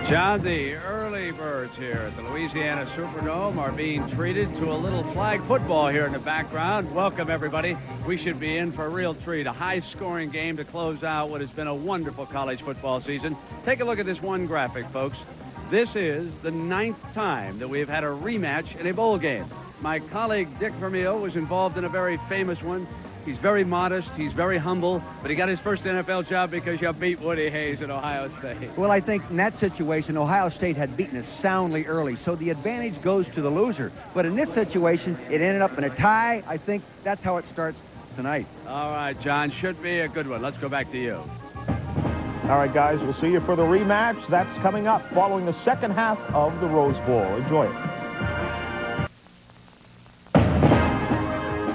S12: John, the early birds here at the Louisiana Superdome are being treated to a little flag football here in the background. Welcome, everybody. We should be in for a real treat, a high-scoring game to close out what has been a wonderful college football season. Take a look at this one graphic, folks. This is the 9th time that we have had a rematch in a bowl game. My colleague Dick Vermeil was involved in a very famous one. He's very modest, he's very humble, but he got his first NFL job because you beat Woody Hayes at Ohio State.
S13: Well, I think in that situation, Ohio State had beaten us soundly early, so the advantage goes to the loser. But in this situation, it ended up in a tie. I think that's how it starts tonight.
S12: All right, John, should be a good one. Let's go back to you.
S9: All right, guys, we'll see you for the rematch. That's coming up following the second half of the Rose Bowl. Enjoy it.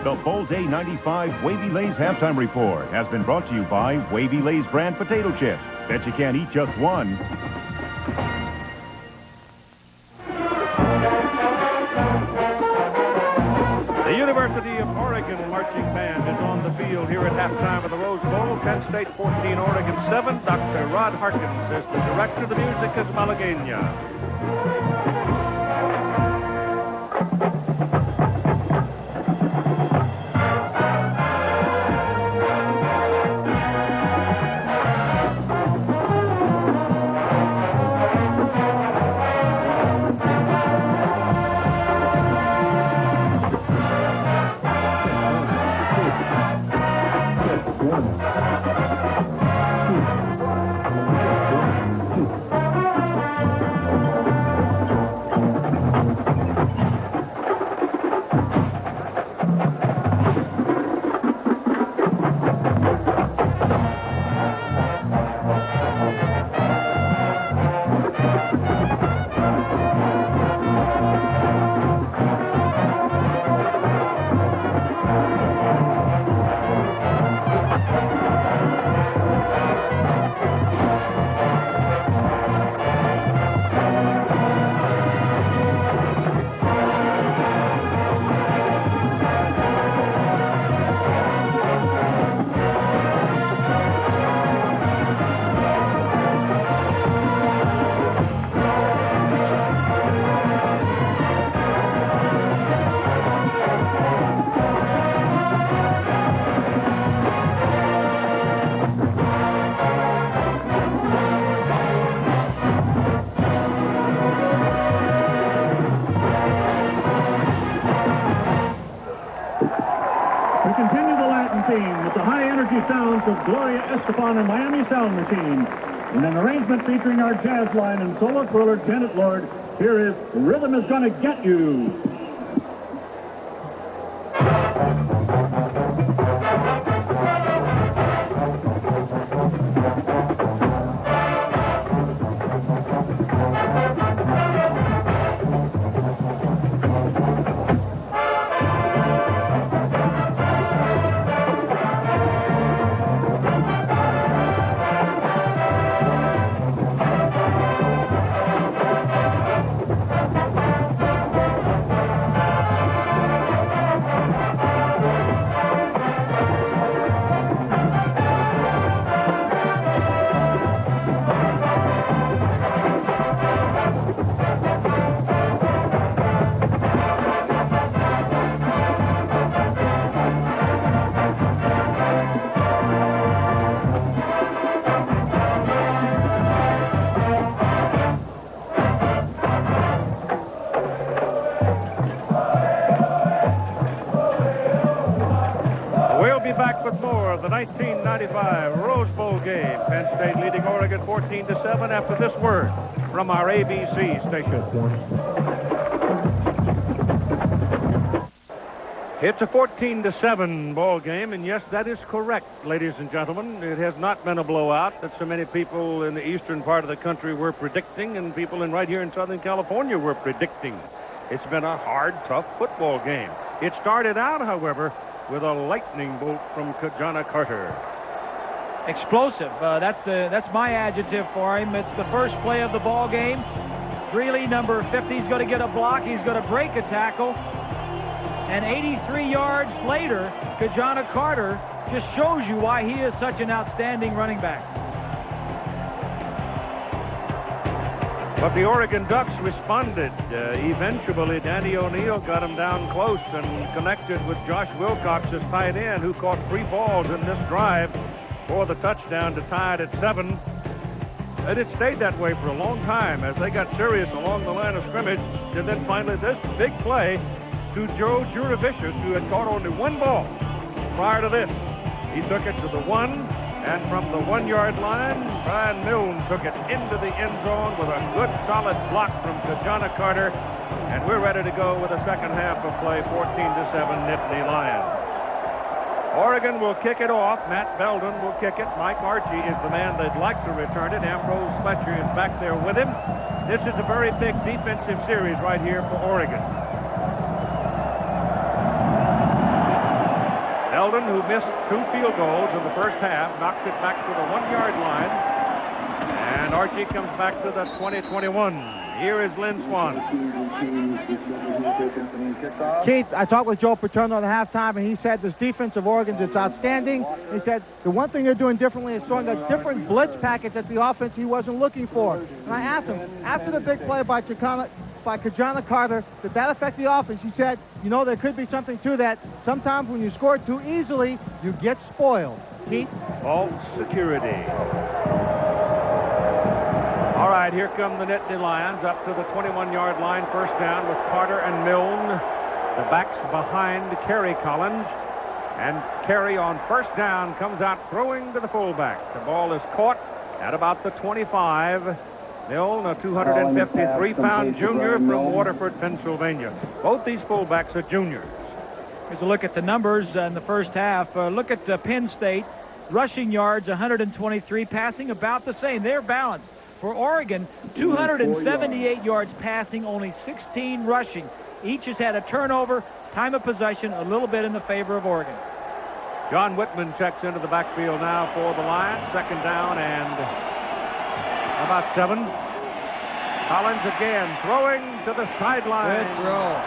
S10: The Bowl Day 95 Wavy Lay's Halftime Report has been brought to you by Wavy Lay's brand potato chips. Bet you can't eat just one.
S1: The University of Oregon marching band is on the field here at halftime of the Rose Bowl. Penn State 14, Oregon 7. Dr. Rod Harkins is the director. The music is Malagueña.
S11: high-energy sounds of Gloria Estefan and Miami Sound Machine. In an arrangement featuring our jazz line and solo twirler Janet Lord, here is Rhythm Is Gonna Get You.
S1: Back with more of the 1995 Rose Bowl game. Penn State leading Oregon 14-7 after this word from our ABC station. It's a 14-7 ball game, and yes, that is correct, ladies and gentlemen. It has not been a blowout that so many people in the eastern part of the country were predicting, and people right here in Southern California were predicting. It's been a hard, tough football game. It started out, however, with a lightning bolt from Kajana Carter.
S2: Explosive. That's my adjective for him. It's the first play of the ball game. Greeley, number 50, is going to get a block. He's going to break a tackle. And 83 yards later, Kajana Carter just shows you why he is such an outstanding running back.
S1: But the Oregon Ducks responded. Eventually, Danny O'Neill got him down close and connected with Josh Wilcox, his tight end, who caught 3 balls in this drive for the touchdown to tie it at 7. And it stayed that way for a long time as they got serious along the line of scrimmage. And then finally this big play to Joe Juravicius, who had caught only 1 ball prior to this. He took it to the 1. And from the 1-yard line, Brian Milne took it into the end zone with a good, solid block from Kajana Carter. And we're ready to go with the second half of play, 14-7, Nittany Lions. Oregon will kick it off. Matt Belden will kick it. Mike Archie is the man they'd like to return it. Ambrose Fletcher is back there with him. This is a very big defensive series right here for Oregon. Belden, who missed 2 field goals in the first half, knocked it back to the 1-yard line. And Archie comes back to the 20-21. Here is Lynn Swan.
S3: Keith, I talked with Joe Paterno at halftime, and he said this defense of Oregon's is outstanding. He said the one thing they're doing differently is throwing a different blitz package at the offense he wasn't looking for. And I asked him, after the big play by Kajana Carter, did that affect the offense? He said, you know, there could be something to that. Sometimes when you score too easily, you get spoiled. Keith?
S1: False security. All right, here come the Nittany Lions up to the 21-yard line, first down with Carter and Milne. The backs behind Kerry Collins. And Kerry on first down comes out throwing to the fullback. The ball is caught at about the 25. Milne, a 253-pound junior from Waterford, Pennsylvania. Both these fullbacks are juniors.
S2: Here's a look at the numbers in the first half. Look at Penn State. Rushing yards, 123. Passing, about the same. They're balanced. For Oregon, 278 yards passing, only 16 rushing. Each has had a turnover. Time of possession, a little bit in the favor of Oregon.
S1: John Whitman checks into the backfield now for the Lions. Second down and about 7. Collins again throwing to the sideline.
S2: Good throw.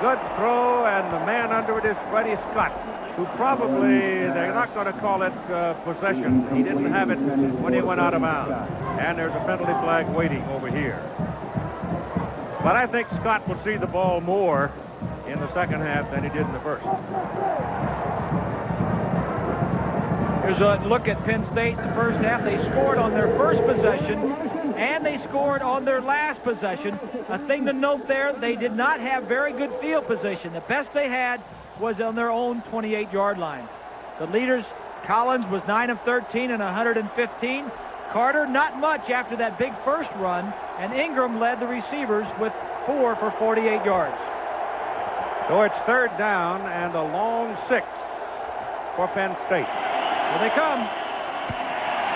S1: Good throw, and the man under it is Freddie Scott, who probably, they're not going to call it possession. He didn't have it when he went out of bounds. And there's a penalty flag waiting over here. But I think Scott will see the ball more in the second half than he did in the first.
S2: Here's a look at Penn State in the first half. They scored on their first possession, and they scored on their last possession. A thing to note there, they did not have very good field position. The best they had was on their own 28-yard line. The leaders Collins was 9 of 13 and 115. Carter, not much after that big first run. And Ingram led the receivers with 4 for 48 yards.
S1: So it's third down and a long 6 for Penn State.
S2: Here they come.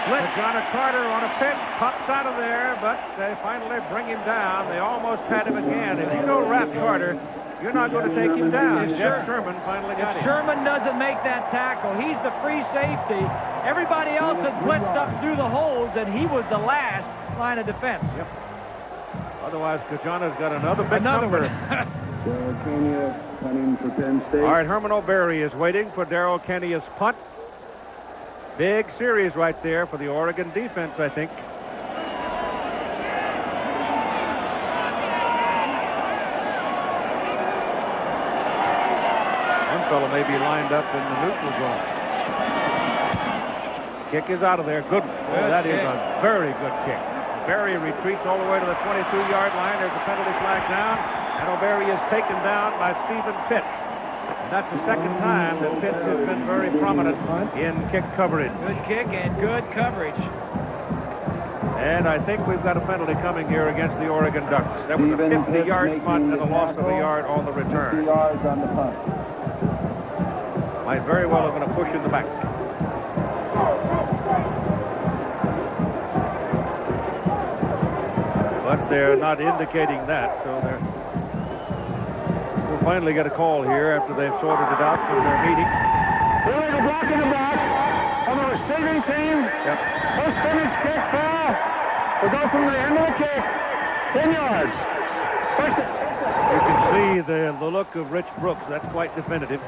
S1: John Carter on a pitch, pops out of there, but they finally bring him down. They almost had him again. If you don't wrap Carter, you're not going to take him down. Jeff Sherman finally got him.
S2: Sherman doesn't make that tackle. He's the free safety. Everybody else had blitzed up through the holes, and he was the last line of defense.
S1: Yep. Otherwise, Kajana's got another big number.
S4: Darrell Kenya punting for Penn State.
S1: All right, Herman O'Berry is waiting for Darrell Kenya's punt. Big series right there for the Oregon defense, I think. One fellow may be lined up in the neutral zone. Kick is out of there. Good. Oh, that is a very good kick. O'Berry retreats all the way to the 22-yard line. There's a penalty flag down, and O'Berry is taken down by Stephen Pitt. That's the second time that Pitt has been very prominent in kick coverage.
S2: Good kick and good coverage.
S1: And I think we've got a penalty coming here against the Oregon Ducks. That was a 50-yard punt and a loss of a yard on the return.
S4: 50 yards on the punt.
S1: Might very well have been a push in the back. But they're not indicating that, so they're... We'll finally get a call here after they've sorted it out from their meeting.
S14: Doing a block in the back on the receiving team.
S1: Yep.
S14: First finish kick foul. We'll go from the end of the kick. 10 yards.
S1: You can see the look of Rich Brooks. That's quite definitive.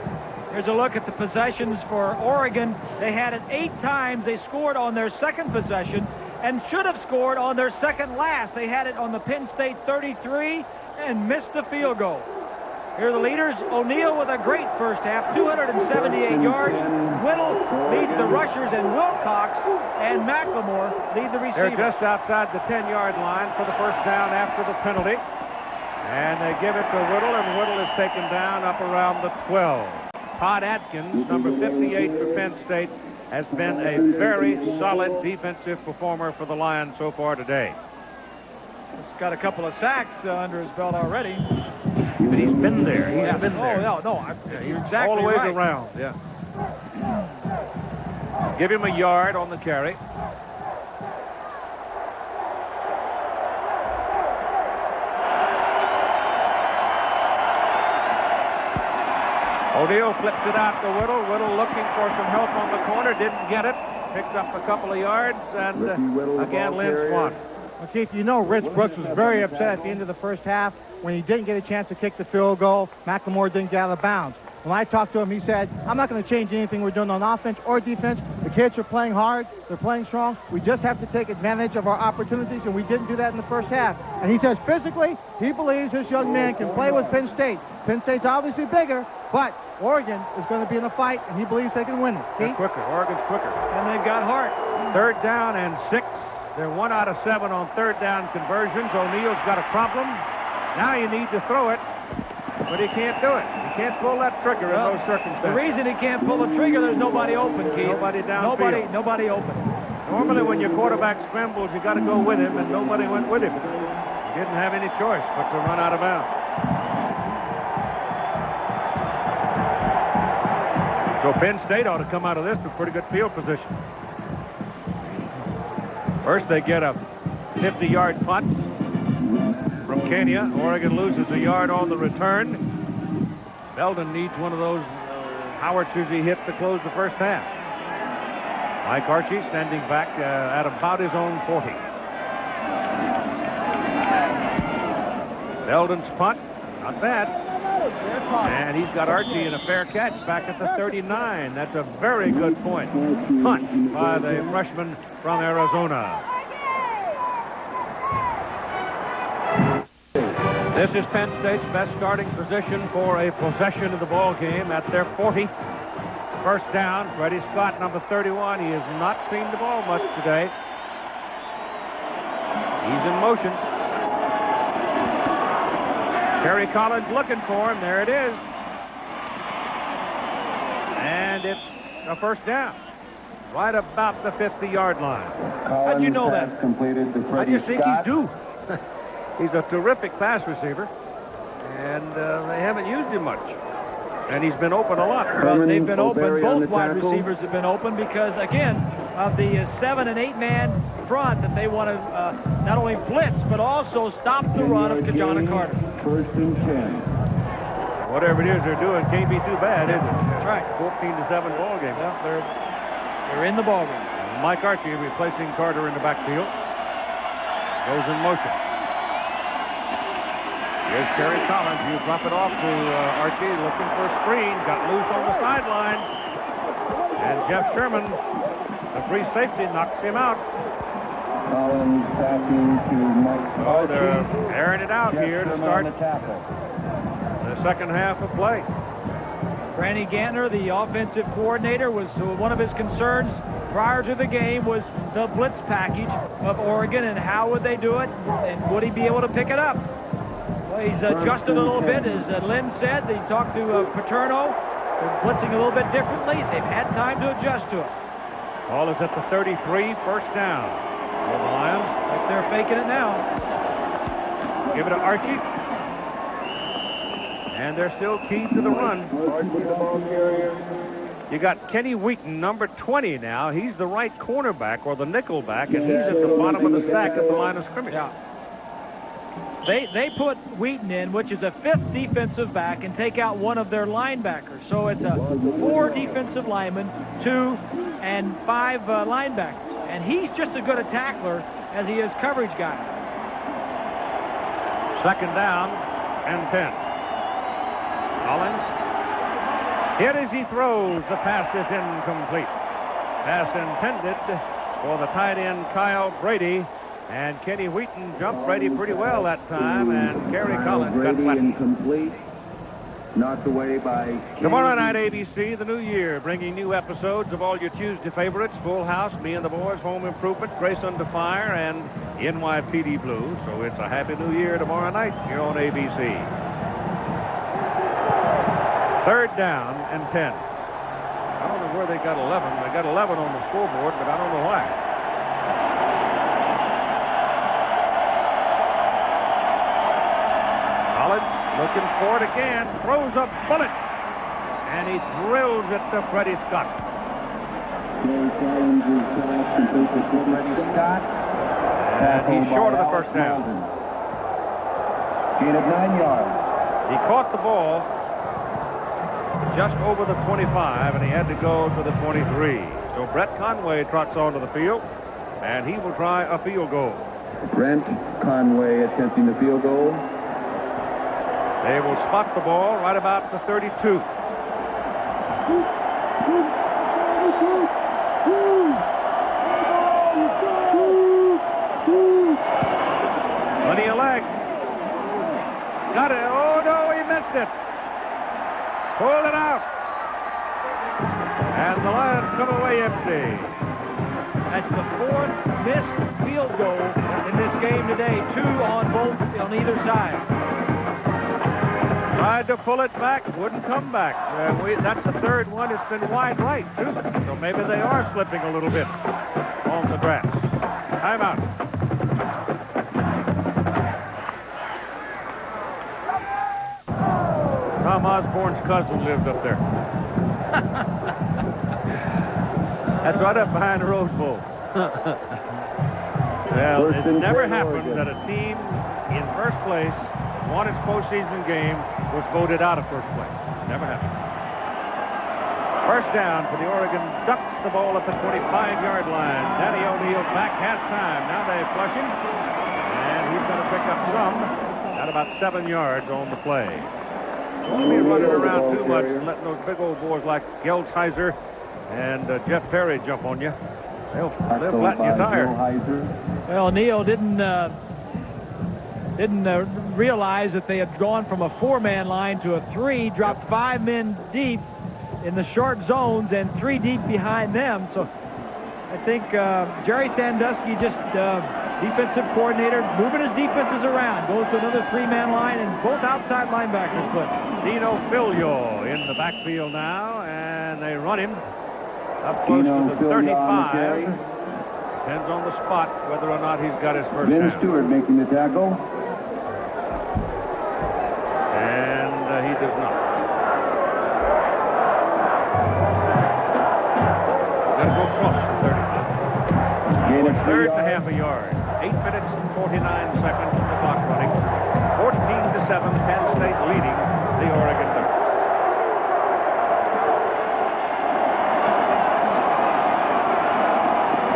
S2: Here's a look at the possessions for Oregon. They had it 8 times. They scored on their second possession and should have scored on their second last. They had it on the Penn State 33 and missed the field goal. Here are the leaders. O'Neal with a great first half, 278 yards. Whittle leads the rushers, and Wilcox and McLemore lead the receivers.
S1: They're just outside the 10-yard line for the first down after the penalty. And they give it to Whittle, and Whittle is taken down up around the 12. Todd Atkins, number 58 for Penn State, has been a very solid defensive performer for the Lions so far today.
S2: He's got a couple of sacks under his belt already.
S1: But he's been there. He's been there.
S2: You're exactly
S1: all the way
S2: right.
S1: around. Yeah. Give him a yard on the carry. O'Neal flips it out to Whittle. Whittle looking for some help on the corner. Didn't get it. Picked up a couple of yards. And again, Lynn Swan.
S3: Well, Chief, you know Rich Brooks was very upset at the end of the first half when he didn't get a chance to kick the field goal. McLemore didn't get out of bounds. When I talked to him, he said, I'm not going to change anything we're doing on offense or defense. The kids are playing hard. They're playing strong. We just have to take advantage of our opportunities, and we didn't do that in the first half. And he says physically, he believes this young man can play with Penn State. Penn State's obviously bigger, but Oregon is going to be in a fight, and he believes they can win it.
S1: They're quicker. Oregon's quicker.
S2: And they've got heart.
S1: Third down and 6. They're 1 out of 7 on third down conversions. O'Neal's got a problem. Now you need to throw it, but he can't do it. He can't pull that trigger in those circumstances.
S2: The reason he can't pull the trigger, there's nobody open, Keith.
S1: Nobody downfield.
S2: Nobody open.
S1: Normally when your quarterback scrambles, you got to go with him, and nobody went with him. He didn't have any choice but to run out of bounds. So Penn State ought to come out of this with pretty good field position. First they get a 50-yard punt from Kenya. Oregon loses a yard on the return. Belden needs one of those howitzers he hit to close the first half. Mike Archie standing back at about his own 40. Belden's punt, not bad. And he's got Archie in a fair catch back at the 39. That's a very good point. Punt by the freshman from Arizona. This is Penn State's best starting position for a possession of the ball game at their 40. First down, Freddie Scott, number 31. He has not seen the ball much today. He's in motion. Terry Collins looking for him. There it is. And it's a first down. right about the 50-yard line.
S2: How'd you know that?
S4: Completed to
S1: I just think he's due. He's a terrific pass receiver, and they haven't used him much. And he's been open a lot.
S2: Well, they've been open. Both wide receivers have been open because, again, of the 7- and 8-man front that they want to not only blitz, but also stop the run of Kajana Carter.
S4: First and 10.
S1: Whatever it is they're doing can't be too bad, is it?
S2: That's right.
S1: 14-7 ball game.
S2: Yeah, they're in the ball game.
S1: Mike Archie replacing Carter in the backfield. Goes in motion. Here's Kerry Collins. You drop it off to Archie, looking for a screen. Got loose on the sideline. And Jeff Sherman, the free safety, knocks him out.
S4: Collins passing to Mike Archie.
S1: They're airing it out
S4: Jeff
S1: here to
S4: Sherman
S1: start
S4: on the tackle.
S1: the second half of play.
S2: Randy Gantner, the offensive coordinator, was one of his concerns prior to the game was the blitz package of Oregon and how would they do it and would he be able to pick it up? Well, he's adjusted a little bit, as Lynn said. He talked to Paterno. They're blitzing a little bit differently. They've had time to adjust to it.
S1: Ball is at the 33, first down. For the Lions.
S2: Like they're faking it now.
S1: Give it to Archie. And they're still key to the run. You got Kenny Wheaton, number 20 now. He's the right cornerback or the nickel back, and he's at the bottom of the stack at the line of scrimmage.
S2: Yeah. They put Wheaton in, which is a 5th defensive back, and take out one of their linebackers. So it's a 4 defensive linemen, 2 and 5 linebackers. And he's just as good a tackler as he is coverage guy.
S1: Second down and 10. Collins hit as he throws. The pass is incomplete. Pass intended for the tight end Kyle Brady. And Kenny Wheaton jumped Brady pretty well that time, and Kerry Collins got flattened.
S4: Incomplete. Knocked away by...
S1: Tomorrow night, ABC, the new year, bringing new episodes of all your Tuesday favorites, Full House, Me and the Boys, Home Improvement, Grace Under Fire, and NYPD Blue. So it's a happy new year tomorrow night here on ABC. Third down and 10. I don't know where they got 11. They got 11 on the scoreboard, but I don't know why. Looking for it again, throws a bullet, and he drills it to Freddie Scott. And he's short of the first down.
S4: Gain of 9 yards.
S1: He caught the ball just over the 25, and he had to go to the 23. So Brett Conway trots onto the field, and he will try a field goal.
S4: Brent Conway attempting the field goal.
S1: They will spot the ball right about the 32. Plenty of leg. Got it. Oh, no, he missed it. Pulled it out. And the Lions come away empty.
S2: That's the 4th missed field goal in this game today. 2 on either side.
S1: Tried to pull it back, wouldn't come back. That's the 3rd one. It's been wide right, too. So maybe they are slipping a little bit on the grass. Timeout. Tom Osborne's cousin lived up there. That's right up behind the Rose Bowl. Well, it never happened that a team in first place won its postseason game, was voted out of first place. Never happened. First down for the Oregon Ducks. The ball at the 25-yard line. Danny O'Neal back, has time. Now they flush him, and he's going to pick up some at about 7 yards on the play. Don't be running around too much and letting those big old boys like Gelsheiser and Jeff Perry jump on you. They'll flatten your tire.
S2: Well, Neal didn't realize that they had gone from a 4-man line to a 3, dropped 5 men deep in the short zones and 3 deep behind them. So I think Jerry Sandusky, just defensive coordinator, moving his defenses around, goes to another 3-man line, and both outside linebackers put.
S1: Dino Filio in the backfield now, and they run him. Up close to the 35. Depends on the spot whether or not he's got his first
S4: Vin
S1: down.
S4: Stewart making the tackle.
S1: And he does not. Gonna go close to 35.
S4: Gain of 3
S1: Third and a
S4: yards.
S1: half a yard. 8 minutes and 49 seconds of the clock running. 14-7, Penn State leading the Oregon Ducks.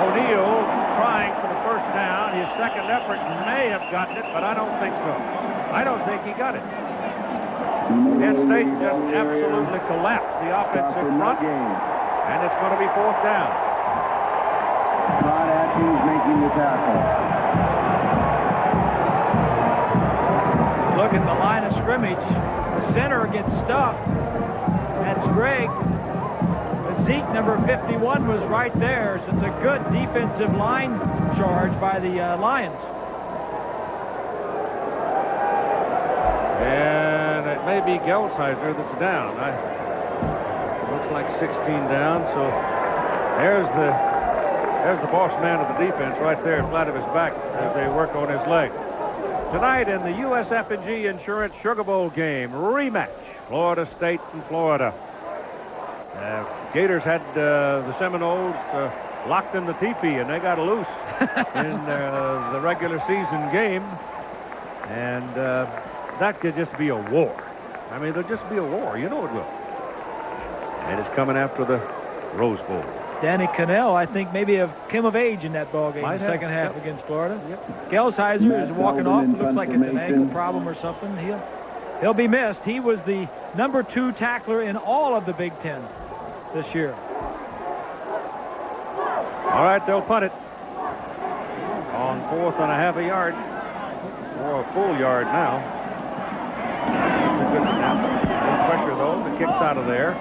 S1: O'Neal trying for the first down. His second effort may have gotten it, but I don't think so. I don't think he got it. Penn State just absolutely collapsed the offensive front, and it's going to be 4th down.
S4: Todd Atkins making the tackle.
S2: Look at the line of scrimmage. The center gets stuck. That's Greg. But Zeke, number 51, was right there. So it's a good defensive line charge by the Lions.
S1: And it may be Gelsheiser that's down. Looks like 16 down. So there's the boss man of the defense right there, flat of his back as they work on his leg. Tonight in the USF&G Insurance Sugar Bowl game, rematch, Florida State and Florida. Gators had the Seminoles locked in the teepee, and they got loose in the regular season game. And that could just be a war. I mean, there'll just be a war. You know it will. And it's coming after the Rose Bowl.
S2: Danny Cannell, I think, maybe came of age in that ball game, the second half against Florida. Gelsheiser is walking off. It looks like it's an ankle problem or something. He'll be missed. He was the number 2 tackler in all of the Big Ten this year.
S1: All right, they'll punt it on 4th and a half a yard, or a full yard now. Good snap. No pressure though. The kick's out of there.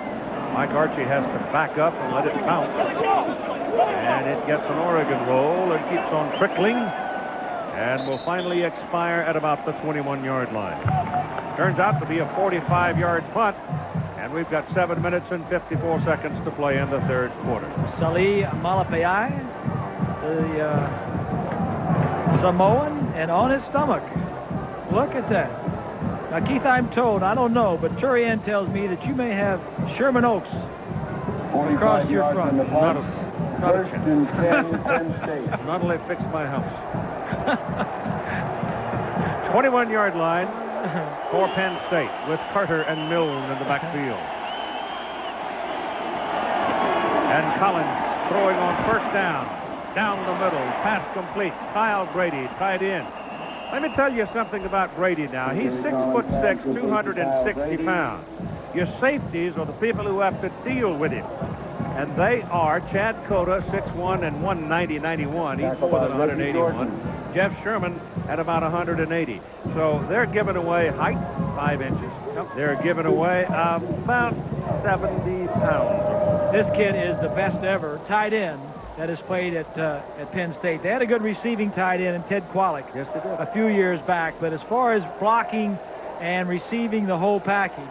S1: Mike Archie has to back up and let it bounce. And it gets an Oregon roll and keeps on trickling and will finally expire at about the 21-yard line. Turns out to be a 45-yard punt, and we've got 7 minutes and 54 seconds to play in the 3rd quarter.
S2: Salih Malapai, the Samoan, and on his stomach. Look at that. Now, Keith, I'm told, I don't know, but Turian tells me that you may have Sherman Oaks across your front.
S1: Not a chance. Not unless I fix my house. 21-yard line for Penn State with Carter and Milne in the backfield. And Collins throwing on 1st down. Down the middle. Pass complete. Kyle Brady tied in. Let me tell you something about Brady now. He's 6'6", 260 pounds. Your safeties are the people who have to deal with him. And they are Chad Cota, 6'1" and 190-91. He's more than 181. Jeff Sherman at about 180. So they're giving away height, 5 inches. They're giving away about 70 pounds.
S2: This kid is the best ever tight end that has played at Penn State. They had a good receiving tight end in Ted Kwalik a few years back. But as far as blocking and receiving the whole package,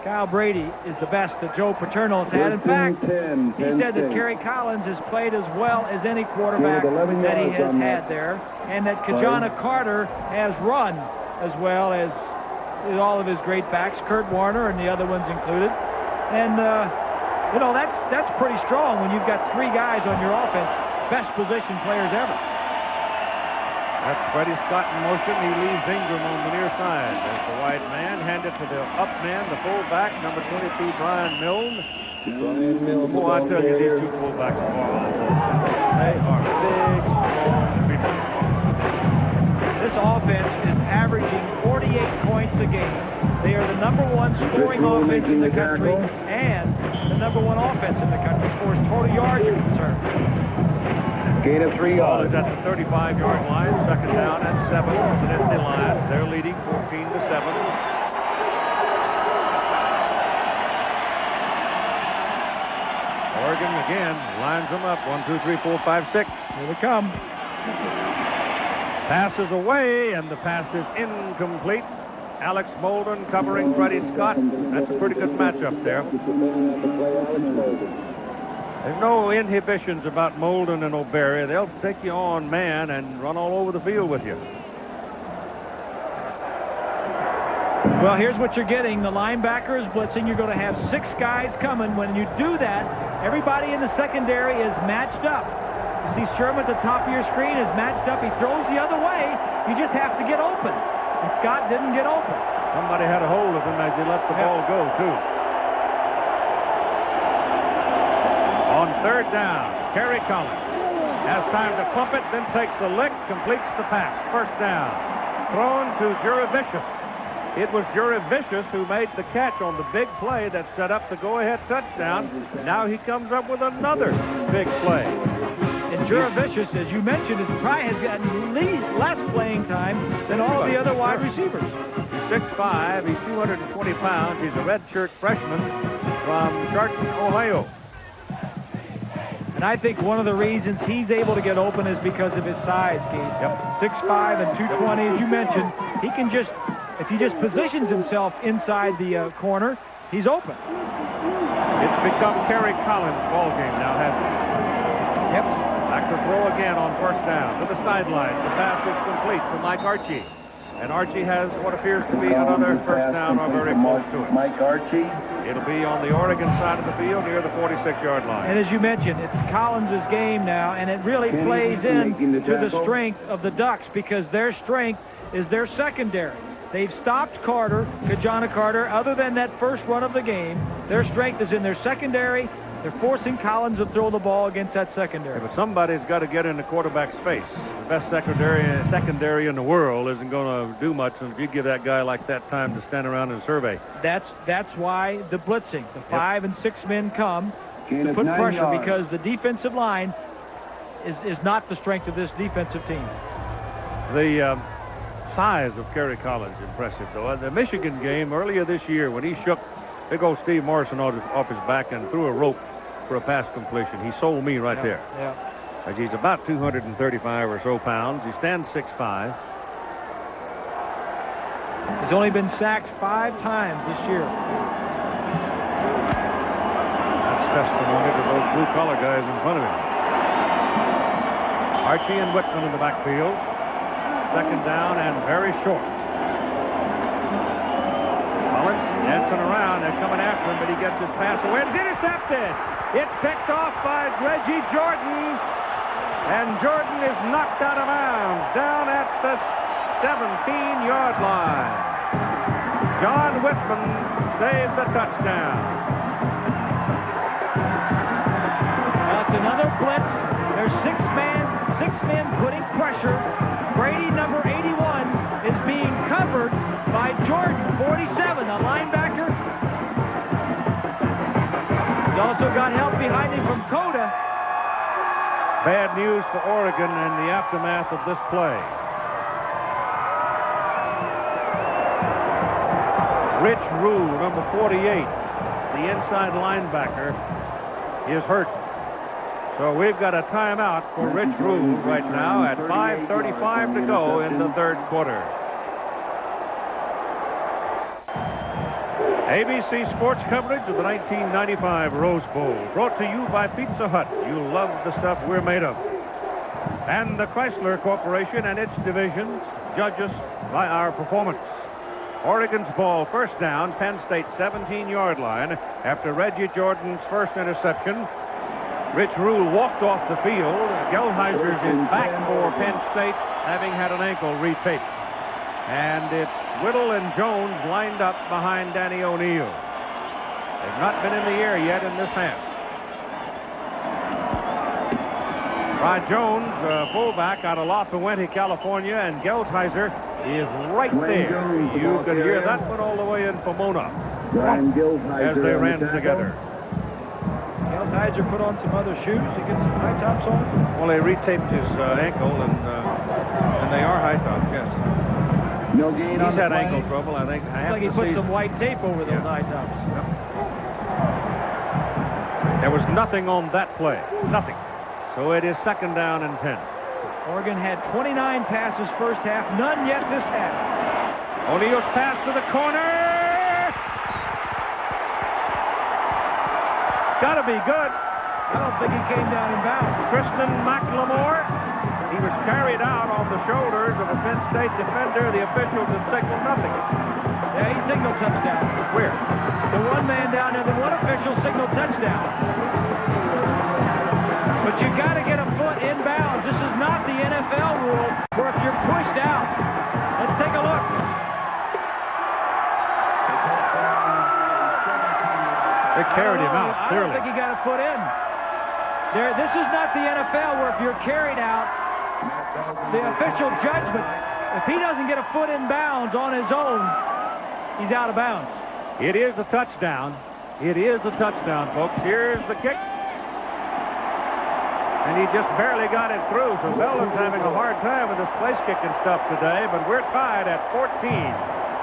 S2: Kyle Brady is the best that Joe Paterno has had. In fact, he said that Kerry Collins has played as well as any quarterback that he has had there, and that Kajana Carter has run as well as all of his great backs, Kurt Warner and the other ones included. And you know, that's pretty strong when you've got 3 guys on your offense, best position players ever.
S1: That's Freddie Scott in motion. He leaves Ingram on the near side. There's the wide man, handed to the up man, the fullback, number 22, Brian Milne. Oh, I tell you, these 2 fullbacks are they are big, strong people.
S2: This offense is averaging 48 points a game. They are the number 1 scoring offense in the country and the number 1 offense in the country as far as total yards are concerned.
S4: Gain of 3
S1: Ball
S4: yards.
S1: is at the 35-yard line. 2nd down and 7 from the Nittany Lions. They're leading 14-7. Oregon again lines them up. 1, 2, 3, 4, 5, 6.
S2: Here they come.
S1: Passes away, and the pass is incomplete. Alex Molden covering Freddie Scott. That's a pretty good matchup there. There's no inhibitions about Molden and O'Berry. They'll take you on man and run all over the field with you.
S2: Well, here's what you're getting. The linebacker is blitzing. You're going to have 6 guys coming. When you do that, everybody in the secondary is matched up. You see Sherman at the top of your screen is matched up. He throws the other way. You just have to get open. And Scott didn't get open.
S1: Somebody had a hold of him as he let the ball go, too. On 3rd down, Kerry Collins has time to pump it, then takes the lick, completes the pass. 1st down. Thrown to Juravicius. It was Juravicius who made the catch on the big play that set up the go-ahead touchdown. Now he comes up with another big play.
S2: And Juravicius, as you mentioned, probably has gotten less playing time than all the other wide receivers.
S1: He's 6'5", he's 220 pounds. He's a redshirt freshman from Charleston, Ohio.
S2: And I think one of the reasons he's able to get open is because of his size, Keith.
S1: Yep.
S2: 6'5" and 220, as you mentioned. He can just, if he just positions himself inside the corner, he's open.
S1: It's become Kerry Collins' ball game now, hasn't it?
S2: Yep.
S1: Back to throw again on 1st down to the sideline. The pass is complete to Mike Archie. And Archie has what appears to be another 1st down or very close to it.
S4: Mike Archie.
S1: It'll be on the Oregon side of the field near the 46-yard line.
S2: And as you mentioned, it's Collins' game now, and it really plays in to the strength of the Ducks because their strength is their secondary. They've stopped Carter, Kajana Carter, other than that first run of the game. Their strength is in their secondary. They're forcing Collins to throw the ball against that secondary.
S1: Yeah, but somebody's got to get in the quarterback space. The best secondary in the world isn't going to do much if you give that guy like that time to stand around and survey.
S2: That's why the blitzing. The 5 and 6 men come to put pressure because the defensive line is not the strength of this defensive team.
S1: The size of Kerry Collins impressive, though. The Michigan game earlier this year when he shook big old Steve Morrison off his back and threw a rope for a pass completion, he sold me right there.
S2: Yeah.
S1: As he's about 235 or so pounds. He stands 6'5".
S2: He's only been sacked 5 times this year.
S1: That's testimony to those blue-collar guys in front of him. Archie and Whitman in the backfield. 2nd down and very short. Collins dancing around. They're coming after him, but he gets his pass away. It's intercepted. It's picked off by Reggie Jordan. And Jordan is knocked out of bounds down at the 17-yard line. John Whitman saved the touchdown.
S2: That's another blitz. There's 6 men putting pressure. Brady, number 81, is being covered by Jordan, 47, a linebacker. He's also got help behind him from Coda.
S1: Bad news for Oregon in the aftermath of this play. Rich Rue, number 48, the inside linebacker, is hurt. So we've got a timeout for Rich Rue right now at 5:35 to go in the 3rd quarter. ABC Sports coverage of the 1995 Rose Bowl, brought to you by Pizza Hut. You love the stuff we're made of. And the Chrysler Corporation and its divisions judge us by our performance. Oregon's ball, 1st down, Penn State 17-yard line after Reggie Jordan's first interception. Rich Rule walked off the field. Geldheiser's is back for Penn State, having had an ankle retaped. And it's Whittle and Jones lined up behind Danny O'Neill. They've not been in the air yet in this half. Rod Jones, fullback out of Lafayette, California, and Geldheiser is right there. You could hear that one all the way in Pomona as they ran together.
S2: Geldheiser put on some other shoes to get some high tops on.
S1: Well, they retaped his ankle, and they are high tops, yes.
S4: No gain on
S1: He's had ankle trouble, I think.
S2: Looks like he put some white tape over those high tops.
S1: Yep. There was nothing on that play. Nothing. So it is 2nd down and 10.
S2: Oregon had 29 passes first half, none yet this half.
S1: O'Neill's pass to the corner. Got to be good.
S2: I don't think he came down in bounds.
S1: Tristan McLemore, he was carried out on the shoulders of a Penn State defender. The officials have signaled nothing.
S2: Yeah, he signaled touchdown.
S1: Where?
S2: The one man down there, the one official signaled touchdown. But you got to get a foot in bounds. This is not the NFL rule where if you're pushed out. Let's take a look.
S1: They carried him out,
S2: I
S1: clearly.
S2: don't think he got a foot in. This is not the NFL where if you're carried out, the official judgment, if he doesn't get a foot in bounds on his own, he's out of bounds.
S1: It is a touchdown. It is a touchdown, folks. Here's the kick. And he just barely got it through. So Belden's having a hard time with this place kicking stuff today, but we're tied at 14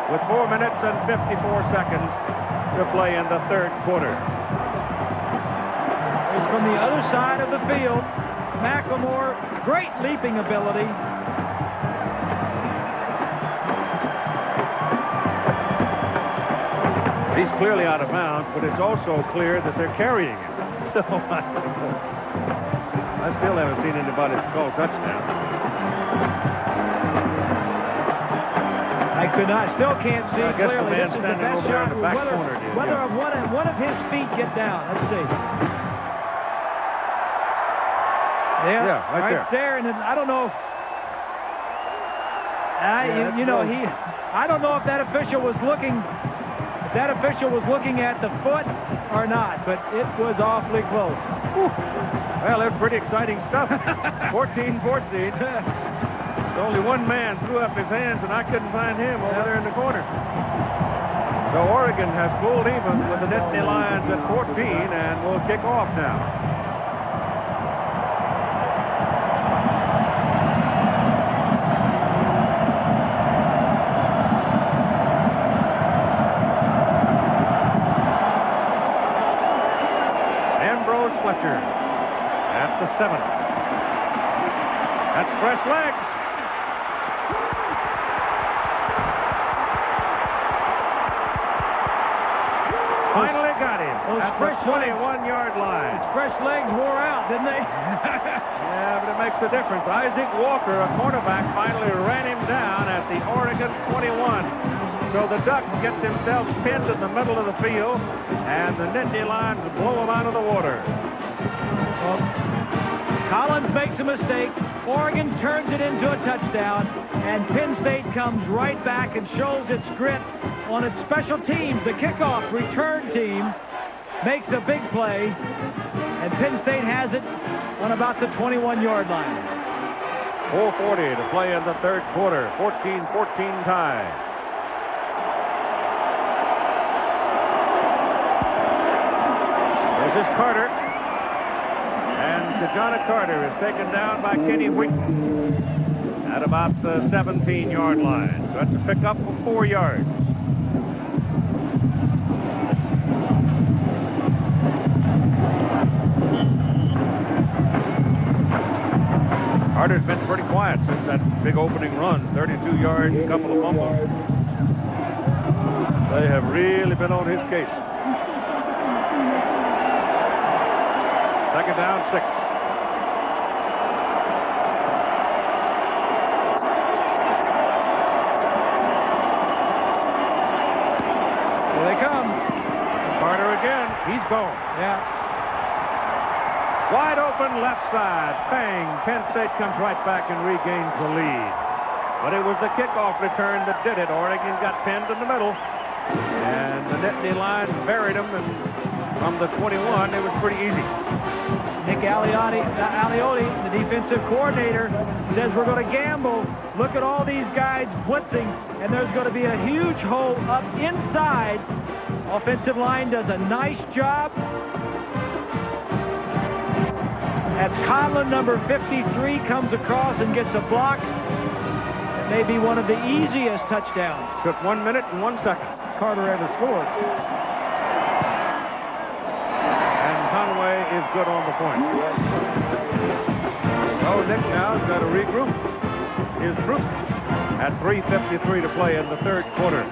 S1: with 4 minutes and 54 seconds to play in the third quarter.
S2: It's from the other side of the field. McLemore, great leaping ability.
S1: He's clearly out of bounds, but it's also clear that they're carrying him. So I still haven't seen anybody call touchdown.
S2: I still can't see
S1: I guess
S2: clearly.
S1: the man
S2: This is the
S1: standing
S2: best
S1: over there in
S2: shot.
S1: the back corner did.
S2: Whether
S1: Yeah.
S2: one of his feet get down. Let's see. Yeah,
S1: right
S2: there. And then, I don't know. I don't know if that official was looking. If that official was looking at the foot or not, but it was awfully close.
S1: Whew. Well, it's pretty exciting stuff. 14-14. Only one man threw up his hands, and I couldn't find him over there in the corner. So Oregon has pulled even with the Nittany Lions at 14, and will kick off now. Fletcher at the 7. That's fresh legs. Finally got him at the 21-yard line.
S2: His fresh legs wore out, didn't they?
S1: Yeah, but it makes a difference. Isaac Walker, a cornerback, finally ran him down at the Oregon 21. So the Ducks get themselves pinned in the middle of the field, and the Nittany Lions blow them out of the water.
S2: Well, Collins makes a mistake. Oregon turns it into a touchdown, and Penn State comes right back and shows its grit on its special teams. The kickoff return team makes a big play, and Penn State has it on about the 21-yard line.
S1: 4:40 to play in the third quarter. 14-14 tie. This is Carter. And Kajana Carter is taken down by Kenny Wheaton at about the 17-yard line. So that's a pickup for 4 yards. Carter's been pretty quiet since that big opening run. 32 yards, a couple of fumbles. They have really been on his case. Second down, 6.
S2: Here they come.
S1: Carter again. He's gone.
S2: Yeah.
S1: Wide open left side. Bang. Penn State comes right back and regains the lead. But it was the kickoff return that did it. Oregon got pinned in the middle. And the Nittany Lions buried them. And from the 21, it was pretty easy.
S2: Nick Alioti, the defensive coordinator, says we're going to gamble. Look at all these guys blitzing, and there's going to be a huge hole up inside. Offensive line does a nice job. That's Conlon, number 53, comes across and gets a block. It may be one of the easiest touchdowns.
S1: Took 1 minute and 1 second.
S2: Carter ever scored.
S1: Conway is good on the point. So Nick now's got to regroup his group at 3:53 to play in the third quarter.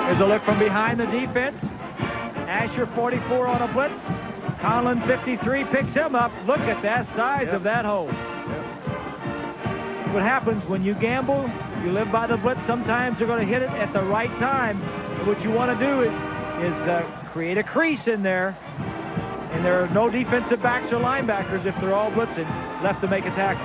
S2: As Here's a look from behind the defense. Asher 44 on a blitz. Conlon 53 picks him up. Look at that size of that hole. What happens when you gamble, you live by the blitz, sometimes you're going to hit it at the right time. And what you want to do is create a crease in there. And there are no defensive backs or linebackers if they're all blitzing left to make a tackle.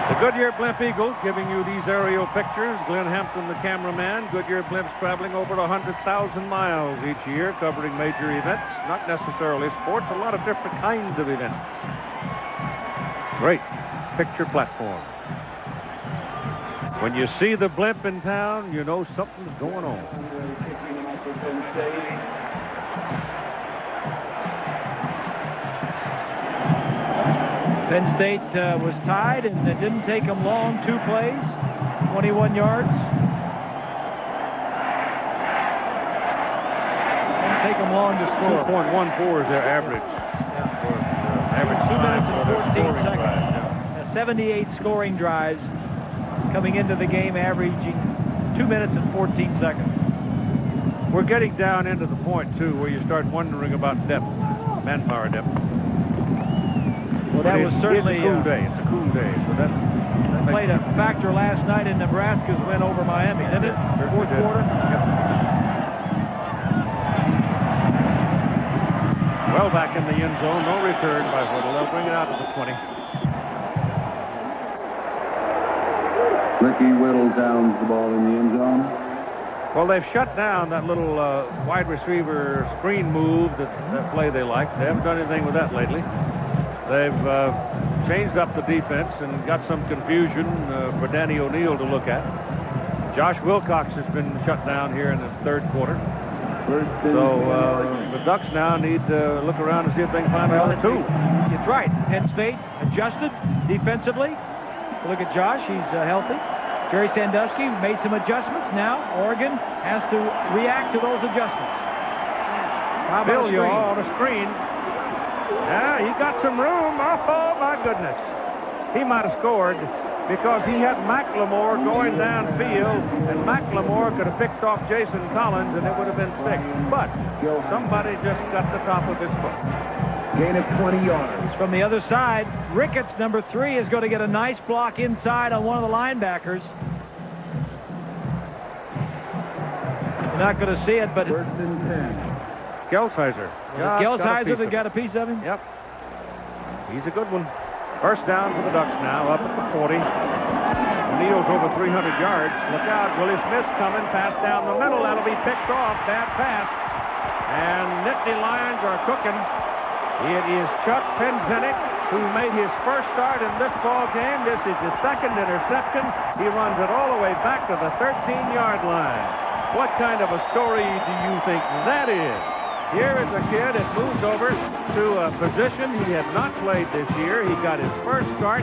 S1: The Goodyear Blimp Eagles giving you these aerial pictures. Glenn Hampton, the cameraman. Goodyear Blimps traveling over 100,000 miles each year, covering major events, not necessarily sports, a lot of different kinds of events. Great picture platform. When you see the blimp in town, you know something's going on.
S2: Penn State was tied, and it didn't take them long. 2 plays, 21 yards. Didn't take them long to score.
S1: 2.14 is their average. Average
S2: 2 minutes and 14 seconds. 78 scoring drives coming into the game, averaging 2 minutes and 14 seconds.
S1: We're getting down into the point, too, where you start wondering about depth, manpower depth.
S2: Well, that was certainly
S1: a cool day. It's a cool day. So that
S2: played a factor last night in Nebraska's win over Miami, didn't it? Fourth quarter.
S1: Yep. Well, back in the end zone, no return by Whittle. They'll bring it out to the 20.
S4: Ricky Whittle downs the ball in the end zone.
S1: Well, they've shut down that little wide receiver screen move, that play they like. They haven't done anything with that lately. They've changed up the defense and got some confusion for Danny O'Neill to look at. Josh Wilcox has been shut down here in the third quarter. So the Ducks now need to look around and see if they can find another 2.
S2: It's right. Penn State adjusted defensively. Look at Josh. He's healthy. Jerry Sandusky made some adjustments. Now Oregon has to react to those adjustments. How about
S1: Bill on a screen. Yeah, he got some room. Oh, my goodness. He might have scored because he had McLemore going downfield, and McLemore could have picked off Jason Collins, and it would have been 6. But somebody just got the top of his foot.
S11: Gain of 20 yards.
S2: From the other side, Ricketts, number 3, is going to get a nice block inside on one of the linebackers. You're not going to see it, but
S11: First and 10.
S1: Gelsheiser.
S2: Gelsheiser that got a piece of him?
S1: Yep. He's a good one. First down for the Ducks now, up at the 40. O'Neill's over 300 yards. Look out, Willie Smith's coming. Pass down the middle. That'll be picked off. Bad pass. And Nittany Lions are cooking. It is Chuck Penzinik who made his first start in this ball game. This is his second interception. He runs it all the way back to the 13-yard line. What kind of a story do you think that is? Here is a kid that moves over to a position he had not played this year. He got his first start.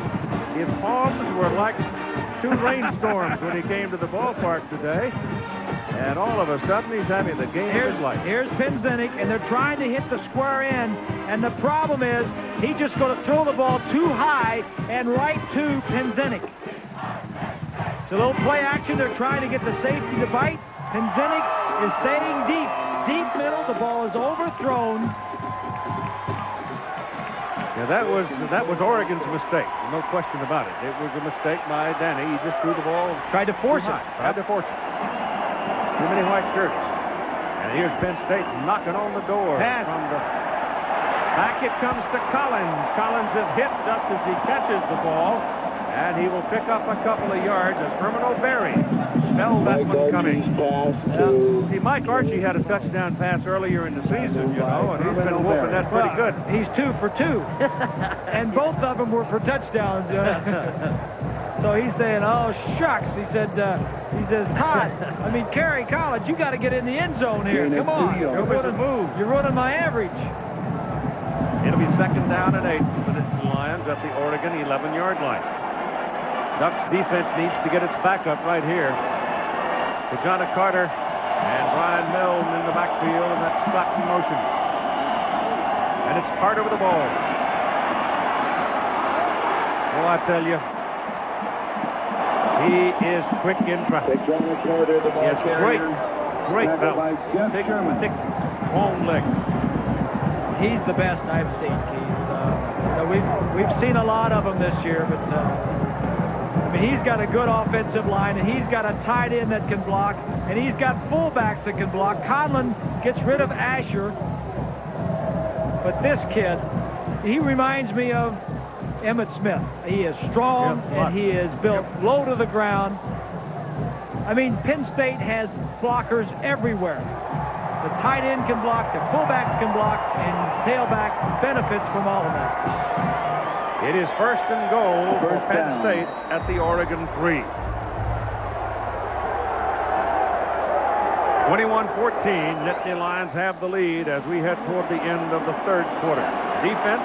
S1: His palms were like 2 rainstorms when he came to the ballpark today. And all of a sudden, he's having the game of his life.
S2: Here's Penzinik, and they're trying to hit the square end. And the problem is, he's just going to throw the ball too high and right to Penzinik. It's a little play action. They're trying to get the safety to bite. Penzinik is staying deep. Deep middle. The ball is overthrown.
S1: Yeah, that was Oregon's mistake. No question about it. It was a mistake by Danny. He just threw the ball.
S2: Tried to force it.
S1: Tried to force it. Too many white shirts. And here's Penn State knocking on the door.
S2: Pass.
S1: From the back it comes to Collins. Collins is hit just as he catches the ball. And he will pick up a couple of yards as Herman O'Berry smelled that one coming. See, Mike Archie had a touchdown pass earlier in the season, you know, and he's been whooping that pretty good.
S2: He's 2 for 2. And both of them were for touchdowns. So he's saying, oh, shucks. He says, Kerry Collins, you got to get in the end zone here. Come on. You're running my average.
S1: It'll be second down and 8 for the Lions at the Oregon 11-yard line. Ducks defense needs to get its back up right here. To Johnny Carter and Brian Milne in the backfield, and that's slot in motion. And it's Carter with the ball. Oh, I tell you, He is quick in traffic. He has great balance. Big, thick, long legs.
S2: He's the best I've seen, Keith. We've seen a lot of them this year, but I mean, he's got a good offensive line, and he's got a tight end that can block, and he's got fullbacks that can block. Conlon gets rid of Asher, but this kid, he reminds me of Emmitt Smith. He is strong, and he is built low to the ground. I mean, Penn State has blockers everywhere. The tight end can block, the fullbacks can block, and tailback benefits from all of that.
S1: It is first and goal for Penn State at the Oregon 3. 21-14, Nittany Lions have the lead as we head toward the end of the third quarter. Defense,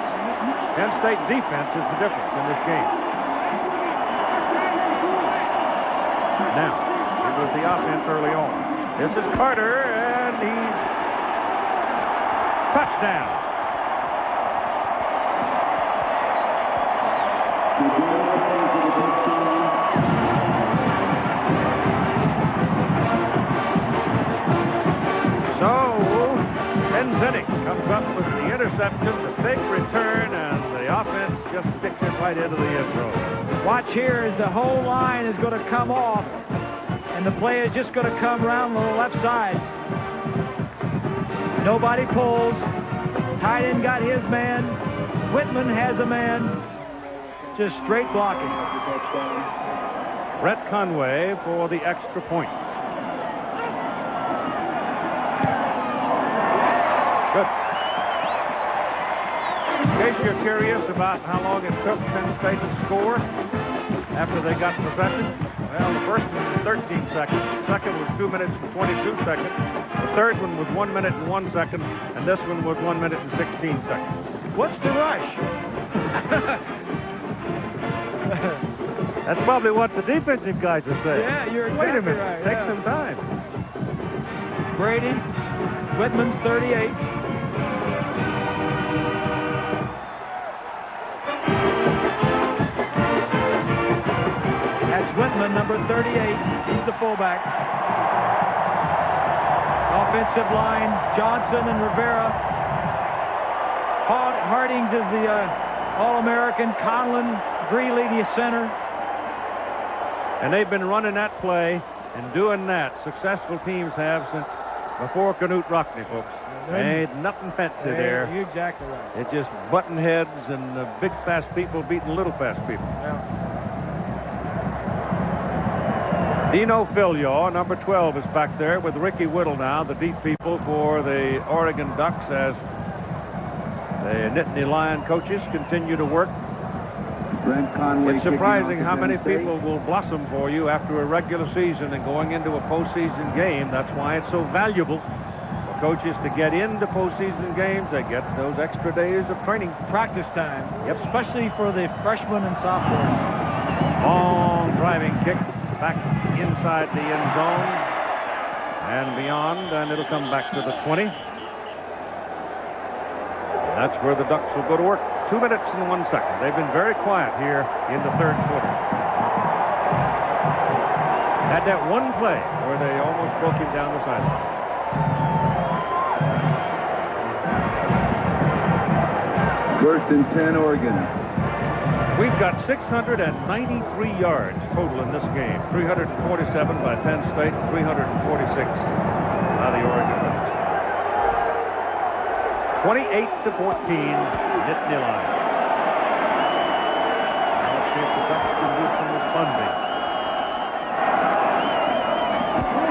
S1: Penn State defense is the difference in this game. Now, it was the offense early on. This is Carter, and he's touchdown. So, Penn comes up with the interception, the big return, and the offense just sticks it right into the end zone.
S2: Watch here as the whole line is going to come off, and the play is just going to come around the left side. Nobody pulls. Tight end got his man. Whitman has a man. Just straight blocking.
S1: Brett Conway for the extra point. Good. In case you're curious about how long it took Penn State to score after they got possession, well, the first one was 13 seconds. The second was 2 minutes and 22 seconds. The third one was 1 minute and 1 second. And this one was 1 minute and 16 seconds.
S2: What's the rush?
S1: That's probably what the defensive guys are saying.
S2: Yeah, you're exactly
S1: Wait a minute.
S2: right.
S1: Take some time.
S2: Brady, Whitman's 38. That's Whitman, number 38. He's the fullback. Offensive line, Johnson and Rivera. Hardings is the All-American. Conlon, Greeley, the center.
S1: And they've been running that play and doing that. Successful teams have since before Canute Rockney, folks. Ain't nothing fancy there.
S2: You're exactly right.
S1: It's just button heads and big, fast people beating little, fast people.
S2: Yeah.
S1: Dino Filiaw, number 12, is back there with Ricky Whittle now, the deep people for the Oregon Ducks as the Nittany Lion coaches continue to work. It's surprising how many people will blossom for you after a regular season and going into a postseason game. That's why it's so valuable for coaches to get into postseason games. They get those extra days of training.
S2: Practice time.
S1: Yep.
S2: Especially for the freshmen and sophomores.
S1: Long driving kick back inside the end zone and beyond, and it'll come back to the 20. That's where the Ducks will go to work. 2 minutes and 1 second. They've been very quiet here in the third quarter. Had that one play where they almost broke him down the sideline.
S4: First and 10, Oregon.
S1: We've got 693 yards total in this game. 347 by Penn State, 346 by the Oregon Ducks. 28-14, Nittany Lions. Now let's see if the Ducks can do some responding.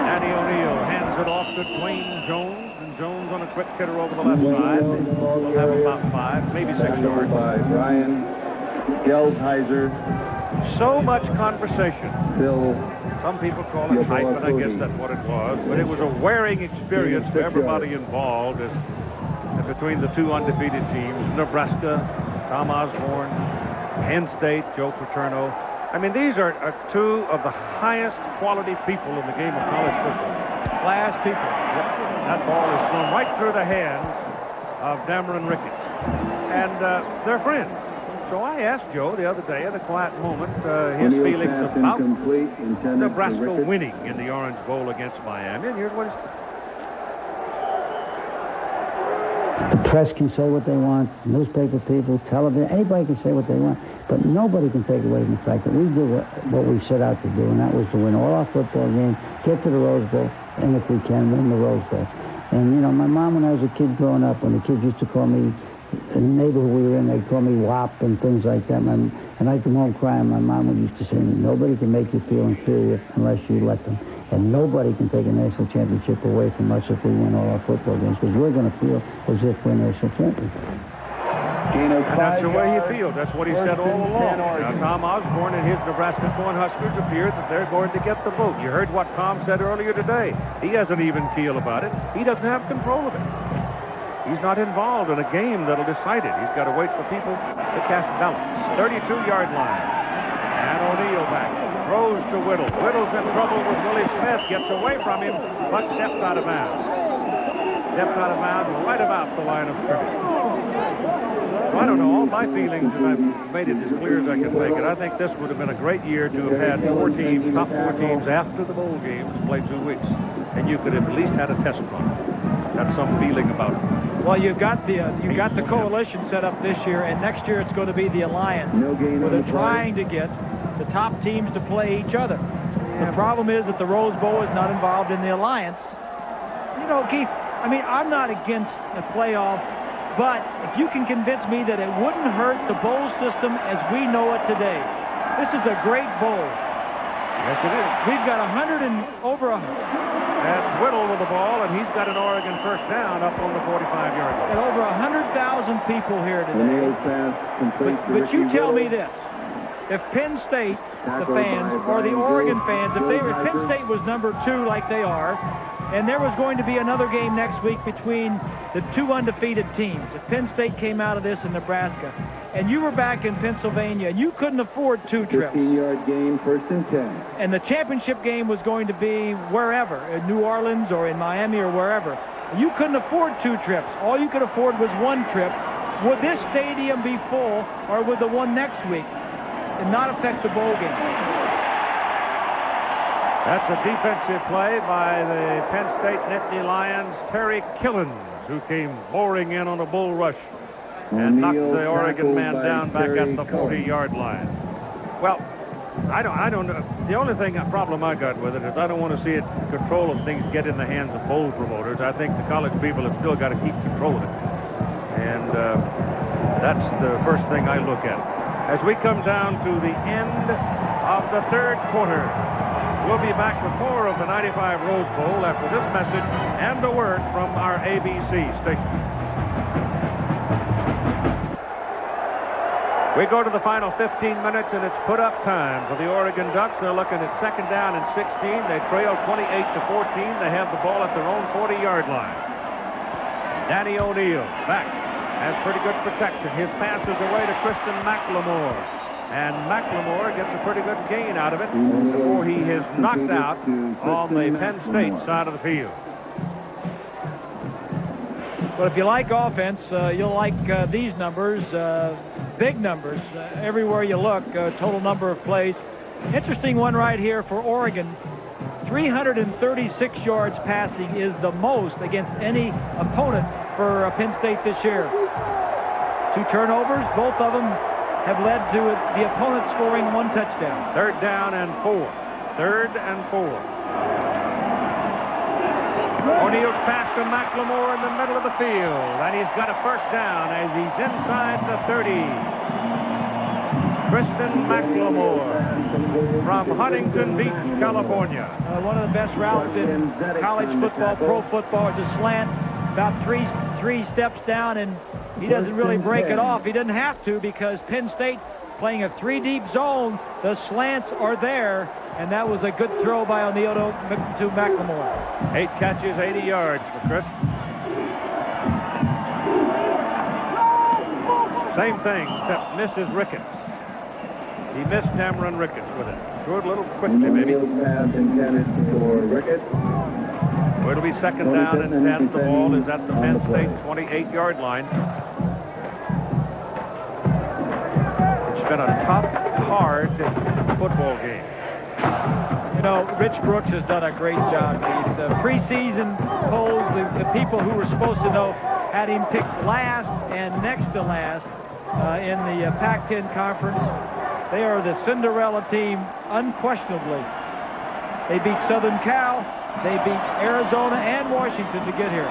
S1: Danny O'Neill hands it off to Dwayne Jones, and Jones on a quick hitter over the left side. We'll have about 5, maybe 6 yards.
S4: By Brian Geldheiser.
S1: So much conversation.
S4: Bill.
S1: Some people call it hype, and I guess that's what it was. But it was a wearing experience for everybody involved as between the two undefeated teams, Nebraska, Tom Osborne, Penn State, Joe Paterno. I mean, these are two of the highest quality people in the game of college football.
S2: Class people.
S1: That ball is thrown right through the hands of Dameron Ricketts. And they're friends. So I asked Joe the other day in a quiet moment his feelings about Nebraska winning in the Orange Bowl against Miami, and here's what he said.
S6: The press can say what they want, newspaper people, television, anybody can say what they want, but nobody can take away from the fact that we did what we set out to do, and that was to win all our football games, get to the Rose Bowl, and if we can, win the Rose Bowl. And, you know, my mom, when I was a kid growing up, when the kids used to call me, in the neighborhood we were in, they'd call me WAP and things like that, and I'd come home crying. My mom used to say to me, nobody can make you feel inferior unless you let them. And nobody can take a national championship away from us if we win all our football games, because we're going to feel as if we're national champions.
S1: And that's the way he feels. That's what he said all along. Now, Tom Osborne and his Nebraska Cornhuskers appear that they're going to get the vote. You heard what Tom said earlier today. He has an even keel about it. He doesn't have control of it. He's not involved in a game that'll decide it. He's got to wait for people to cast ballots. 32-yard line. And O'Neal back. Throws to Whittle. Whittle's in trouble with Willie Smith. Gets away from him, but steps out of bounds. Steps out of bounds right about the line of scrimmage. I don't know, all my feelings, and I've made it as clear as I can make it. I think this would have been a great year to have had four teams, top four teams after the bowl games play 2 weeks. And you could have at least had a test run. Have some feeling about it.
S2: Well, you've got the coalition set up this year, and next year it's going to be the alliance, where they're trying to get the top teams to play each other. The problem is that the Rose Bowl is not involved in the alliance. You know, Keith, I mean, I'm not against a playoff, but if you can convince me that it wouldn't hurt the bowl system as we know it today. This is a great bowl.
S1: Yes, it is.
S2: We've got
S1: That's Whittle with the ball, and he's got an Oregon first down up on the 45-yard line.
S2: and over 100,000 people here today. But you tell me this. If Penn State, the fans, or the Oregon fans, if Penn State was number 2 like they are, and there was going to be another game next week between the 2 undefeated teams, if Penn State came out of this in Nebraska, and you were back in Pennsylvania, and you couldn't afford 2 trips.
S4: 15-yard game, 1st and 10.
S2: And the championship game was going to be wherever, in New Orleans or in Miami or wherever. And you couldn't afford 2 trips. All you could afford was 1 trip. Would this stadium be full, or would the one next week and not affect the bowl game?
S1: That's a defensive play by the Penn State Nittany Lions, Terry Killens, who came boring in on a bull rush and knocked the Oregon man down back at the 40-yard line. Well, I don't know. The only problem I got with it is I don't want to see control of things get in the hands of bowl promoters. I think the college people have still got to keep control of it. And that's the first thing I look at. As we come down to the end of the 3rd quarter, we'll be back with more of the 95 Rose Bowl after this message and a word from our ABC station. We go to the final 15 minutes, and it's put-up time for the Oregon Ducks. They're looking at 2nd down and 16. They trail 28-14. They have the ball at their own 40-yard line. Danny O'Neal back. Has pretty good protection. His pass is away to Kristen McLemore. And McLemore gets a pretty good gain out of it before he is knocked out on the Penn State side of the field.
S2: But if you like offense, you'll like these numbers, big numbers, everywhere you look, total number of plays. Interesting one right here for Oregon. 336 yards passing is the most against any opponent for Penn State this year. 2 turnovers, both of them have led to the opponent scoring 1 touchdown.
S1: 3rd down and 4. 3rd and 4. O'Neal's pass to McLemore in the middle of the field, and he's got a first down as he's inside the 30. Kristen McLemore from Huntington Beach, California.
S2: One of the best routes in college football, pro football, is a slant, about three steps down, and he doesn't really break it off. He doesn't have to, because Penn State playing a 3-deep zone. The slants are there, and that was a good throw by O'Neal to McLemore.
S1: 8 catches, 80 yards for Chris. Same thing, except misses Ricketts. He missed Cameron Ricketts with it. Good little quickly, maybe.
S4: Pass intended for Ricketts.
S1: It'll be 2nd down and 10. The ball is at the Penn State 28-yard line. been a tough, hard football game.
S2: You know, Rich Brooks has done a great job. The preseason polls, the people who were supposed to know had him picked last and next to last in the Pac-10 conference. They are the Cinderella team, unquestionably. They beat Southern Cal. They beat Arizona and Washington to get here.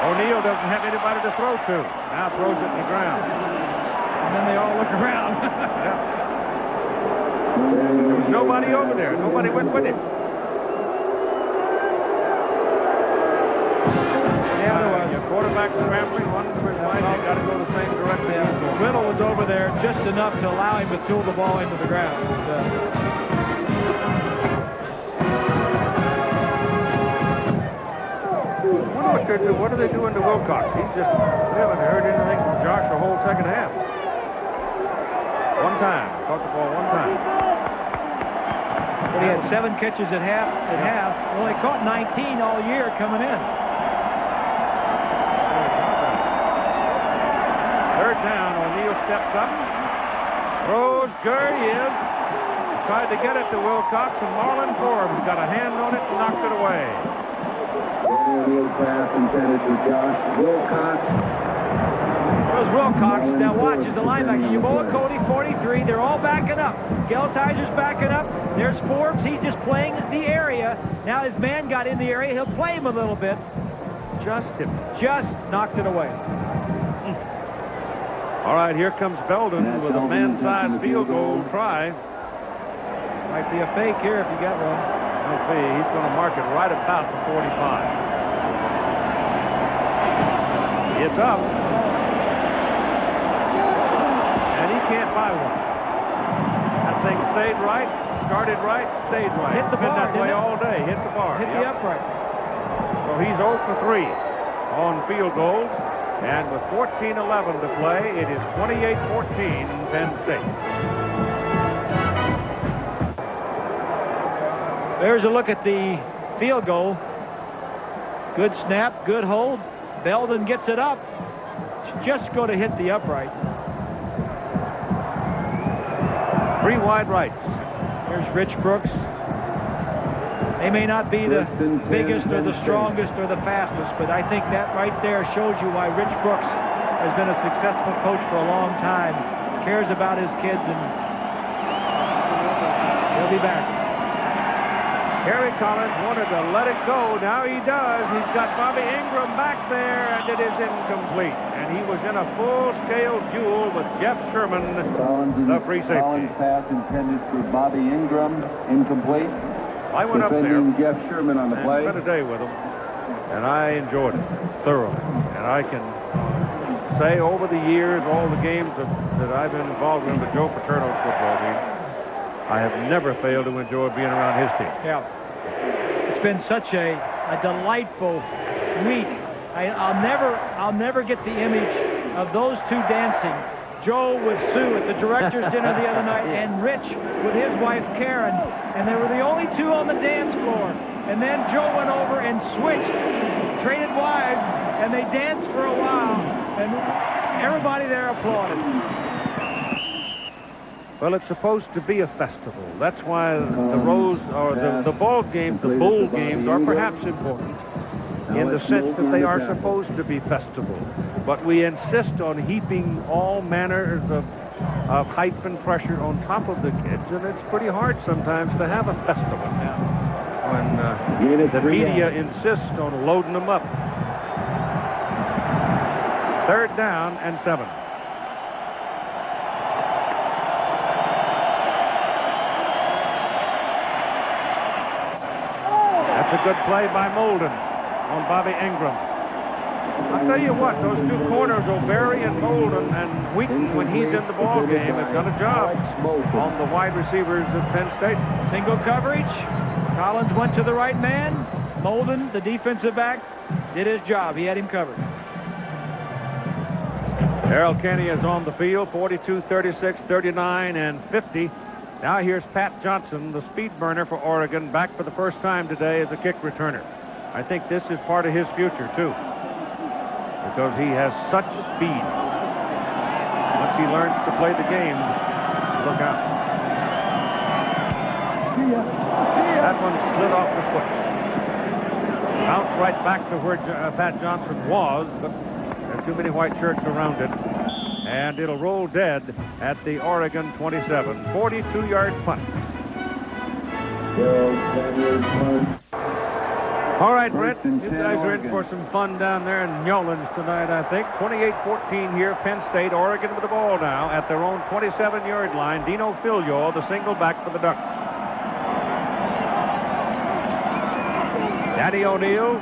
S1: O'Neal doesn't have anybody to throw to. Now throws it to the ground.
S2: And then they all look around.
S1: There's nobody over there. Nobody went with him.
S2: Yeah, there was.
S1: Your quarterback scrambling, one for his right. They got to go the same direction.
S2: Yeah. Riddle was over there just enough to allow him to tool the ball into the ground.
S1: What are they doing to Wilcox? We haven't heard anything from Josh the whole second half. One time. Caught the ball one time.
S2: But he had 7 catches at half. Well, he caught 19 all year coming in.
S1: Third down. O'Neal steps up. Throws. There he is. Tried to get it to Wilcox, and Marlon Forbes got a hand on it and knocked it away.
S4: O'Neal pass intended for Josh Wilcox.
S2: There's Wilcox. Now watch, as the linebacker. Yamoa Cody, 43. They're all backing up. Geltizer's backing up. There's Forbes. He's just playing the area. Now his man got in the area. He'll play him a little bit. Just knocked it away.
S1: All right, here comes Belden with a man-sized field goal try.
S2: Might be a fake here if you got one.
S1: Might be. He's going to mark it right about the 45. It's up. And he can't buy one. That thing stayed right, started right, stayed right.
S2: Hit the bar.
S1: Been that way all day. Hit the bar.
S2: Hit the upright.
S1: So he's 0 for 3 on field goals. And with 14:11 to play, it is 28-14 Penn State.
S2: There's a look at the field goal. Good snap, good hold. Belden gets it up. It's just going to hit the upright.
S1: 3 wide rights.
S2: Here's Rich Brooks. They may not be the biggest or the strongest or the fastest, but I think that right there shows you why Rich Brooks has been a successful coach for a long time. Cares about his kids, and he'll be back.
S1: Harry Collins wanted to let it go. Now he does. He's got Bobby Ingram back there, and it is incomplete. And he was in a full-scale duel with Jeff Sherman, the free safety.
S4: Collins pass intended for Bobby Ingram, incomplete.
S1: I went up there.
S4: Jeff Sherman on the play.
S1: Spent a day with him, and I enjoyed it thoroughly. And I can say over the years, all the games that I've been involved in with Joe Paterno's football team, I have never failed to enjoy being around his team.
S2: Yeah. It's been such a delightful week. I'll never get the image of those two dancing. Joe with Sue at the director's dinner the other night, and Rich with his wife Karen, and they were the only two on the dance floor. And then Joe went over and switched, traded wives, and they danced for a while, and everybody there applauded.
S1: Well, it's supposed to be a festival. That's why the Rose or the ball games, the bowl games, are perhaps important in the sense that they are supposed to be festival. But we insist on heaping all manners of hype and pressure on top of the kids, and it's pretty hard sometimes to have a festival when the media insists on loading them up. 3rd down and 7. That's a good play by Molden on Bobby Ingram. I'll tell you what, those two corners, O'Berry and Molden, and Wheaton, when he's in the ball game, has done a job on the wide receivers at Penn State.
S2: Single coverage. Collins went to the right man. Molden, the defensive back, did his job. He had him covered.
S1: Harold Kenny is on the field, 42, 36, 39, and 50. Now here's Pat Johnson, the speed burner for Oregon, back for the first time today as a kick returner. I think this is part of his future, too, because he has such speed. he learns to play the game, look out. That one slid off the foot. Bounced right back to where Pat Johnson was, but there are too many white shirts around it. And it'll roll dead at the Oregon 27. 42-yard punt. All right, Brent, you guys are in for some fun down there in Newlands tonight, I think. 28-14 here, Penn State. Oregon with the ball now at their own 27-yard line. Dino Filio, the single back for the Ducks. Danny O'Neill.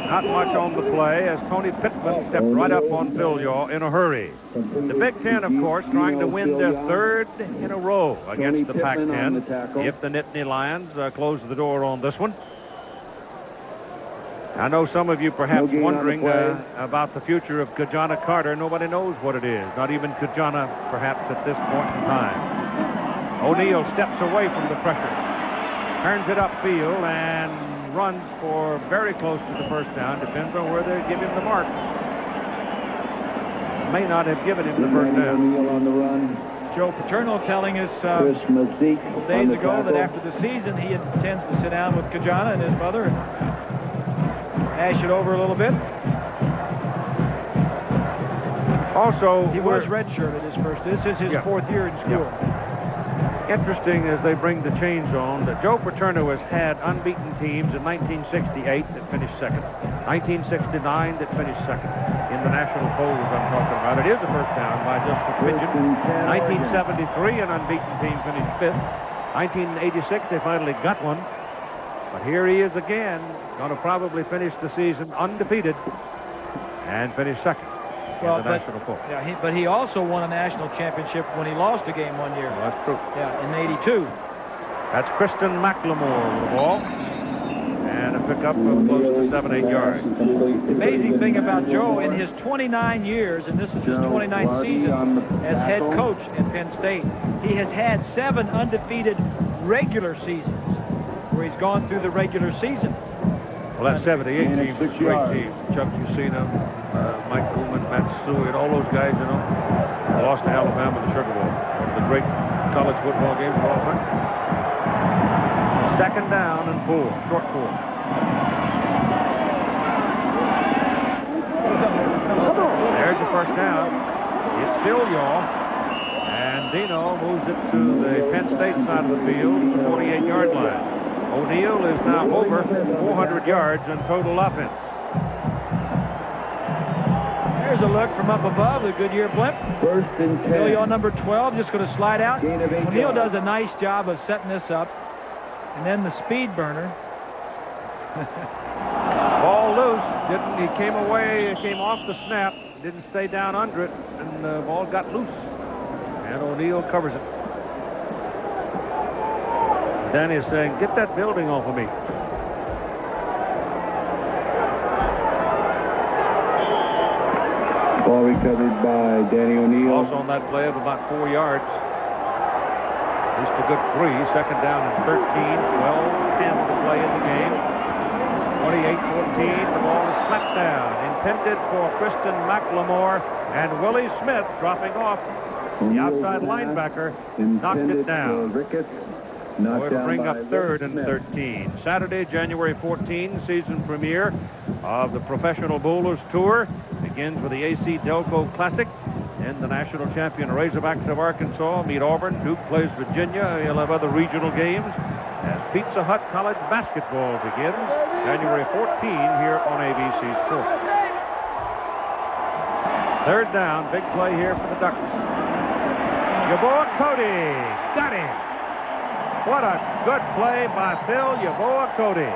S1: Not much on the play as Tony Pittman stepped right up on Filio in a hurry. The Big Ten, of course, trying to win their third in a row against the Pac-10 if the Nittany Lions close the door on this one. I know some of you perhaps wondering about the future of Kajana Carter. Nobody knows what it is, not even Kajana perhaps at this point in time. O'Neill steps away from the pressure, turns it upfield and runs for very close to the first down. Depends on where they give him the mark. May not have given him the first down.
S4: On the run.
S2: Joe Paterno telling us days ago that after the season he intends to sit down with Kajana and his mother and hash it over a little bit.
S1: Also,
S2: he was redshirted his first. This is his fourth year in school.
S1: Interesting as they bring the chains on that Joe Paterno has had unbeaten teams in 1968 that finished second, 1969 that finished second in the national polls I'm talking about. It is the first down by Justin Pidgeon. 1973 an unbeaten team finished fifth. 1986 they finally got one. But here he is again, going to probably finish the season undefeated and finish second.
S2: Well,
S1: the national poll.
S2: Yeah, but he also won a national championship when he lost a game one year.
S1: Well, that's true.
S2: Yeah, in '82.
S1: That's Kristen McLemore with the ball. And a pickup of close to 7-8 yards.
S2: The amazing thing about Joe, in his 29 years, and this is his 29th season as head coach at Penn State, he has had 7 undefeated regular seasons where he's gone through the regular season.
S1: Well, that 78 team was a great team. Chuck Ucina, Mike Coolman, Matt Stewart, all those guys, you know, lost to Alabama in the Sugar Bowl. One of the great college football games of all time. Second down and 4, short 4. There's the first down. It's Filio, and Dino moves it to the Penn State side of the field, the 48-yard line. O'Neill is now over 400 yards in total offense.
S2: There's a look from up above, the Goodyear blimp.
S4: First and 10.
S2: Filio number 12 just going to slide out. O'Neill does a nice job of setting this up. And then the speed burner.
S1: Ball loose. He came away, came off the snap, didn't stay down under it, and the ball got loose. And O'Neill covers it. Danny is saying, get that building off of me.
S4: Ball recovered by Danny O'Neill.
S1: Also on that play of about 4 yards. At least a good 3. Second down and 13. 12-10 to play in the game. 28-14. The ball is slapped down. Intended for Kristen McLemore. And Willie Smith dropping off. The outside linebacker knocked it down. It'll bring up 3rd and 13. Saturday, January 14, season premiere of the Professional Bowlers Tour. Begins with the AC Delco Classic. And the national champion Razorbacks of Arkansas meet Auburn. Duke plays Virginia. You'll have other regional games as Pizza Hut College basketball begins January 14 here on ABC Sports. 3rd down, big play here for the Ducks. Yeboah Cody got him. What a good play by Phil Yeboah Cody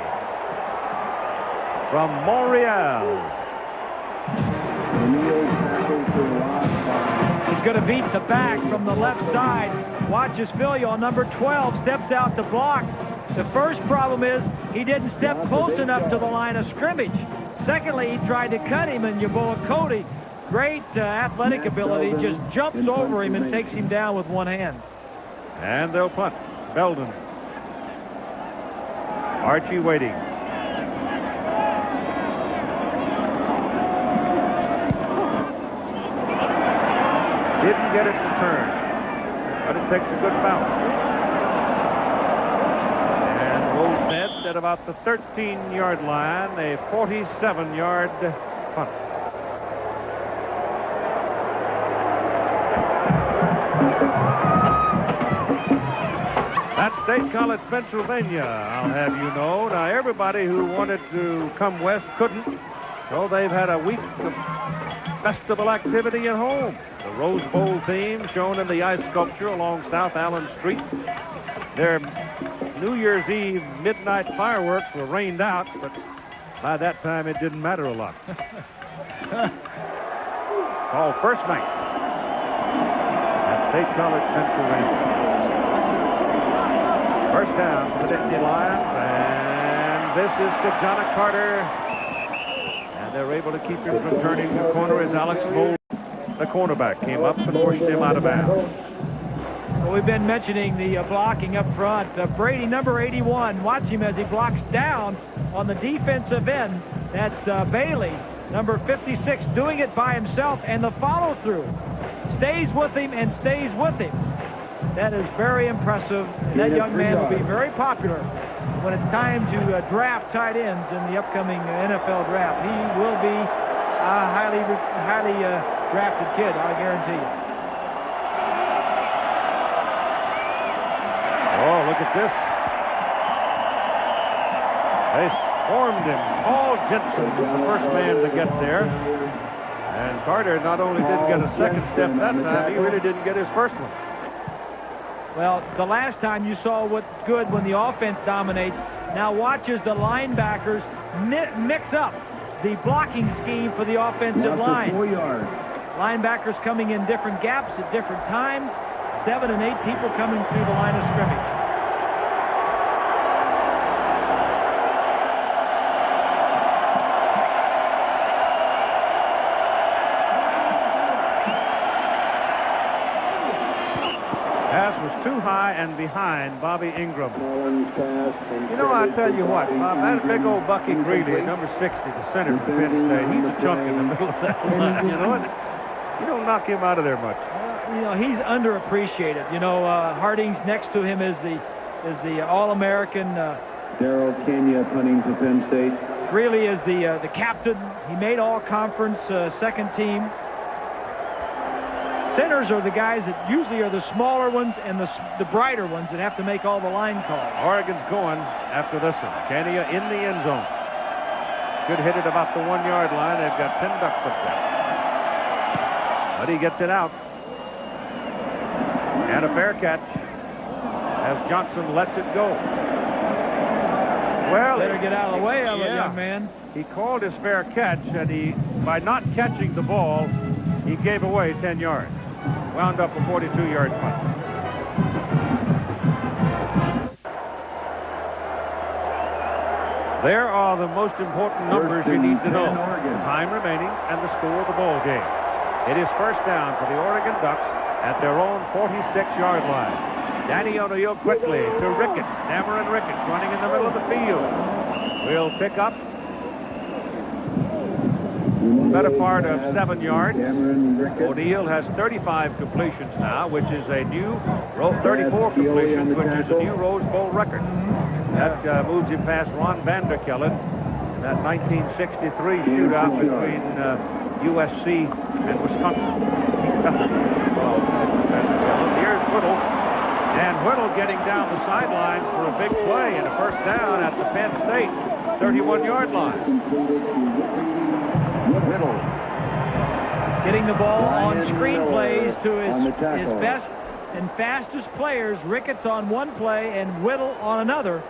S1: from Montreal.
S2: He's going to beat the back from the left side. Watches Filio, number 12, steps out to block. The first problem is he didn't step close enough to the line of scrimmage. Secondly, he tried to cut him, and Yeboah Cody, great athletic ability, just jumps over him and takes him down with one hand.
S1: And they'll punt. Belden. Archie waiting. Didn't get it to turn, but it takes a good bounce. And rolls net at about the 13-yard line, a 47-yard punt. That's State College, Pennsylvania, I'll have you know. Now, everybody who wanted to come west couldn't, so they've had a week of festival activity at home. The Rose Bowl theme shown in the ice sculpture along South Allen Street. Their New Year's Eve midnight fireworks were rained out, but by that time it didn't matter a lot. Called first night at State College, Pennsylvania. First down for the Nittany Lions, and this is to Jonna Carter. And they're able to keep him from turning the corner as Alex Mold, the cornerback, came up and pushed him out of bounds.
S2: Well, we've been mentioning the blocking up front. Brady, number 81, watch him as he blocks down on the defensive end. That's Bailey, number 56, doing it by himself, and the follow-through stays with him and stays with him. That is very impressive. And that young man will be very popular when it's time to draft tight ends in the upcoming NFL draft. He will be a highly drafted kid, I guarantee you.
S1: Oh, look at this. They swarmed him. Paul Jensen was the first man to get there. And Carter not only didn't get a second step that time, he really didn't get his first one.
S2: Well, the last time you saw what's good when the offense dominates. Now watch as the linebackers mix up the blocking scheme for the offensive line.
S4: 4 yards.
S2: Linebackers coming in different gaps at different times. 7 and 8 people coming through the line of scrimmage.
S1: Pass was too high and behind Bobby Ingram. You know, I'll tell you what, Bob, that big old Bucky Greeley, number 60, the center for Penn State, he's a chunk in the middle of that line, you know what? You don't knock him out of there much.
S2: You know, he's underappreciated. You know, Harding's next to him is the All-American.
S4: Darrell Kenya punting for Penn State.
S2: Greeley is the captain. He made all-conference second team. Centers are the guys that usually are the smaller ones and the brighter ones that have to make all the line calls.
S1: Oregon's going after this one. Kenya in the end zone. Should hit it about the 1-yard line. They've got 10 ducks up there. But he gets it out. And a fair catch as Johnson lets it go. Well,
S2: better get out of the way of it, young man.
S1: He called his fair catch, and by not catching the ball, he gave away 10 yards. Wound up a 42-yard punt. There are the most important numbers you need to know. Time remaining and the score of the ball game. It is first down for the Oregon Ducks at their own 46-yard line. Danny O'Neill quickly to Ricketts. Cameron Ricketts running in the middle of the field. Will pick up better part of 7 yards. O'Neill has 35 completions now, which is a new 34 completions, which is a new Rose Bowl record. That moves him past Ron Vanderkellen in that 1963 shootout between USC and Wisconsin. Here's Whittle. And Whittle getting down the sidelines for a big play and a first down at the Penn State 31-yard line. Whittle
S2: getting the ball on screen plays to his best and fastest players. Ricketts on one play and Whittle on another.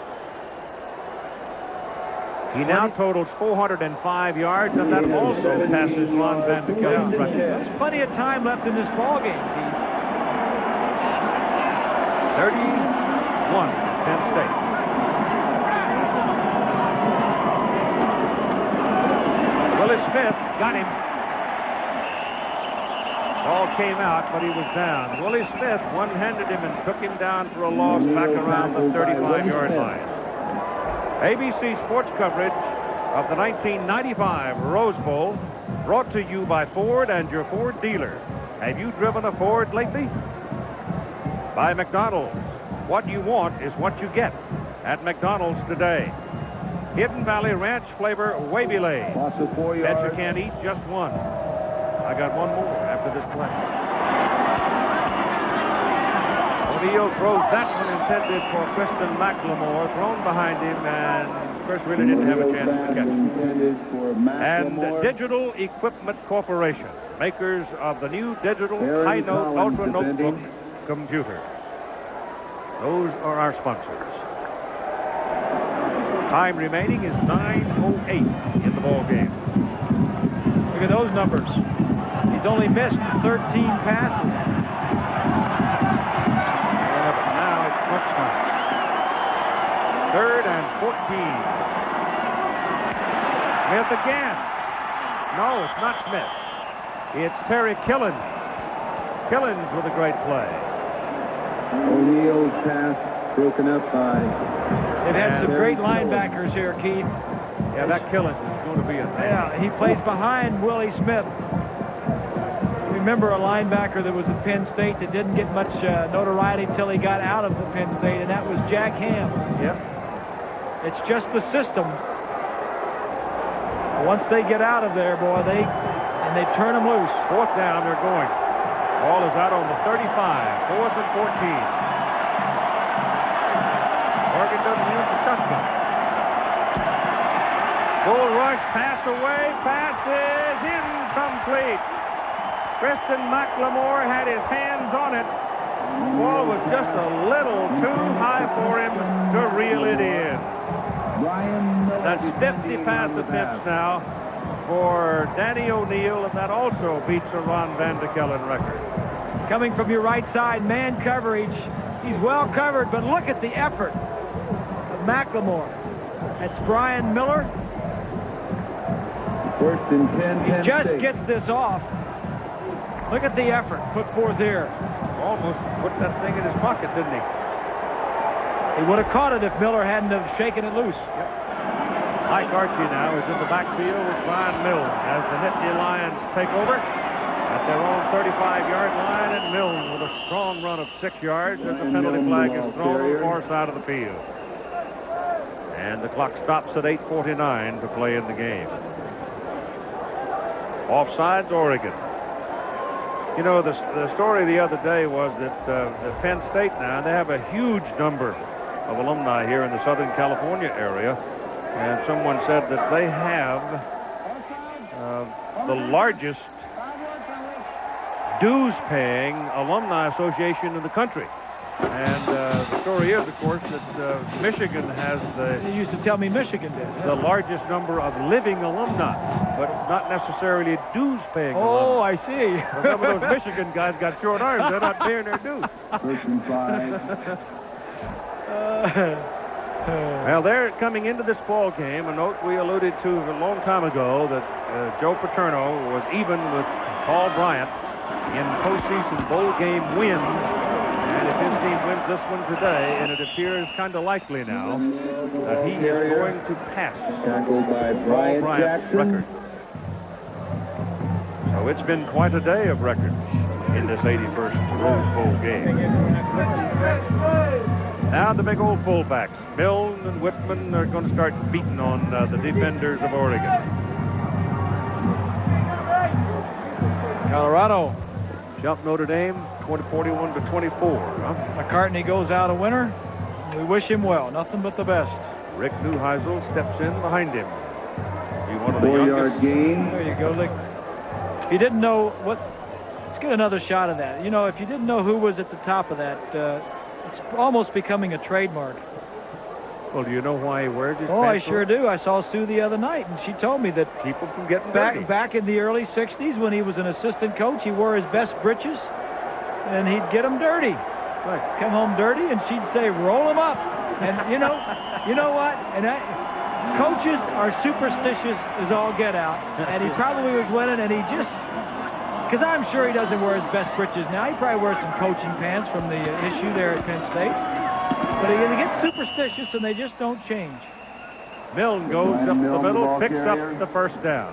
S1: He now totals 405 yards, and that also passes Ron Vanderkellen's record.
S2: There's plenty of time left in this ball game, Keith.
S1: 31, Penn State. Willie Smith got him. Ball came out, but he was down. Willie Smith one-handed him and took him down for a loss back around the 35-yard line. ABC sports coverage of the 1995 Rose Bowl brought to you by Ford and your Ford dealer. Have you driven a Ford lately? By McDonald's. What you want is what you get at McDonald's today. Hidden Valley Ranch flavor Wavy Lays.
S4: Loss of 4
S1: Bet
S4: yards.
S1: you can't eat just one. I got one more after this play. O'Neal throws that one intended for Kristen McLemore, thrown behind him, and Chris really didn't have a chance to catch it. And Digital Equipment Corporation, makers of the new digital high-note Ultra Notebook computer. Those are our sponsors. Time remaining is 9:08 in the ball game.
S2: Look at those numbers. He's only missed 13 passes.
S1: Now it's crunch time. 3rd and 14. Smith again. No, it's not Smith. It's Terry Killens. Killens with a great play.
S4: O'Neal's pass broken up by...
S2: They've had some great linebackers here, Keith.
S1: Yeah, that Killens is going to be a thing.
S2: Yeah, he plays behind Willie Smith. Remember a linebacker that was at Penn State that didn't get much notoriety until he got out of the Penn State, and that was Jack Ham.
S1: Yep.
S2: It's just the system. Once they get out of there, boy, they turn them loose.
S1: 4th down, they're going. Ball is out on the 35. 4th and 14. Oregon doesn't use the shotgun. Bull rush, pass away, pass is incomplete. Kristen McLemore had his hands on it. The ball was just a little too high for him to reel it in. That's 50 pass attempts now for Danny O'Neal, and that also beats a Ron Van de Kellen record.
S2: Coming from your right side, man coverage. He's well covered, but look at the effort of McLemore. That's Brian Miller.
S4: 1st and 10.
S2: He just gets this off. Look at the effort put forth here.
S1: Almost put that thing in his pocket, didn't he?
S2: He would have caught it if Miller hadn't have shaken it loose.
S1: Yep. Mike Archie now is in the backfield with Brian Milne as the Nittany Lions take over at their own 35-yard line, and Milne with a strong run of 6 yards as the penalty flag is thrown on the far side of the field. And the clock stops at 8:49 to play in the game. Offsides, Oregon. You know, the story the other day was that Penn State now, they have a huge number of alumni here in the Southern California area. And someone said that they have the largest dues-paying alumni association in the country. And the story is, of course, that Michigan has
S2: They used to tell me Michigan did.
S1: the largest number of living alumni, but not necessarily dues-paying alumni.
S2: Oh, I see.
S1: Some of those Michigan guys got short arms. They're not paying their dues.
S4: 1st and 5.
S1: Well, they're coming into this ball game. A note we alluded to a long time ago that Joe Paterno was even with Paul Bryant in postseason bowl game wins. And if his team wins this one today, and it appears kind of likely now that he is going to pass
S4: Tackled by
S1: Paul
S4: Bryant
S1: Bryant's
S4: Jackson.
S1: record. So it's been quite a day of records in this 81st Rose Bowl game. Now the big old fullbacks, Milne and Whitman, are going to start beating on the defenders of Oregon.
S2: Colorado.
S1: Jump Notre Dame, 41 to 24. Huh?
S2: McCartney goes out a winner. We wish him well. Nothing but the best.
S1: Rick Neuheisel steps in behind him. Be one of the
S4: 4-yard gain.
S2: There you go. Look, if you didn't know what, let's get another shot of that. You know, if you didn't know who was at the top of that, it's almost becoming a trademark.
S1: Well, do you know why he wears his
S2: Oh, I
S1: pants
S2: sure
S1: on?
S2: do. I saw Sue the other night, and she told me that
S1: Keep him from getting dirty.
S2: back in the early 60s when he was an assistant coach, he wore his best breeches, and he'd get them dirty.
S1: Right.
S2: Come home dirty, and she'd say, roll them up. And you know what? And coaches are superstitious as all get out, and he probably was winning, and he just, because I'm sure he doesn't wear his best breeches now. He probably wears some coaching pants from the issue there at Penn State. But he gets superstitious, and they just don't change.
S1: Milne goes up the middle, picks up the first down.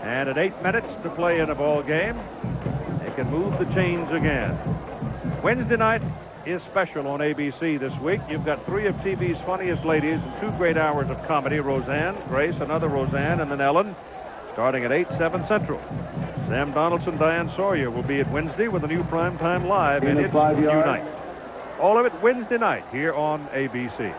S1: And at 8 minutes to play in a ball game, they can move the chains again. Wednesday night is special on ABC this week. You've got 3 of TV's funniest ladies and 2 great hours of comedy. Roseanne, Grace, another Roseanne, and then Ellen, starting at 8, 7 Central. Sam Donaldson, Diane Sawyer will be at Wednesday with a new primetime live in its new night. All of it Wednesday night here on ABC.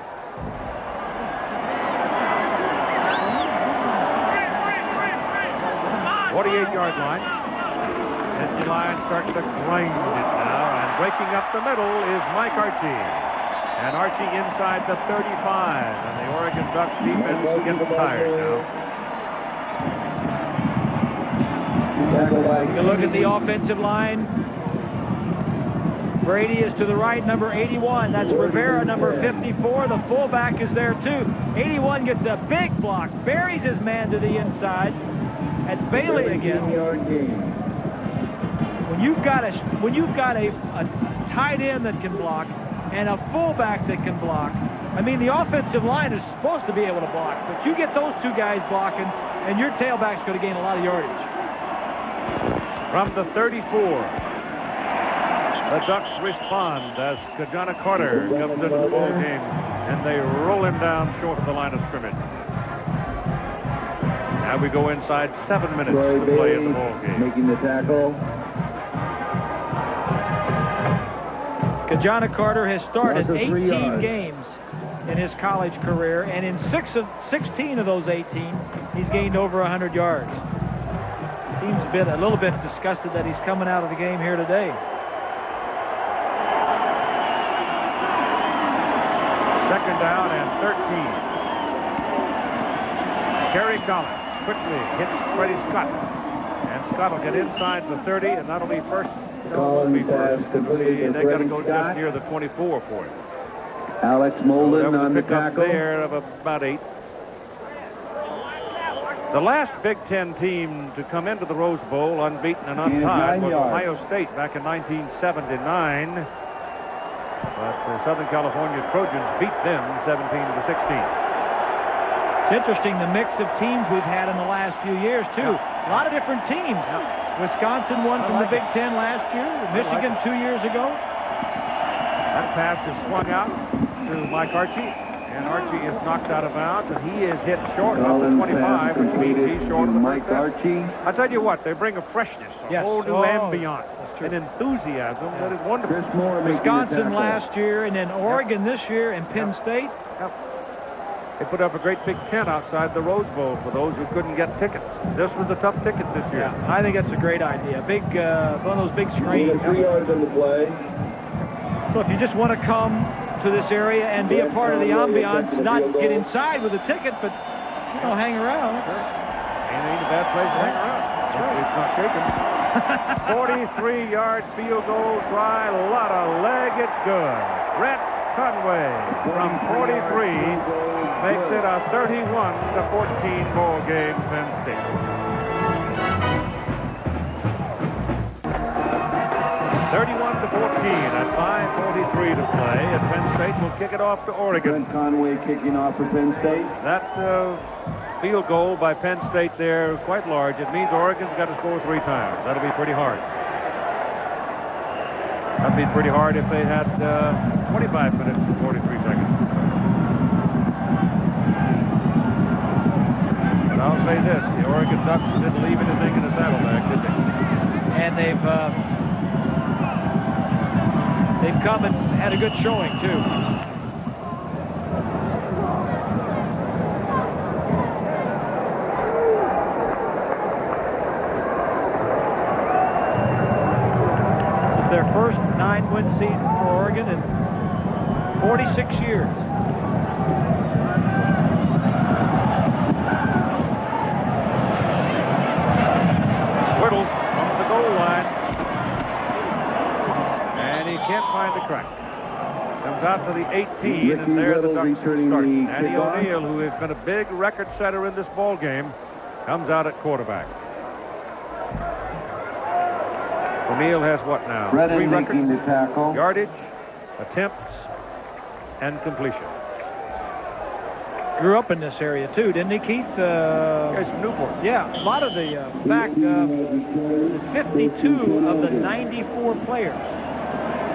S1: 48-yard line. Penn line starting to grind it now, and breaking up the middle is Mike Archie. And Archie inside the 35, and the Oregon Ducks defense gets tired now.
S2: You look at the offensive line. Brady is to the right, number 81. That's Rivera, number 54. The fullback is there too. 81 gets a big block, buries his man to the inside. That's Bailey again. When you've got a tight end that can block and a fullback that can block, I mean, the offensive line is supposed to be able to block, but you get those 2 guys blocking, and your tailback's going to gain a lot of yardage.
S1: From the 34, the Ducks respond as Kajana Carter comes into the ball game, and they roll him down short of the line of scrimmage. Now we go inside 7 minutes to play in the ball game.
S4: Making the tackle.
S2: Kajana Carter has started 18 games in his college career, and in 16 of those 18, he's gained over 100 yards. Seems a little bit disgusted that he's coming out of the game here today.
S1: Second down and 13. Kerry Collins quickly hits Freddie Scott. And Scott will get inside the 30, and that'll be first.
S4: Collins pass completed
S1: They got to go just near the 24 for it.
S4: Alex Molden on the tackle.
S1: There of about 8. The last Big Ten team to come into the Rose Bowl unbeaten and untied was Ohio State back in 1979. But the Southern California Trojans beat them 17-16.
S2: It's interesting the mix of teams we've had in the last few years, too. A lot of different teams. Wisconsin won from the Big Ten last year. Michigan 2 years ago.
S1: That pass is swung out to Mike Archie. And Archie is knocked out of bounds, and he is hit short of the 25, which means he's short of the
S4: Mike Archie.
S1: I tell you what, they bring a freshness, a whole new ambiance, an enthusiasm that is wonderful.
S2: Wisconsin last year, and then Oregon this year, and Penn State.
S1: They put up a great big tent outside the Rose Bowl for those who couldn't get tickets. This was a tough ticket this year.
S2: I think that's a great idea. Big, one of those big screens.
S4: 3 yards on the play.
S2: So if you just want to come to this area and be a part of the ambiance, not get inside with a ticket, but, you know, hang around.
S1: Ain't a bad place to hang around. It's not shaking. 43-yard field goal try, a lot of leg, it's good. Brett Conway from 43 makes it a 31-14 ball game, Penn State. 31-14 at 5:43 to play, and Penn State will kick it off to Oregon.
S4: Brett Conway kicking off for Penn State.
S1: That field goal by Penn State there, quite large. It means Oregon's got to score 3 times. That'll be pretty hard. That'd be pretty hard if they had 25 minutes and 43 seconds. But I'll say this, the Oregon Ducks didn't leave anything in the saddlebag, did they?
S2: And they've come and had a good showing, too. This is their first 9-win season for Oregon in 46 years.
S1: Whittles on the goal line. And he can't find the crack. Comes out to the 18, and there the Ducks start. Andy O'Neill, who has been a big record setter in this ball game, comes out at quarterback. O'Neill has what now? 3 records?
S4: The tackle.
S1: Yardage, attempts, and completion.
S2: grew up in this area, too, didn't he, Keith?
S1: He's from Newport.
S2: Yeah, a lot of the, in fact, 52 of the 94 players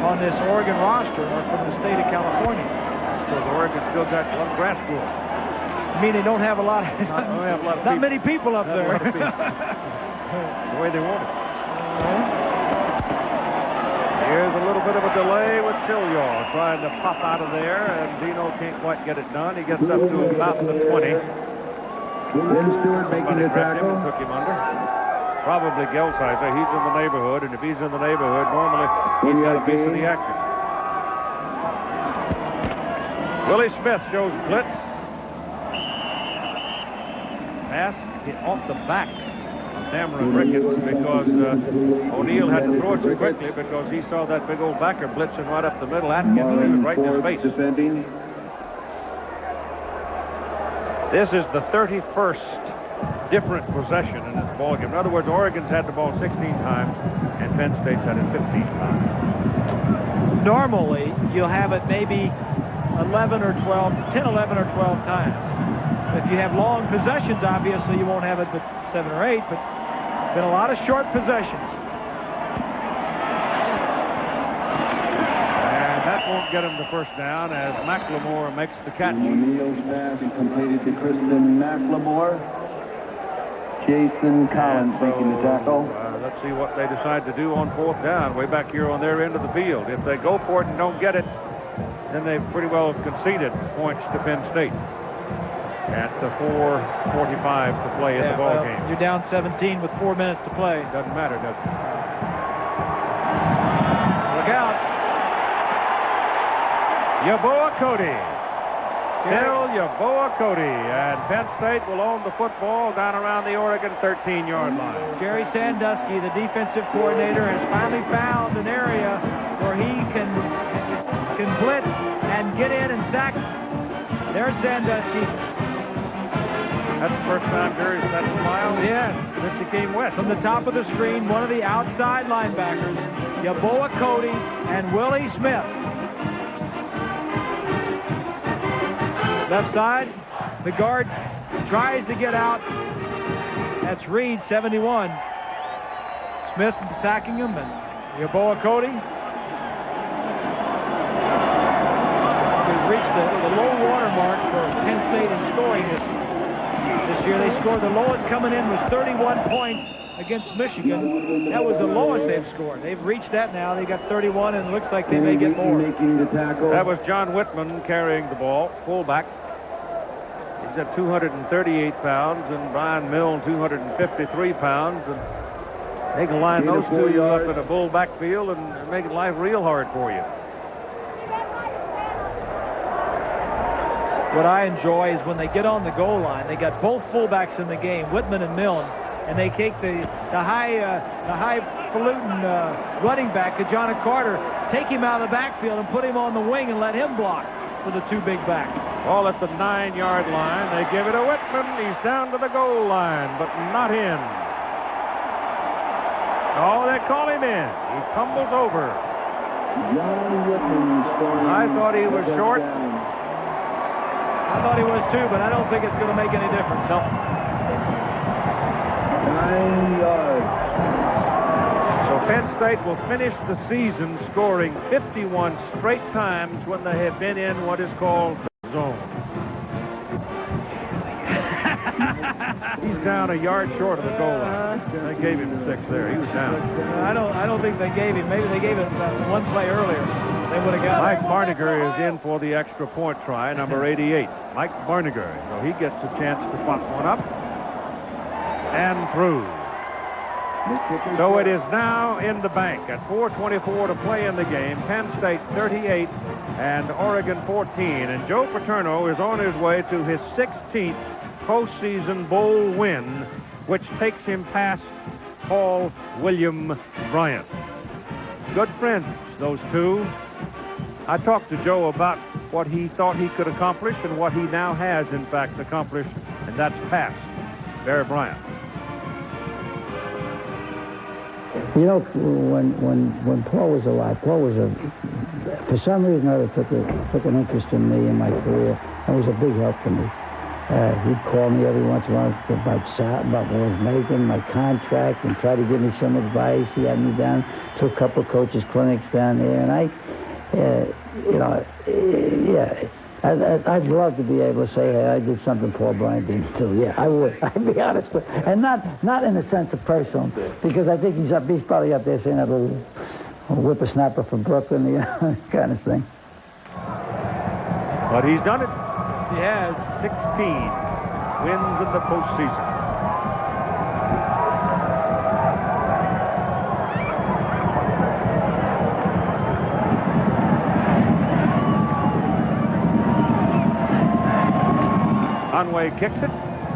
S2: on this Oregon roster are from the state of California.
S1: Because Oregon still got one grass pool.
S2: I mean, they don't have a lot of, not many people up there.
S1: The way they want it. Here's a little bit of a delay with Tillior trying to pop out of there, and Dino can't quite get it done. He gets up to about the 20.
S4: Then Stewart making the tackle.
S1: Took him under. Probably Gelsizer. He's in the neighborhood, and if he's in the neighborhood, normally he's got a piece of the action. Willie Smith shows blitz. Pass hit off the back of Cameron Ricketts because O'Neill had to throw it so quickly because he saw that big old backer blitzing right up the middle. Atkins, he was right in his face.
S4: Defending.
S1: This is the 31st different possession in this ballgame. In other words, Oregon's had the ball 16 times and Penn State's had it 15 times.
S2: Normally, you'll have it maybe 11 or 12, 10, 11 or 12 times. If you have long possessions, obviously you won't have it but 7 or 8, but been a lot of short possessions.
S1: And that won't get him the first down as McLemore makes the catch.
S4: O'Neill's pass completed to Kristen McLemore. Jason Collins making the tackle.
S1: Let's see what they decide to do on 4th down way back here on their end of the field. If they go for it and don't get it, then they've pretty well conceded points to Penn State. At the 4:45 to play in the ball game.
S2: You're down 17 with 4 minutes to play.
S1: Doesn't matter, does it?
S2: Look out.
S1: Yeboah Cody. Still Yeboah Cody. And Penn State will own the football down around the Oregon 13-yard line.
S2: Jerry Sandusky, the defensive coordinator, has finally found an area where he can blitz and get in and sack. There's Sandusky.
S1: That's the first time Jerry's had a smile.
S2: Yes.
S1: Since he came west.
S2: From the top of the screen, one of the outside linebackers, Yeboah Cody and Willie Smith. Left side, the guard tries to get out. That's Reed, 71. Smith sacking him, and Yeboah Cody. They've reached the low water mark for Penn State in scoring this year. They scored, the lowest coming in was 31 points against Michigan. That was the lowest they've scored. They've reached that now. They got 31, and it looks like they may get more.
S4: Making the tackle.
S1: That was John Whitman carrying the ball, fullback. He's at 238 pounds, and Brian Milne 253 pounds. And they can line those two up in a bull backfield and make life real hard for you.
S2: What I enjoy is when they get on the goal line, they got both fullbacks in the game, Whitman and Milne, and they take the highfalutin running back, John Carter, take him out of the backfield and put him on the wing and let him block for the two big backs.
S1: Ball at the 9-yard line. They give it to Whitman. He's down to the goal line, but not in. Oh, they call him in. He tumbles over.
S4: John Whitman scoring.
S1: I thought he was short.
S2: I thought he was too, but I don't think it's going to make any difference. No.
S4: 9 yards.
S1: So Penn State will finish the season scoring 51 straight times when they have been in what is called the zone. He's down a yard short of the goal line. They gave him the 6 there. He was down.
S2: I don't think they gave him. Maybe they gave him one play earlier. They would have got
S1: Mike Barneger is in for the extra point try, number 88. Mike Barneger. So he gets a chance to pop one up and through. So it is now in the bank at 4:24 to play in the game. Penn State 38 and Oregon 14. And Joe Paterno is on his way to his 16th postseason bowl win, which takes him past Paul William Bryant. Good friends, those two. I talked to Joe about what he thought he could accomplish and what he now has, in fact, accomplished, and that's past Bear Bryant.
S6: You know, when Paul was alive, Paul was for some reason or other took an interest in me in my career and was a big help to me. He'd call me every once in a while about what I was making, my contract, and try to give me some advice. He had me down to a couple of coaches' clinics down there, and I'd love to be able to say, hey, I did something Paul Bryant didn't do. Yeah, I would. I'd be honest with you. And not in the sense of personal, because I think he's probably up there saying that little whippersnapper from Brooklyn, kind of thing.
S1: But he's done it. He has 16 wins in the postseason. Conway kicks it.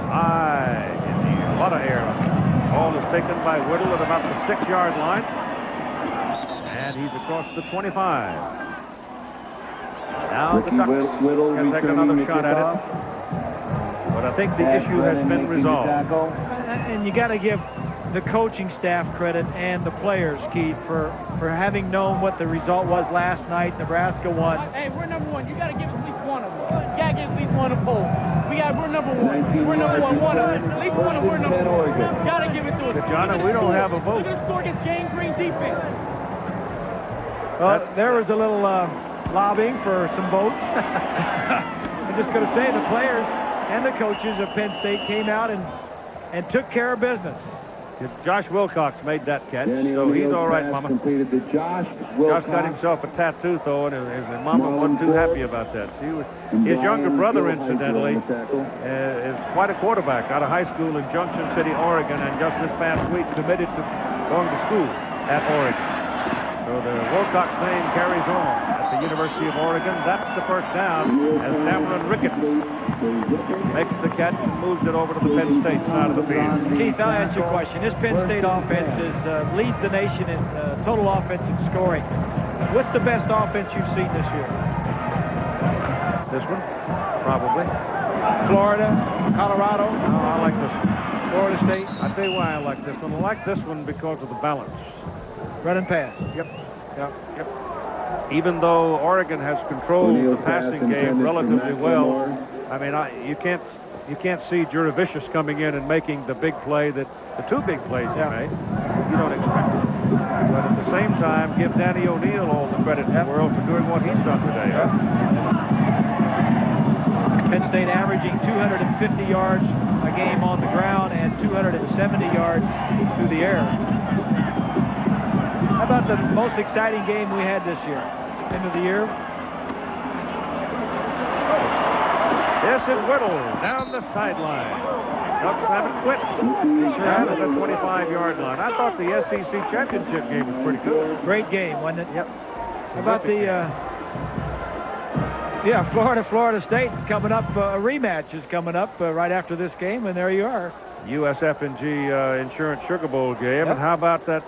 S1: High in the air. A lot of air. Ball is taken by Whittle at about the 6-yard line. And he's across the 25. Now the Ducks can take another shot at it. But I think the issue has been resolved.
S2: And you got to give the coaching staff credit and the players, Keith, for having known what the result was last night. Nebraska won.
S15: Hey, we're number one. You got to give at least one of them. You got to give at least one of them. We're number one. We're number one. One of them. At least one of them. We're number one. You got to give it to us.
S1: John, we don't have a vote.
S15: This score against James Green defense.
S2: Well, there was a little lobbying for some votes. I'm just going to say the players and the coaches of Penn State came out and took care of business.
S1: Josh Wilcox made that catch, so he's all right, Mama.
S4: Completed the Josh
S1: got himself a tattoo, though, and his mama wasn't too happy about that. His younger brother, incidentally, is quite a quarterback out of high school in Junction City, Oregon, and just this past week committed to going to school at Oregon. So the Wilcox name carries on at the University of Oregon. That's the first down as Cameron Ricketts makes the catch and moves it over to the Penn State side of the field.
S2: Keith, I'll ask you a question. This Penn State offense leads the nation in total offensive scoring. What's the best offense you've seen this year?
S1: This one, probably.
S2: Florida, Colorado.
S1: No, I like this one.
S2: Florida State.
S1: I'll tell you why I like this one. I like this one because of the balance.
S2: Run and pass.
S1: Yep. Even though Oregon has controlled the passing game relatively well, I mean, you can't see Jurevicius coming in and making the big play the two big plays he made. You don't expect it. But at the same time, give Danny O'Neal all the credit in the world for doing what he's done today.
S2: Penn State averaging 250 yards a game on the ground and 270 yards through the air. How about the most exciting game we had this year? End of the year.
S1: Yes, it's Whittle down the sideline. Ducks haven't quit. Sure have at the 25-yard line. I thought the SEC championship game was pretty good.
S2: Great game, wasn't it?
S1: Yep.
S2: How about the Florida State is coming up. A rematch is coming up right after this game, and there you are.
S1: USF&G Insurance Sugar Bowl game. Yep. And how about that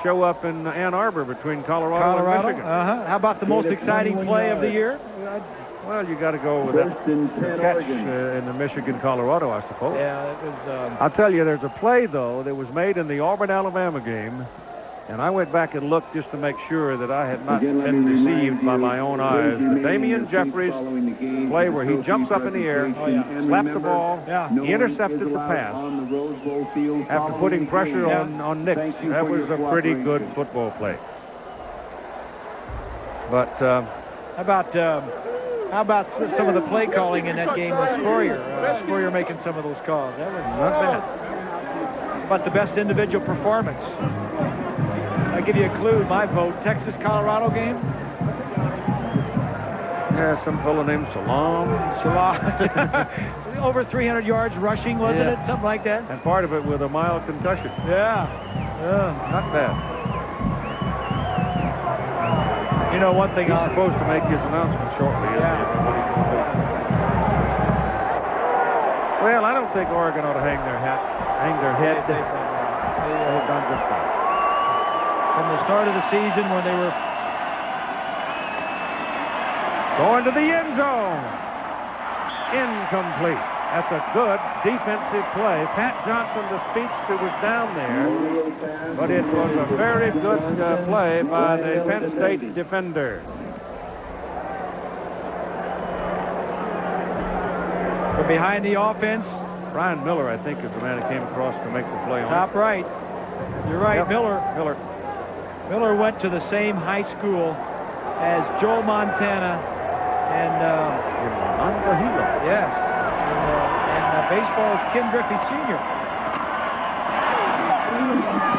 S1: show up in Ann Arbor between Colorado and Michigan?
S2: How about the most exciting play of the year?
S1: Well, you got to go with that catch in the Michigan-Colorado, I suppose.
S2: Yeah, it was.
S1: I'll tell you, there's a play, though, that was made in the Auburn-Alabama game, and I went back and looked just to make sure that I had not been deceived by my own eyes. The Damian Jeffries play where he jumps up in the air, slapped the ball, he intercepted the pass after putting pressure on Nick. That was a pretty good football play. But
S2: how about some of the play calling in that game with Spurrier? Spurrier making some of those calls. That was not bad. How about the best individual performance? I'll give you a clue. My vote. Texas-Colorado game.
S1: Yeah, some fellow named Salam.
S2: Over 300 yards rushing, wasn't it? Something like that.
S1: And part of it with a mild concussion.
S2: Yeah.
S1: Not bad.
S2: You know, one thing
S1: he's supposed to make his announcement shortly. Well, I don't think Oregon ought to hang their head. They've done just fine.
S2: From the start of the season when they were
S1: going to the end zone. Incomplete. That's a good defensive play. Pat Johnson, the speedster, was down there, but it was a very good play by the Penn State defender.
S2: The From behind the offense.
S1: Brian Miller, I think, is the man that came across to make the play on
S2: Top right. You're right,
S1: Yep.
S2: Miller. Miller went to the same high school as Joe Montana and yes, and baseball's Ken Griffey Sr.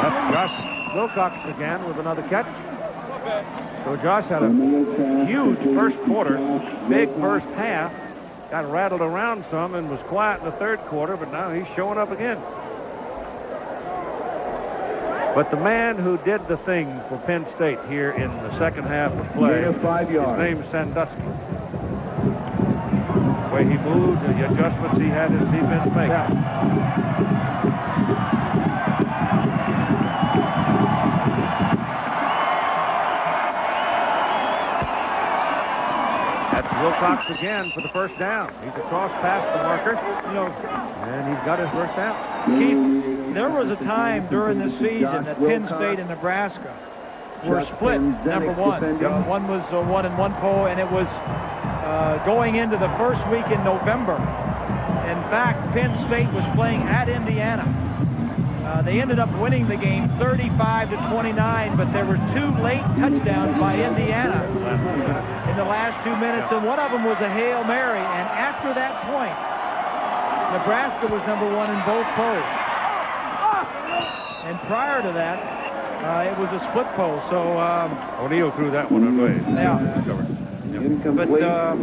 S1: That's Josh Wilcox again with another catch. So Josh had a huge first quarter, big first half, got rattled around some and was quiet in the third quarter, but now he's showing up again. But the man who did the thing for Penn State here in the second half of play, his name's Sandusky. The way he moved, the adjustments he had his defense make. That's Wilcox again for the first down. He's across past the marker, and he's got his first down.
S2: Keith, there was a time during the season that Penn State and Nebraska were split, number one. One was 1-1 poll, and it was going into the first week in November. In fact, Penn State was playing at Indiana. They ended up winning the game 35-29, but there were 2 late touchdowns by Indiana in the last 2 minutes, and one of them was a Hail Mary. And after that point, Nebraska was number 1 in both polls. And prior to that, it was a split poll. So
S1: O'Neal threw that one away.
S2: Yeah.
S4: Incomplete,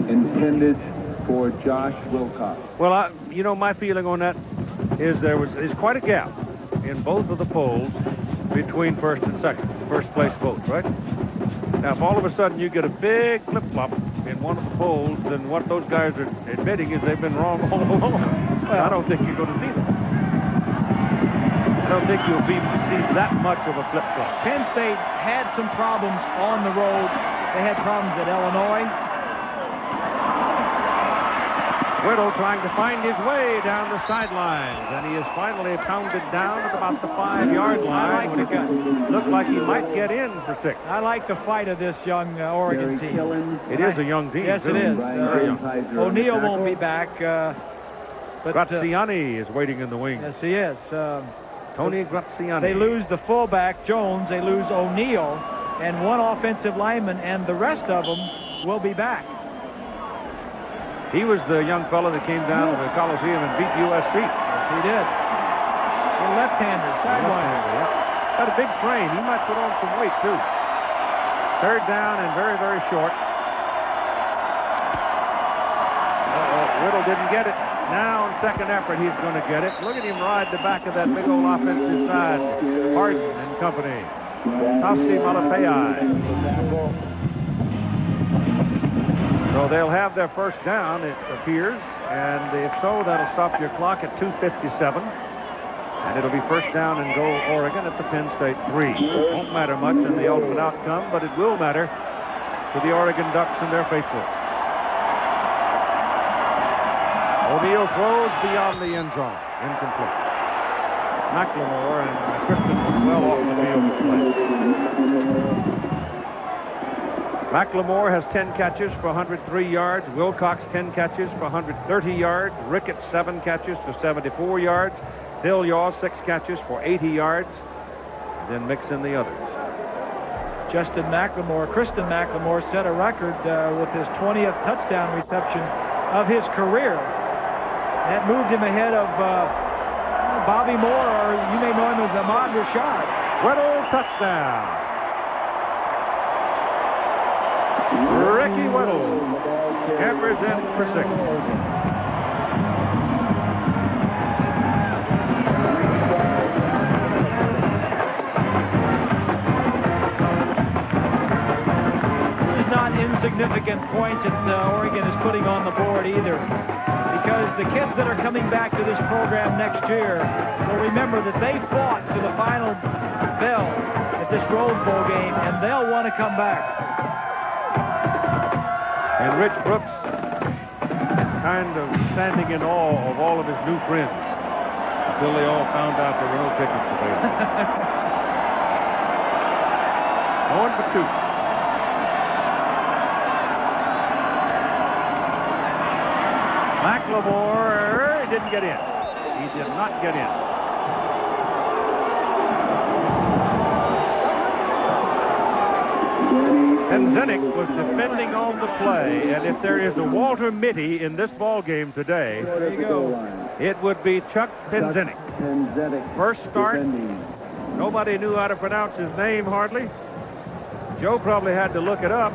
S4: intended for Josh Wilcox.
S1: Well, my feeling on that is there's quite a gap in both of the polls between first and second, first place votes, right? Now, if all of a sudden you get a big flip-flop in one of the polls, then what those guys are admitting is they've been wrong all along. Well, I don't think you're going to see that. I don't think you'll see that much of a flip-flop.
S2: Penn State had some problems on the road. They had problems at Illinois.
S1: Whittle trying to find his way down the sidelines, and he is finally pounded down at about the 5-yard line. Looked like he might get in for 6.
S2: I like the fight of this young Oregon team.
S1: It is a young team.
S2: Yes, it is.
S1: Very young.
S2: O'Neal won't be back. But
S1: Graziani is waiting in the wings.
S2: Yes, he is.
S1: Tony Graziani.
S2: They lose the fullback, Jones. They lose O'Neal and 1 offensive lineman, and the rest of them will be back.
S1: He was the young fellow that came down to the Coliseum and beat USC.
S2: Yes, he did. The left-hander, sidewinder.
S1: Got a big frame. He might put on some weight, too. Third down and very, very short. Whittle didn't get it. Now, in second effort, he's going to get it. Look at him ride the back of that big old offensive side. Harden and company. Tafsi Malafai. So they'll have their first down, it appears, and if so, that'll stop your clock at 2:57, and it'll be first down and goal Oregon at the Penn State 3. Won't matter much in the ultimate outcome, but it will matter to the Oregon Ducks and their faithful. O'Neal throws beyond the end zone, incomplete. McLemore and Christian was well off the field to play. McLemore has 10 catches for 103 yards. Wilcox 10 catches for 130 yards. Ricketts 7 catches for 74 yards. Dillaw 6 catches for 80 yards. Then mix in the others.
S2: Christian McLemore set a record with his 20th touchdown reception of his career. That moved him ahead of Bobby Moore, or you may know him as Ahmad Rashad.
S1: Whittle touchdown. Ricky Whittle scampers in for 6.
S2: This is not insignificant points that Oregon is putting on the board either, because the kids that are coming back to this program next year will remember that they fought to the final bell at this Rose Bowl game, and they'll want to come back.
S1: And Rich Brooks kind of standing in awe of all of his new friends until they all found out there were no tickets available. Going for 2. McLemore didn't get in. He did not get in. Penn was defending on the play, and if there is a Walter Mitty in this ball game today,
S4: There you go.
S1: it would be Chuck Penzinik. First start, nobody knew how to pronounce his name hardly. Joe probably had to look it up.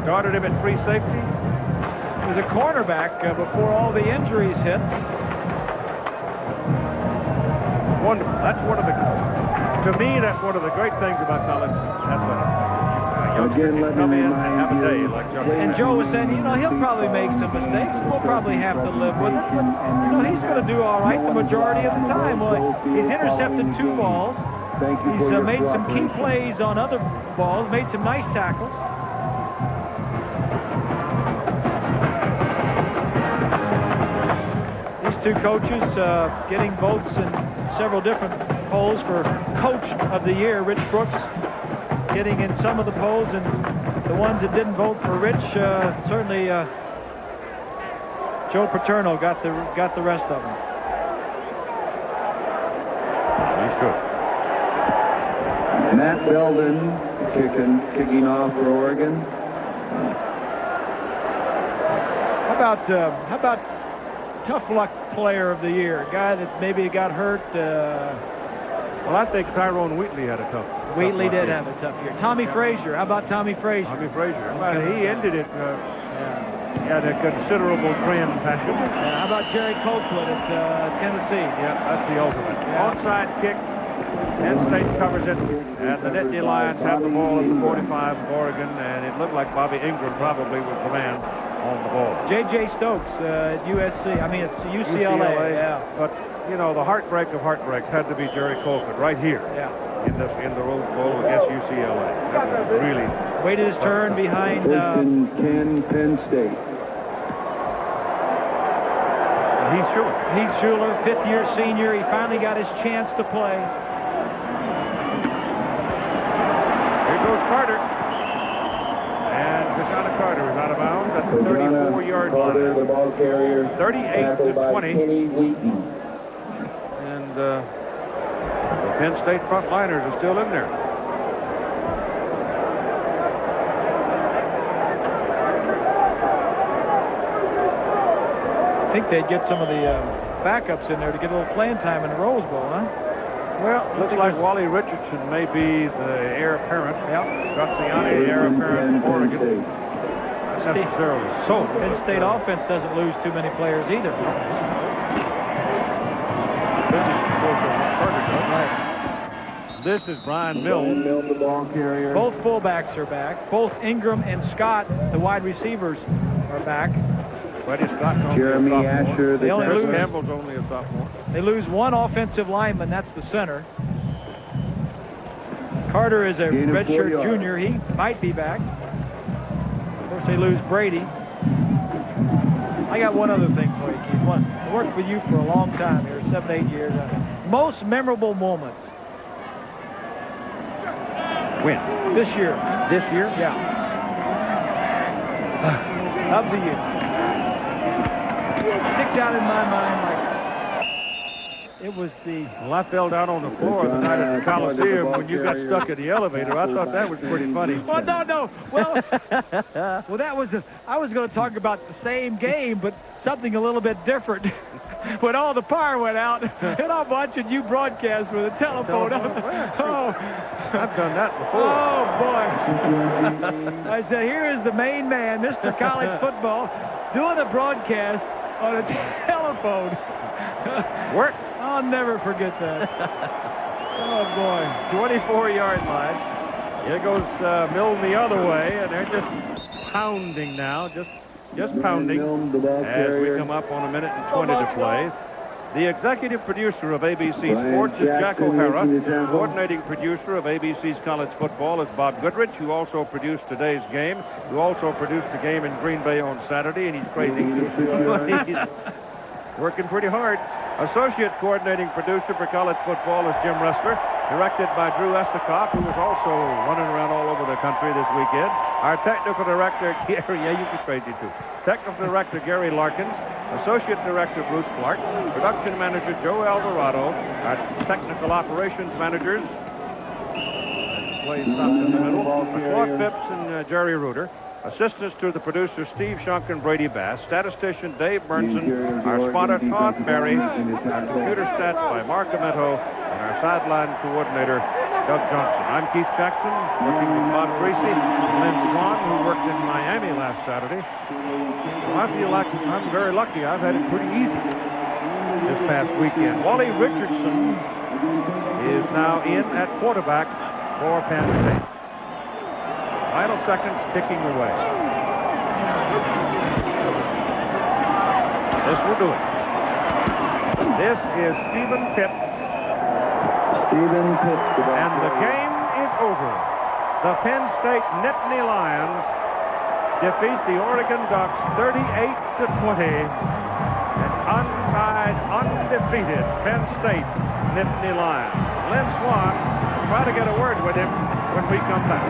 S1: Started him at free safety.
S2: He was a cornerback before all the injuries hit.
S1: Wonderful. That's one of the, to me, that's one of the great things about college athletics.
S4: Again, let me
S1: Come in and
S4: remind
S1: have a day
S4: you.
S1: like Chuck.
S2: And Joe was saying, you know, he'll probably make some mistakes. We'll probably have to live with it. But, you know, he's going to do all right the majority of the time. Well, he's intercepted 2 balls. He's made some key plays on other balls, made some nice tackles. These 2 coaches getting votes in several different polls for Coach of the Year. Rich Brooks getting in some of the polls, and the ones that didn't vote for Rich, certainly Joe Paterno got the rest of them.
S1: He should.
S4: Matt Belden kicking off for Oregon.
S2: How about tough luck player of the year, a guy that maybe got hurt?
S1: Well, I think Tyrone Wheatley had a tough.
S2: Wheatley did have a tough year. Tommy Frazier. How about Tommy Frazier?
S1: Tommy Frazier. Well, he ended it in a considerable grand fashion.
S2: How about Jerry Colquitt at Tennessee?
S1: Yeah, that's the ultimate. Onside kick. Penn State covers it, and the Nittany Lions have the ball at the 45 of Oregon, and it looked like Bobby Ingram probably was the man on the ball.
S2: J.J. Stokes at USC. I mean, it's UCLA. Yeah.
S1: But, you know, the heartbreak of heartbreaks had to be Jerry Colquitt right here.
S2: Yeah.
S1: In the Rose Bowl against UCLA. That was really
S2: waited his turn behind.
S4: First and 10, Penn State.
S1: Heath Schuler.
S2: Heath Schuler, 5th-year senior. He finally got his chance to play.
S1: Here goes Carter. And Kashana Carter is out of bounds at the 34-yard line.
S4: The ball carrier.
S1: 38-20. And the Penn State frontliners are still in there.
S2: I think they'd get some of the backups in there to get a little playing time in the Rose Bowl, huh?
S1: Well, looks like Wally Richardson may be the heir apparent.
S2: Yep.
S1: Graziani, the heir apparent for Oregon. Not necessarily so.
S2: Penn State offense doesn't lose too many players either.
S1: This is Brian Milne.
S4: The ball carrier.
S2: Both fullbacks are back. Both Ingram and Scott, the wide receivers, are back.
S1: Freddie Scott's only
S4: Jeremy
S1: a sophomore.
S4: Asher, the
S1: Chris Campbell's only a sophomore.
S2: They lose 1 offensive lineman. That's the center. Carter is a redshirt junior. He might be back. Of course, they lose Brady. I got one other thing for you, Keith. One, I worked with you for a long time here, 7, 8 years. Most memorable moment.
S1: When?
S2: This year.
S1: This year?
S2: Yeah. Of the year. Sticks out in my mind like it was the...
S1: Well, I fell down on the floor the night at the Coliseum when you got stuck in the elevator. I thought that was pretty funny.
S2: Well, no. Well, that was... I was going to talk about the same game, but something a little bit different. When all the power went out, and I'm watching you broadcast with a telephone. Oh,
S1: I've done that before.
S2: Oh, boy. I said, here is the main man, Mr. College Football, doing a broadcast on a telephone.
S1: Work.
S2: I'll never forget that. Oh, boy.
S1: 24-yard line. Here goes Milne the other way, and they're just pounding now, just pounding as we come up on 1:20 to play. The executive producer of ABC Sports is Jack O'Hara. Coordinating producer of ABC's College Football is Bob Goodrich, who also produced today's game, who also produced the game in Green Bay on Saturday, and he's crazy. He's working pretty hard. Associate coordinating producer for college football is Jim Ressler, directed by Drew Estakoff, who was also running around all over the country this weekend. Our technical director, yeah, you can crazy too. Technical director Gary Larkins, Associate Director Bruce Clark, Production Manager Joe Alvarado, our Technical Operations Managers, plays up in the middle, Claude Phipps and Jerry Reuter. Assistants to the producer Steve Shunk and Brady Bass, statistician Dave Burnson, our spotter Todd Berry, computer stats by Mark Amento, and our sideline coordinator Doug Johnson. I'm Keith Jackson, working with Bob Greasy, Lynn Swan, who worked in Miami last Saturday. Well, I feel like I'm very lucky. I've had it pretty easy this past weekend. Wally Richardson is now in at quarterback for Penn State. Final seconds ticking away. This will do it. This is Stephen Pitts. And the game is over. The Penn State Nittany Lions defeat the Oregon Ducks 38-20. And untied, undefeated Penn State Nittany Lions. Lynn Swan will try to get a word with him when we come back.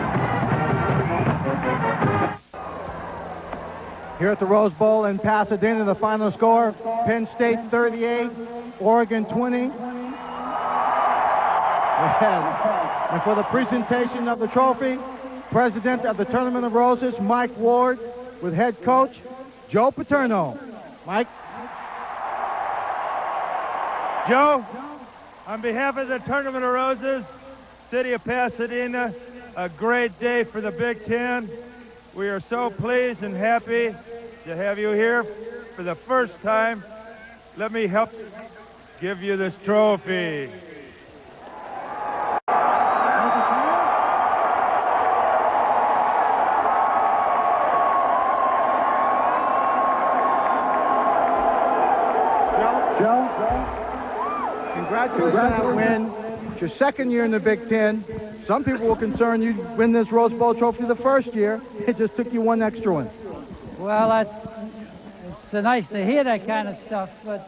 S3: Here at the Rose Bowl in Pasadena, the final score, Penn State 38, Oregon 20. And for the presentation of the trophy, President of the Tournament of Roses, Mike Ward, with head coach Joe Paterno. Mike?
S16: Joe, on behalf of the Tournament of Roses, City of Pasadena, a great day for the Big Ten. We are so pleased and happy to have you here for the first time. Let me help give you this trophy.
S3: Joe, congratulations on that win. It's your second year in the Big Ten. Some people were concerned you'd win this Rose Bowl trophy the first year. It just took you one extra one.
S17: Well, it's nice to hear that kind of stuff, but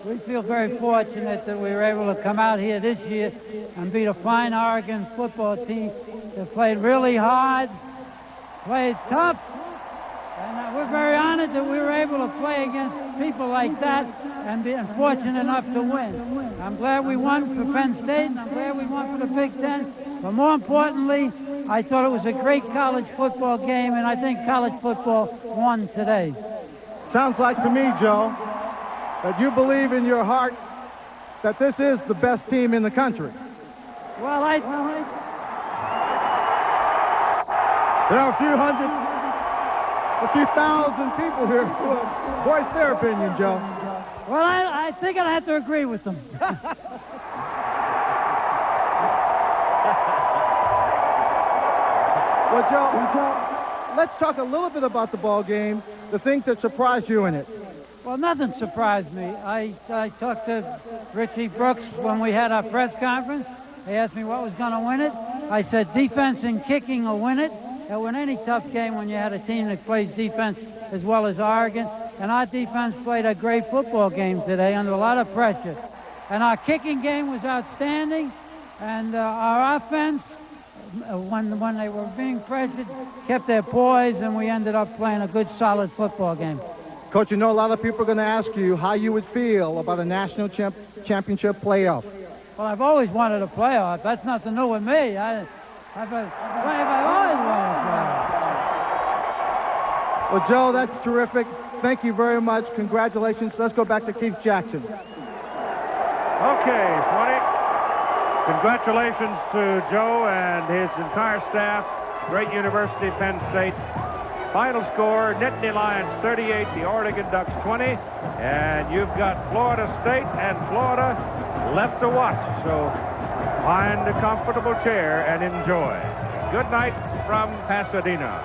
S17: we feel very fortunate that we were able to come out here this year and beat a fine Oregon football team that played really hard, played tough, and we're very honored that we were able to play against people like that and be fortunate enough to win. I'm glad we won for Penn State, and I'm glad we won for the Big Ten. But more importantly, I thought it was a great college football game, and I think college football won today.
S3: Sounds like to me, Joe, that you believe in your heart that this is the best team in the country.
S17: Well,
S3: there are a few thousand people here who voice their opinion, Joe.
S17: Well, I think I'd have to agree with them.
S3: Well, Joe, let's talk a little bit about the ball game, the things that surprised you in it.
S17: Well, nothing surprised me. I talked to Richie Brooks when we had our press conference. He asked me what was going to win it. I said defense and kicking will win it. It'll win any tough game when you had a team that plays defense as well as Oregon. And our defense played a great football game today under a lot of pressure. And our kicking game was outstanding. And our offense, when they were being pressured, kept their poise, and we ended up playing a good, solid football game.
S3: Coach, you know a lot of people are going to ask you how you would feel about a national championship playoff.
S17: Well, I've always wanted a playoff. That's nothing new with me. I've always wanted a playoff.
S3: Well, Joe, that's terrific. Thank you very much. Congratulations. Let's go back to Keith Jackson.
S1: Okay, Swanee. Congratulations to Joe and his entire staff. Great University, Penn State. Final score, Nittany Lions 38, the Oregon Ducks 20. And you've got Florida State and Florida left to watch. So find a comfortable chair and enjoy. Good night from Pasadena.